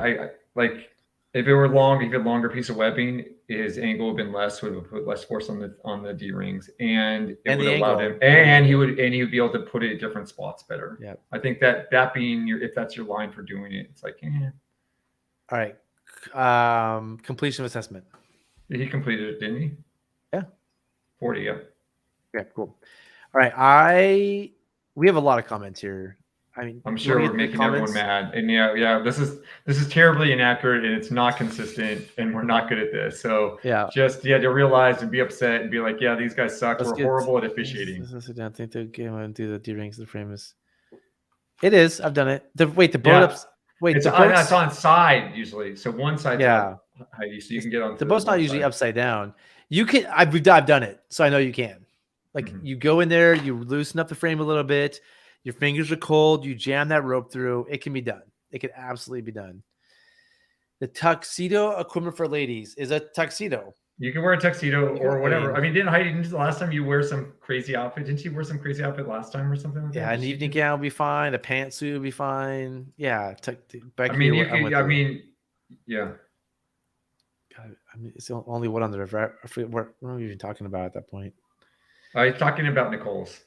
if it were long, if he had a longer piece of webbing, his angle would have been less, would have put less force on the D rings, and it And would the have allowed angle. him, and he would be able to put it at different spots better. Yeah. I think that being if that's your line for doing it, it's like, All right. Completion of assessment. he completed it, didn't he? Yeah. 40. Yeah. Yeah, cool. All right. We have a lot of comments here. I mean, I'm sure we're making everyone mad, and yeah. This is terribly inaccurate, and it's not consistent, and we're not good at this. So Yeah. just to realize and be upset and be like, yeah, these guys suck. We're horrible at officiating. I think the game and do the D rings. The frame is. It is. I've done it. The boat ups. Wait, it's on side usually. So one side. Yeah. Heidi, so you can get on. The boat's not usually upside down. You can. I've done it, so I know you can. Like you go in there, you loosen up the frame a little bit. Your fingers are cold. You jam that rope through. It can be done. It can absolutely be done. The tuxedo equipment for ladies is a tuxedo. You can wear a tuxedo or whatever. I mean, didn't the last time you wear some crazy outfit? Didn't you wear some crazy outfit last time or something like that? Yeah, an evening gown would be fine. A pantsuit would be fine. Yeah. Yeah. God, it's the only one on the river. What are we even talking about at that point? I was talking about Nicole's.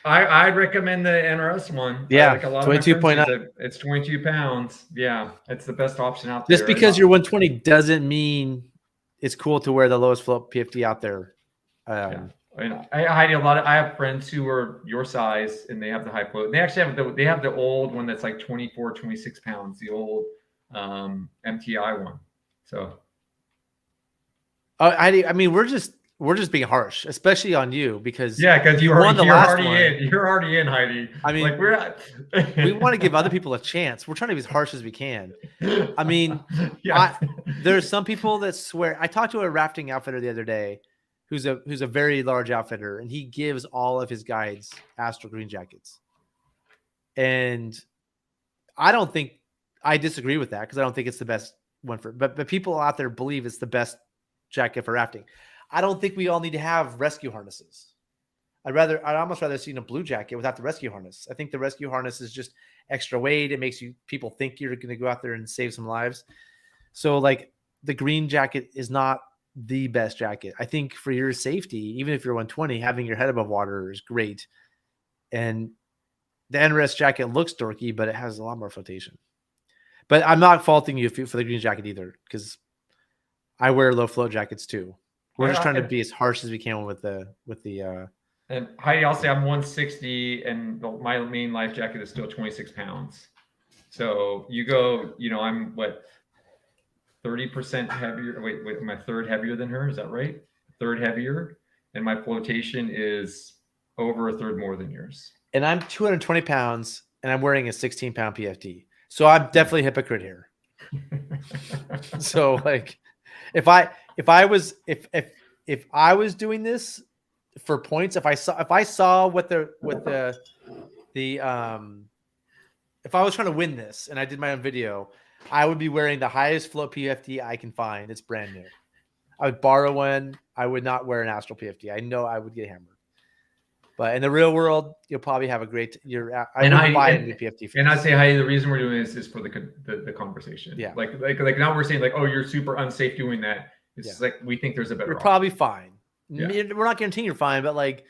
I'd recommend the NRS one. Yeah, like a lot 22.9. It's 22 pounds. Yeah, it's the best option out there. Just because you're 120 doesn't mean it's cool to wear the lowest float PFD out there. And I have friends who are your size and they have the high float. They actually have the old one that's like 24, 26 pounds, the old MTI one. So I mean, we're just being harsh, especially on you because yeah, because you won the last one. You're already in, Heidi. I mean, like we're we want to give other people a chance. We're trying to be as harsh as we can. I mean, yeah. there's some people that swear. I talked to a rafting outfitter the other day, who's a very large outfitter, and he gives all of his guides Astral Green jackets. And I disagree with that because I don't think it's the best one but people out there believe it's the best jacket for rafting. I don't think we all need to have rescue harnesses. I'd almost rather see a blue jacket without the rescue harness. I think the rescue harness is just extra weight. It makes people think you're going to go out there and save some lives. So like the green jacket is not the best jacket. I think for your safety, even if you're 120, having your head above water is great. And the NRS jacket looks dorky, but it has a lot more flotation. But I'm not faulting you for the green jacket either, because I wear low float jackets too. We're just trying to be as harsh as we can with the. And Heidi, I'll say I'm 160, and my main life jacket is still 26 pounds. So you go, I'm what 30% heavier. Wait, am I third heavier than her? Is that right? Third heavier, and my flotation is over a third more than yours. And I'm 220 pounds, and I'm wearing a 16-pound PFD. So I'm definitely a hypocrite here. So like, if I was doing this for points, if I saw what if I was trying to win this and I did my own video, I would be wearing the highest float PFD I can find. It's brand new. I would borrow one. I would not wear an Astral PFD. I know I would get hammered. But in the real world, you'll probably have a great. I would buy a new PFD. And I say, Heidi, the reason we're doing this is for the conversation. Yeah. Like now we're saying like, oh, you're super unsafe doing that. It's like we think there's a better. You're probably fine. Yeah. We're not guaranteeing you're fine, but like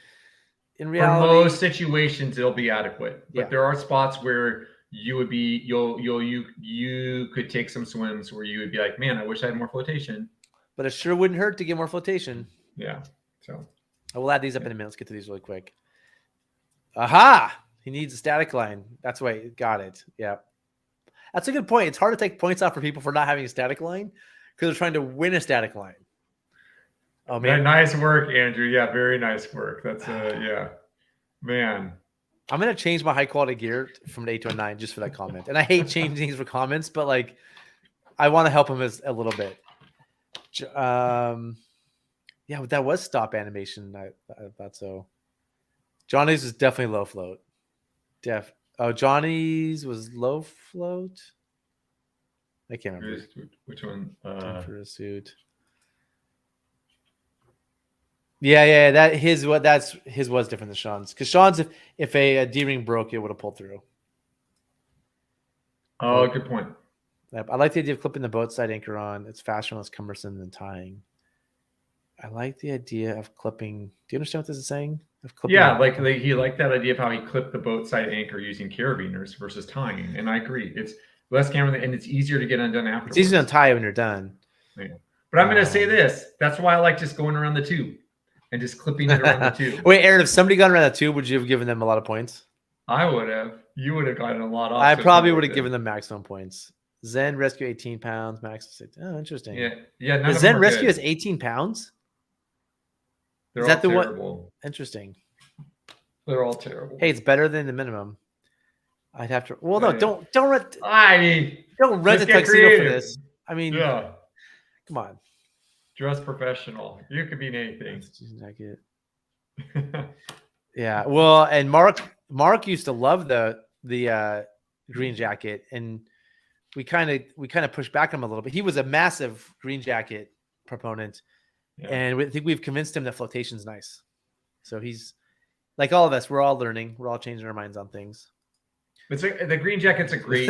in reality, for most situations, it'll be adequate. But Yeah. there are spots where you would be, you could take some swims where you would be like, man, I wish I had more flotation. But it sure wouldn't hurt to get more flotation. Yeah. So I will add these up in a minute. Let's get to these really quick. Aha! He needs a static line. That's why got it. Yeah. That's a good point. It's hard to take points off for people for not having a static line because they're trying to win a static line. Oh man. Nice work, Andrew. Yeah, very nice work. That's yeah. Man. I'm gonna change my high quality gear from an 8 to a 9 just for that comment. And I hate changing things for comments, but like I want to help him a little bit. Yeah, but that was stop animation. I thought so. Johnny's was definitely low float. Johnny's was low float. I can't remember which one. For a suit. Yeah. That's his was different than Sean's. Because Sean's, if a D-ring broke, it would have pulled through. Oh, good point. I like the idea of clipping the boat side anchor on. It's faster and less cumbersome than tying. I like the idea of clipping. Do you understand what this is saying? Yeah, like he liked that idea of how he clipped the boat side anchor using carabiners versus tying. And I agree. It's less camera and it's easier to get undone afterwards. It's easier to untie when you're done. Yeah. But I'm going to say this. That's why I like just going around the tube and just clipping it around the tube. Wait, Aaron, if somebody got around the tube, would you have given them a lot of points? I would have. You would have gotten a lot off. I probably would have given them maximum points. Zen Rescue 18 pounds, max 6. Oh, interesting. Yeah. The Zen Rescue is 18 pounds. They're is that all the terrible. one? Interesting. They're all terrible. Hey, it's better than the minimum. I'd have to. Well, no, don't rent. Don't rent a tuxedo for this. I mean, yeah. Come on. Dress professional. You could be anything. Jacket. Yeah. Well, and Mark used to love the green jacket, and we kind of pushed back on him a little bit. He was a massive green jacket proponent, and I think we've convinced him that flotation's nice. So he's like all of us. We're all learning. We're all changing our minds on things. The green jacket's a great.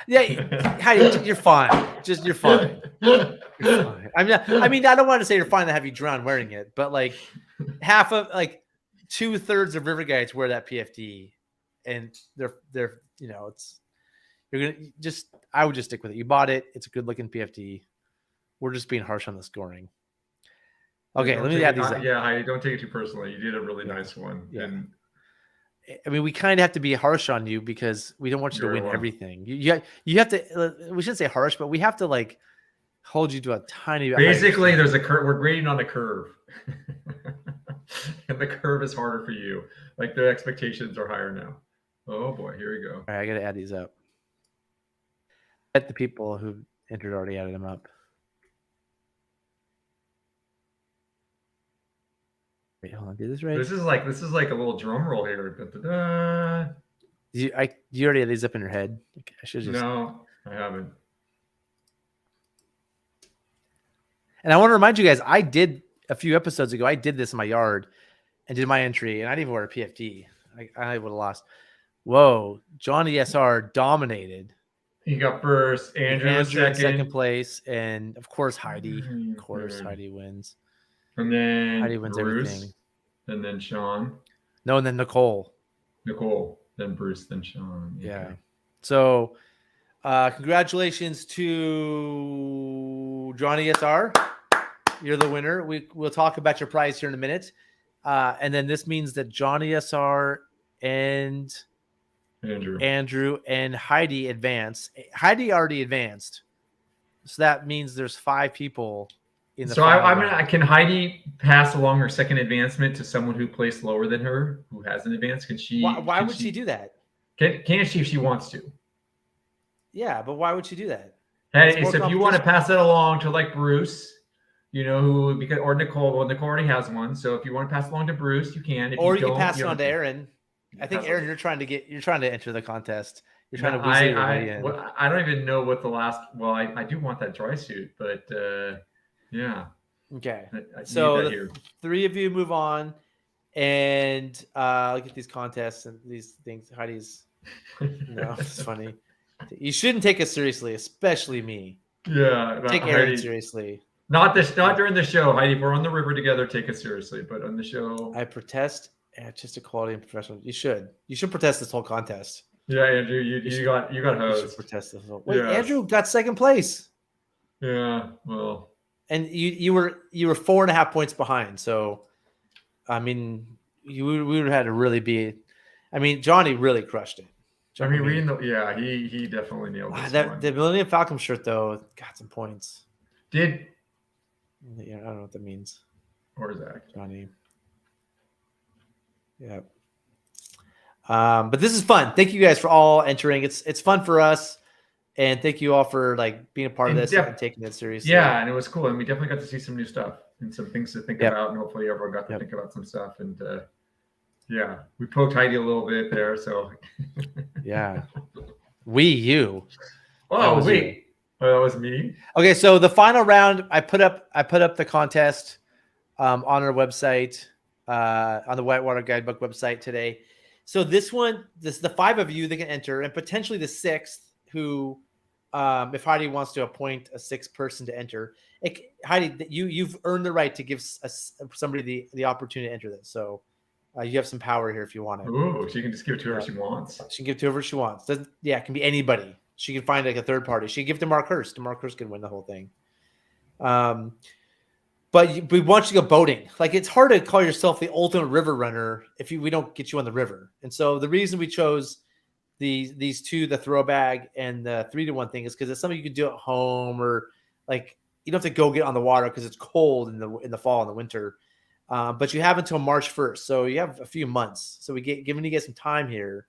Yeah, Heidi, you're fine. You're fine. You're fine. I mean, I don't want to say you're fine to have you drown wearing it, but like 2/3 of river guides wear that PFD, and they're it's you're gonna I would just stick with it. You bought it. It's a good looking PFD. We're just being harsh on the scoring. Okay, Don't let me take add it- these up. Yeah, Heidi, don't take it too personally. You did a really Yeah. nice one. Yeah. And I mean, we kind of have to be harsh on you because we don't want you to You're win welcome. everything. You have to. We shouldn't say harsh, but we have to like hold you to a tiny bit. higher basically, standard. there's a curve. We're grading on a curve. And the curve is harder for you. Like the expectations are higher now. Oh boy, here we go. All right, I got to add these up. Bet the people who entered already added them up. Wait, hold on. Did this right? This is like a little drum roll here. Da-da-da. You already had these up in your head. Okay, I should just. No, I haven't. And I want to remind you guys, I did a few episodes ago. I did this in my yard and did my entry, and I didn't even wear a PFD. I would have lost. Whoa, Johnny SR dominated. He got first. Andrew was in second second. place, and of course Heidi. Mhm, Of course, third. Heidi wins. And then Heidi wins Bruce. everything. And then Sean. No, and then Nicole. Nicole. Then Bruce. Then Sean. Yeah. So, congratulations to Johnny SR. You're the winner. We'll talk about your prize here in a minute. And then this means that Johnny SR and Andrew and Heidi advance. Heidi already advanced. So that means there's 5 people in the So can Heidi pass along her second advancement to someone who placed lower than her, who hasn't advanced? Can she? Why would she do that? Can she if she wants to? Yeah, but why would she do that? Hey, more so if you want to pass that along to like Bruce, or Nicole, well, Nicole already has one. So if you want to pass it along to Bruce, you can. If Or you don't, can pass it don't on to have Aaron. I think pass it Aaron, on. you're trying to enter the contest. You're trying No, to weasel your way in. I don't even know what the last. Well, I do want that dry suit, but yeah. Okay. I need So that the here. 3 of you move on, and look at these contests and these things. Heidi's no, it's funny. You shouldn't take us seriously, especially me. Yeah, Take Aaron seriously. Not during the show, Heidi. If we're on the river together, take us seriously. But on the show, I protest just equality and professional. You should protest this whole contest. yeah, Andrew, you got You should hosed. protest this whole. Wait, Yes. Andrew got second place, Yeah, well, and you were 4.5 points behind. So, I mean, we would have had to really be. I mean, Johnny really crushed it. I mean, he definitely nailed this one. The Millennium Falcon shirt though got some points. Yeah, I don't know what that means, or Zach? Johnny. Yeah. But this is fun. Thank you guys for all entering. It's fun for us, and thank you all for like being a part of And this and taking it seriously. Yeah, and it was cool, and we definitely got to see some new stuff and some things to think Yep. about, and hopefully everyone got to Yep. think about some stuff. And yeah, we poked Heidi a little bit there. So, Yeah. You. oh was wait, oh, that was me. Okay, so the final round, I put up the contest on our website, on the Whitewater Guidebook website today. So this one, the 5 of you that can enter, and potentially the 6th, who, if Heidi wants to appoint a 6th person to enter, Heidi, you've earned the right to give somebody the opportunity to enter this. So you have some power here if you want it. Ooh, she can just give it to whoever she wants. She can give it to whoever she wants. It can be anybody. She can find like a third party. She can give it to Mark Hurst. Mark Hurst can win the whole thing. But we want you to go boating. Like, it's hard to call yourself the ultimate river runner if we don't get you on the river. And so the reason we chose these 2, the throw bag and the 3-to-1 thing, is because it's something you can do at home, or like you don't have to go get on the water because it's cold in the fall and the winter. But you have until March 1st, so you have a few months. So giving you guys some time here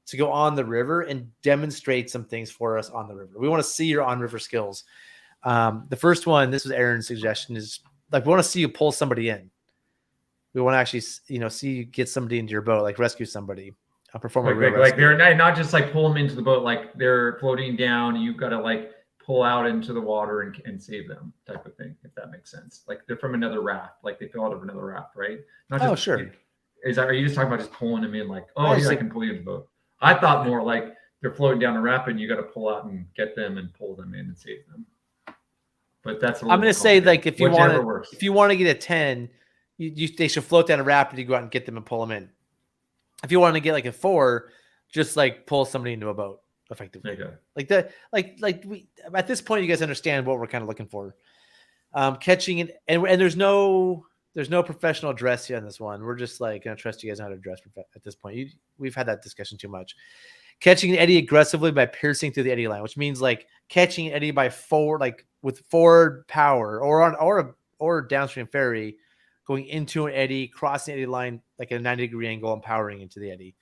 to go on the river and demonstrate some things for us on the river. We want to see your on-river skills. The first one, this was Aaron's suggestion, is like we want to see you pull somebody in. We want to actually, see you get somebody into your boat, like rescue somebody, perform a real Like rescue. they're not just like pull them into the boat, like they're floating down. You've got to like pull out into the water and save them, type of thing, if that makes sense. Like they're from another raft, like they fell out of another raft, right? Not just, sure. Are you just talking about just pulling them in, like, oh, I yeah, I can pull you in the boat? I thought more like they're floating down the raft and you got to pull out and get them and pull them in and save them. But that's I'm going to say, like, if you want to get a 10, they should float down a rapid. You go out and get them and pull them in. If you want to get like a 4, just like pull somebody into a boat effectively. Okay. Like that, like we at this point, you guys understand what we're kind of looking for. Catching it, and there's no professional dress here on this one. We're just like gonna trust you guys know how to dress at this point. We've had that discussion too much. Catching an eddy aggressively by piercing through the eddy line, which means like catching an eddy by forward, like with forward power, or downstream ferry, going into an eddy, crossing the eddy line like at a 90-degree angle, and powering into the eddy.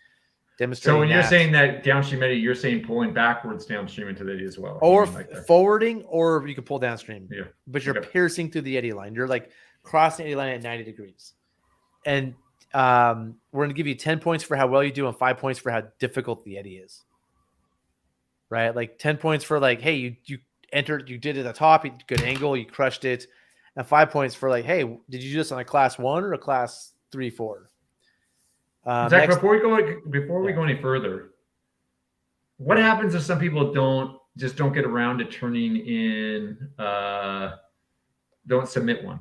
So when you're saying that downstream eddy, you're saying pulling backwards downstream into the eddy as well, or forwarding, or you can pull downstream. Yeah, but you're piercing through the eddy line. You're like crossing the eddy line at 90 degrees, and we're going to give you 10 points for how well you do and 5 points for how difficult the eddy is. Right, like 10 points for like, hey, you entered, you did it at the top, good angle, you crushed it, and 5 points for like, hey, did you do this on a class 1 or a class 3, 4? Zach, before we go any further, what happens if some people don't get around to turning in, don't submit one?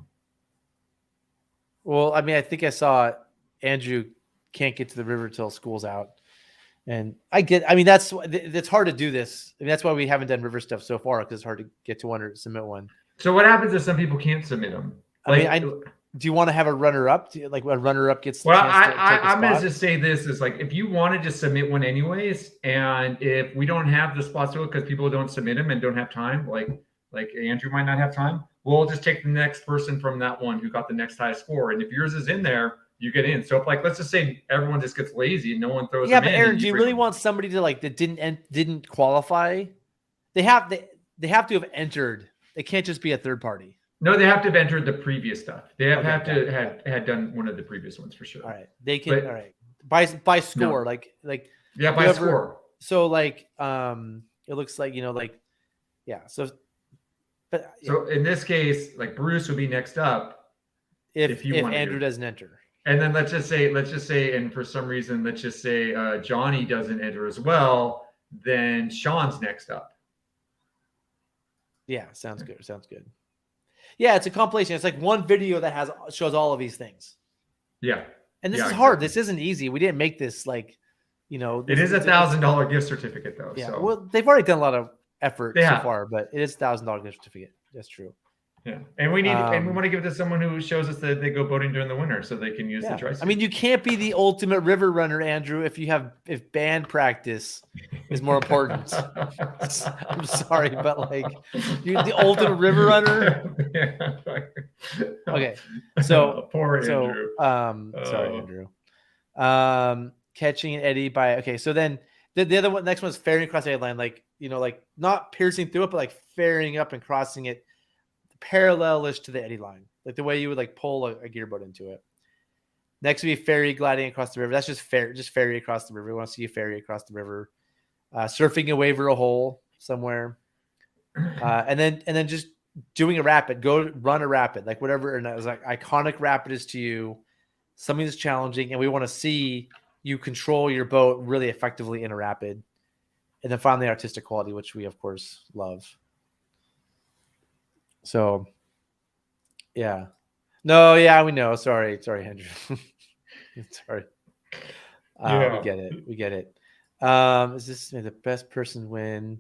Well, I mean, I think I saw Andrew can't get to the river till school's out, and that's hard to do this. I mean, that's why we haven't done river stuff so far, because it's hard to get to one or submit one. So what happens if some people can't submit them? Do you want to have a runner-up? Like a runner-up gets. Well, I'm going to just say this is like, if you wanted to submit one anyways, and if we don't have the spots because people don't submit them and don't have time, like Andrew might not have time, we'll just take the next person from that one who got the next highest score, and if yours is in there, you get in. So if like, let's just say everyone just gets lazy and no one throws. Yeah, them but Aaron, do you really want somebody to like that didn't qualify? They have to have entered. They can't just be a third party. No, they have to have entered the previous stuff. They have to had done one of the previous ones for sure. All right, they can. All right, by score, no. like yeah, by score. So like it looks like yeah. So, but so in this case, like Bruce would be next up if Andrew doesn't enter. And then let's just say, and for some reason, let's just say Johnny doesn't enter as well. Then Sean's next up. Yeah, sounds good. Sounds good. Yeah, it's a compilation. It's like one video that shows all of these things. Yeah. And this is hard. This isn't easy. We didn't make this like, it is $1,000 gift certificate though. Yeah. So. Well, they've already done a lot of effort so far, but it is $1,000 gift certificate. That's true. Yeah. And we want to give it to someone who shows us that they go boating during the winter so they can use the tricycle. I mean, you can't be the ultimate river runner, Andrew, if band practice is more important. I'm sorry, but like you're the ultimate river runner. Okay. So poor Andrew. Sorry, Andrew. Catching an eddy by so then the other one, next one is ferrying across the eddy line, like like not piercing through it, but like ferrying up and crossing it parallel-ish to the eddy line, like the way you would like pull a gearboat into it. Next would be ferry gliding across the river. That's just ferry across the river. We want to see you ferry across the river. Surfing a wave or a hole somewhere, and then just doing a rapid. Go run a rapid, like whatever. And that was like iconic rapid is to you, something that's challenging, and we want to see you control your boat really effectively in a rapid. And then finally, artistic quality, which we of course love. So, yeah. No, yeah, we know. Sorry, Andrew. Sorry. We get it. Is this may the best person win?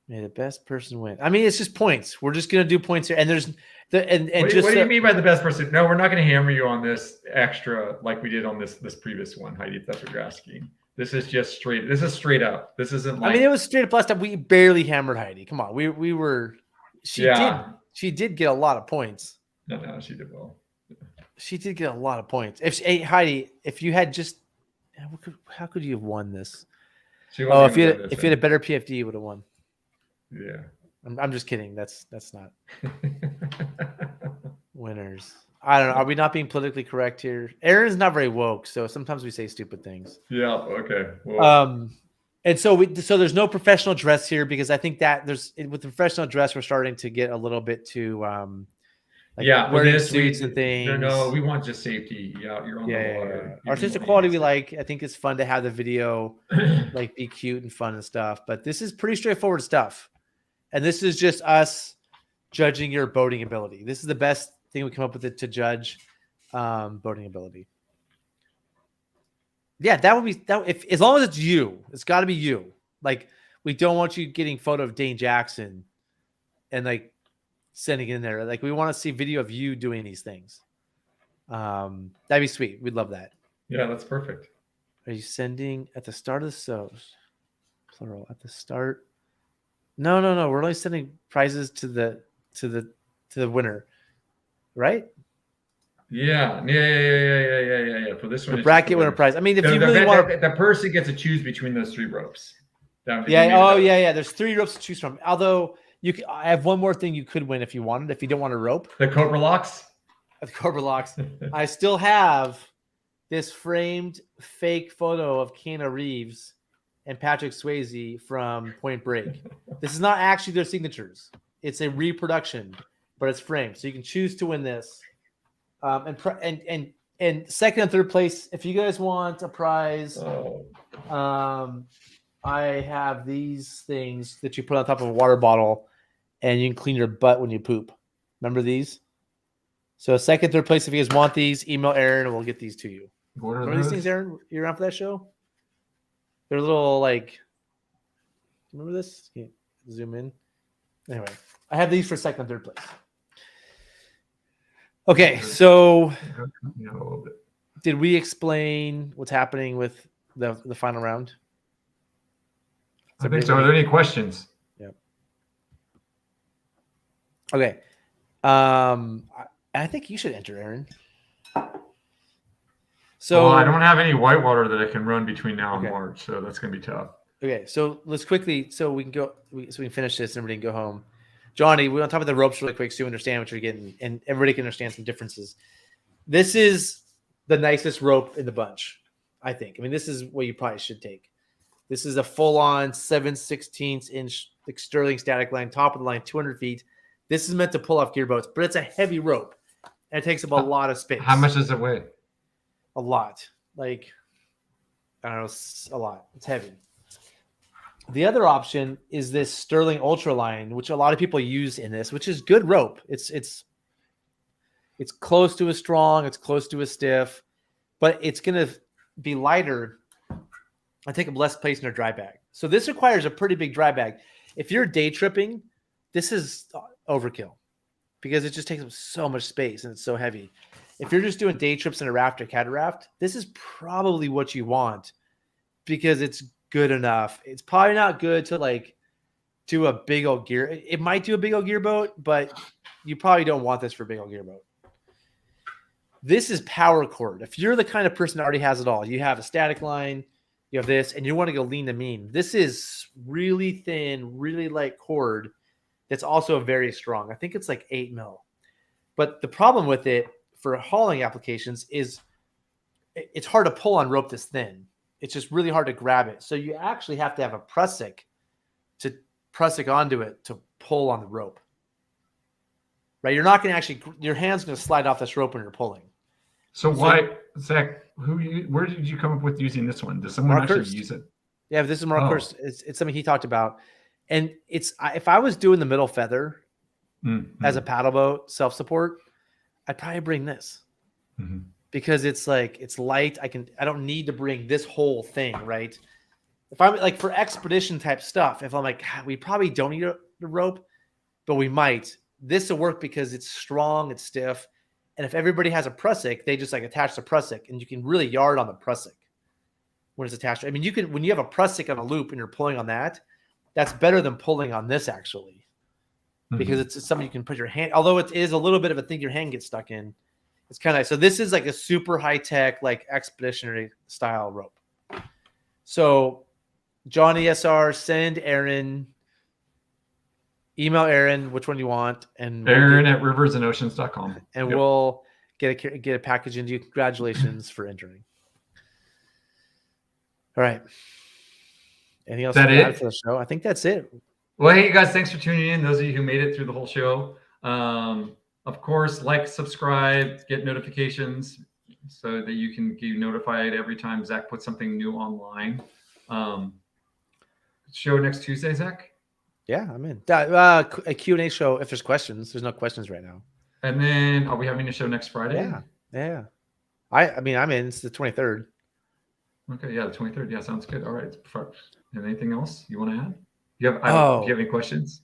May the best person win. I mean, it's just points. We're just gonna do points here, and there's what do you mean by the best person? No, we're not gonna hammer you on this extra like we did on this previous one, Heidi. If that's what you're asking. This is just straight. This is straight up. This isn't like. I mean, it was straight up last time. We barely hammered Heidi. Come on, we were. She did get a lot of points. No, she did well. She did get a lot of points. Heidi, if you had just, how could you have won this? If you had a better PFD, you would have won. Yeah. I'm just kidding. That's not winners. I don't know. Are we not being politically correct here? Aaron's not very woke, so sometimes we say stupid things. Yeah. Okay. Well. And so there's no professional dress here, because I think that with the professional dress, we're starting to get a little bit too wearing suits and things. No, we want just safety. Yeah, you're on the water. Yeah. Artistic quality we like. I think it's fun to have the video like be cute and fun and stuff. But this is pretty straightforward stuff. And this is just us judging your boating ability. This is the best thing we come up with to judge boating ability. Yeah, that would be that. If as long as it's you, it's got to be you. Like we don't want you getting photo of Dane Jackson, and like sending it in there. Like, we want to see video of you doing these things. That'd be sweet. We'd love that. Yeah, that's perfect. Are you sending at the start of the shows? Plural at the start. No. We're only sending prizes to the winner, right? Yeah. For this one, The bracket winner prize. I mean, if you really want, the person gets to choose between those 3 ropes. Yeah. There's 3 ropes to choose from. Although I have one more thing you could win if you wanted. If you don't want a rope, the Cobra locks. The Cobra locks. I still have this framed fake photo of Keanu Reeves and Patrick Swayze from Point Break. This is not actually their signatures. It's a reproduction, but it's framed. So you can choose to win this. And second and third place, if you guys want a prize, I have these things that you put on top of a water bottle, and you can clean your butt when you poop. Remember these? So second, third place, if you guys want these, email Aaron and we'll get these to you. What are Remember these things, Aaron? You around for that show? They're little, like, remember this? Can you zoom in? Anyway, I have these for second and third place. Okay, so did we explain what's happening with the final round? I think so. Are there any questions? Yep. Okay. I think you should enter, Aaron. So I don't have any whitewater that I can run between now and March, so that's going to be tough. Okay, so let's quickly, so we can finish this and everybody can go home. Johnny, we want to talk about the ropes really quick so you understand what you're getting, and everybody can understand some differences. This is the nicest rope in the bunch, I think. I mean, this is what you probably should take. This is a full-on 7/16" Sterling static line, top of the line, 200 feet. This is meant to pull off gear boats, but it's a heavy rope, and it takes up a lot of space. How much does it weigh? A lot. Like, I don't know, a lot. It's heavy. The other option is this Sterling Ultraline, which a lot of people use in this, which is good rope. It's close to a strong, it's close to a stiff, but it's going to be lighter and take up less place in a dry bag. So this requires a pretty big dry bag. If you're day tripping, this is overkill because it just takes up so much space and it's so heavy. If you're just doing day trips in a raft or cataract, this is probably what you want because it's good enough. It's probably not good to like do a big old gear. It might do a big old gear boat, but you probably don't want this for a big old gear boat. This is power cord. If you're the kind of person that already has it all, you have a static line, you have this, and you want to go lean to mean. This is really thin, really light cord that's also very strong. I think it's like 8 mil. But the problem with it for hauling applications is it's hard to pull on rope this thin. It's just really hard to grab it. So you actually have to have a prusik to prusik onto it to pull on the rope. Right? You're not going to actually, your hand's going to slide off this rope when you're pulling. So why, Zach, where did you come up with using this one? Does someone actually use it? Yeah, this is Mark Hurst. It's something he talked about. And it's, if I was doing the middle feather as a paddle boat, self-support, I'd probably bring this because it's like, it's light. I don't need to bring this whole thing, right? If I'm like for expedition type stuff, if I'm like, we probably don't need a rope, but we might, this will work because it's strong, it's stiff. And if everybody has a prusik, they just like attach the prusik and you can really yard on the prusik when it's attached. I mean, you can, when you have a prusik on a loop and you're pulling on that, that's better than pulling on this actually, because it's something you can put your hand, although it is a little bit of a thing your hand gets stuck in. It's kind of nice. So this is like a super high tech, like expeditionary style rope. So Johnny SR, send Aaron, email Aaron, which one you want. And Aaron at riversandoceans.com. And we'll get a package into you. Congratulations for entering. All right. Anything else to add for the show? I think that's it. Well, hey, you guys, thanks for tuning in. Those of you who made it through the whole show. Of course, like, subscribe, get notifications so that you can be notified every time Zach puts something new online. Show next Tuesday, Zach? Yeah, I'm in. A Q&A show if there's questions. There's no questions right now. And then are we having a show next Friday? Yeah. I mean, I'm in. It's the 23rd. Okay, yeah, the 23rd. Yeah, sounds good. All right. Anything else you want to add? Do you have any questions?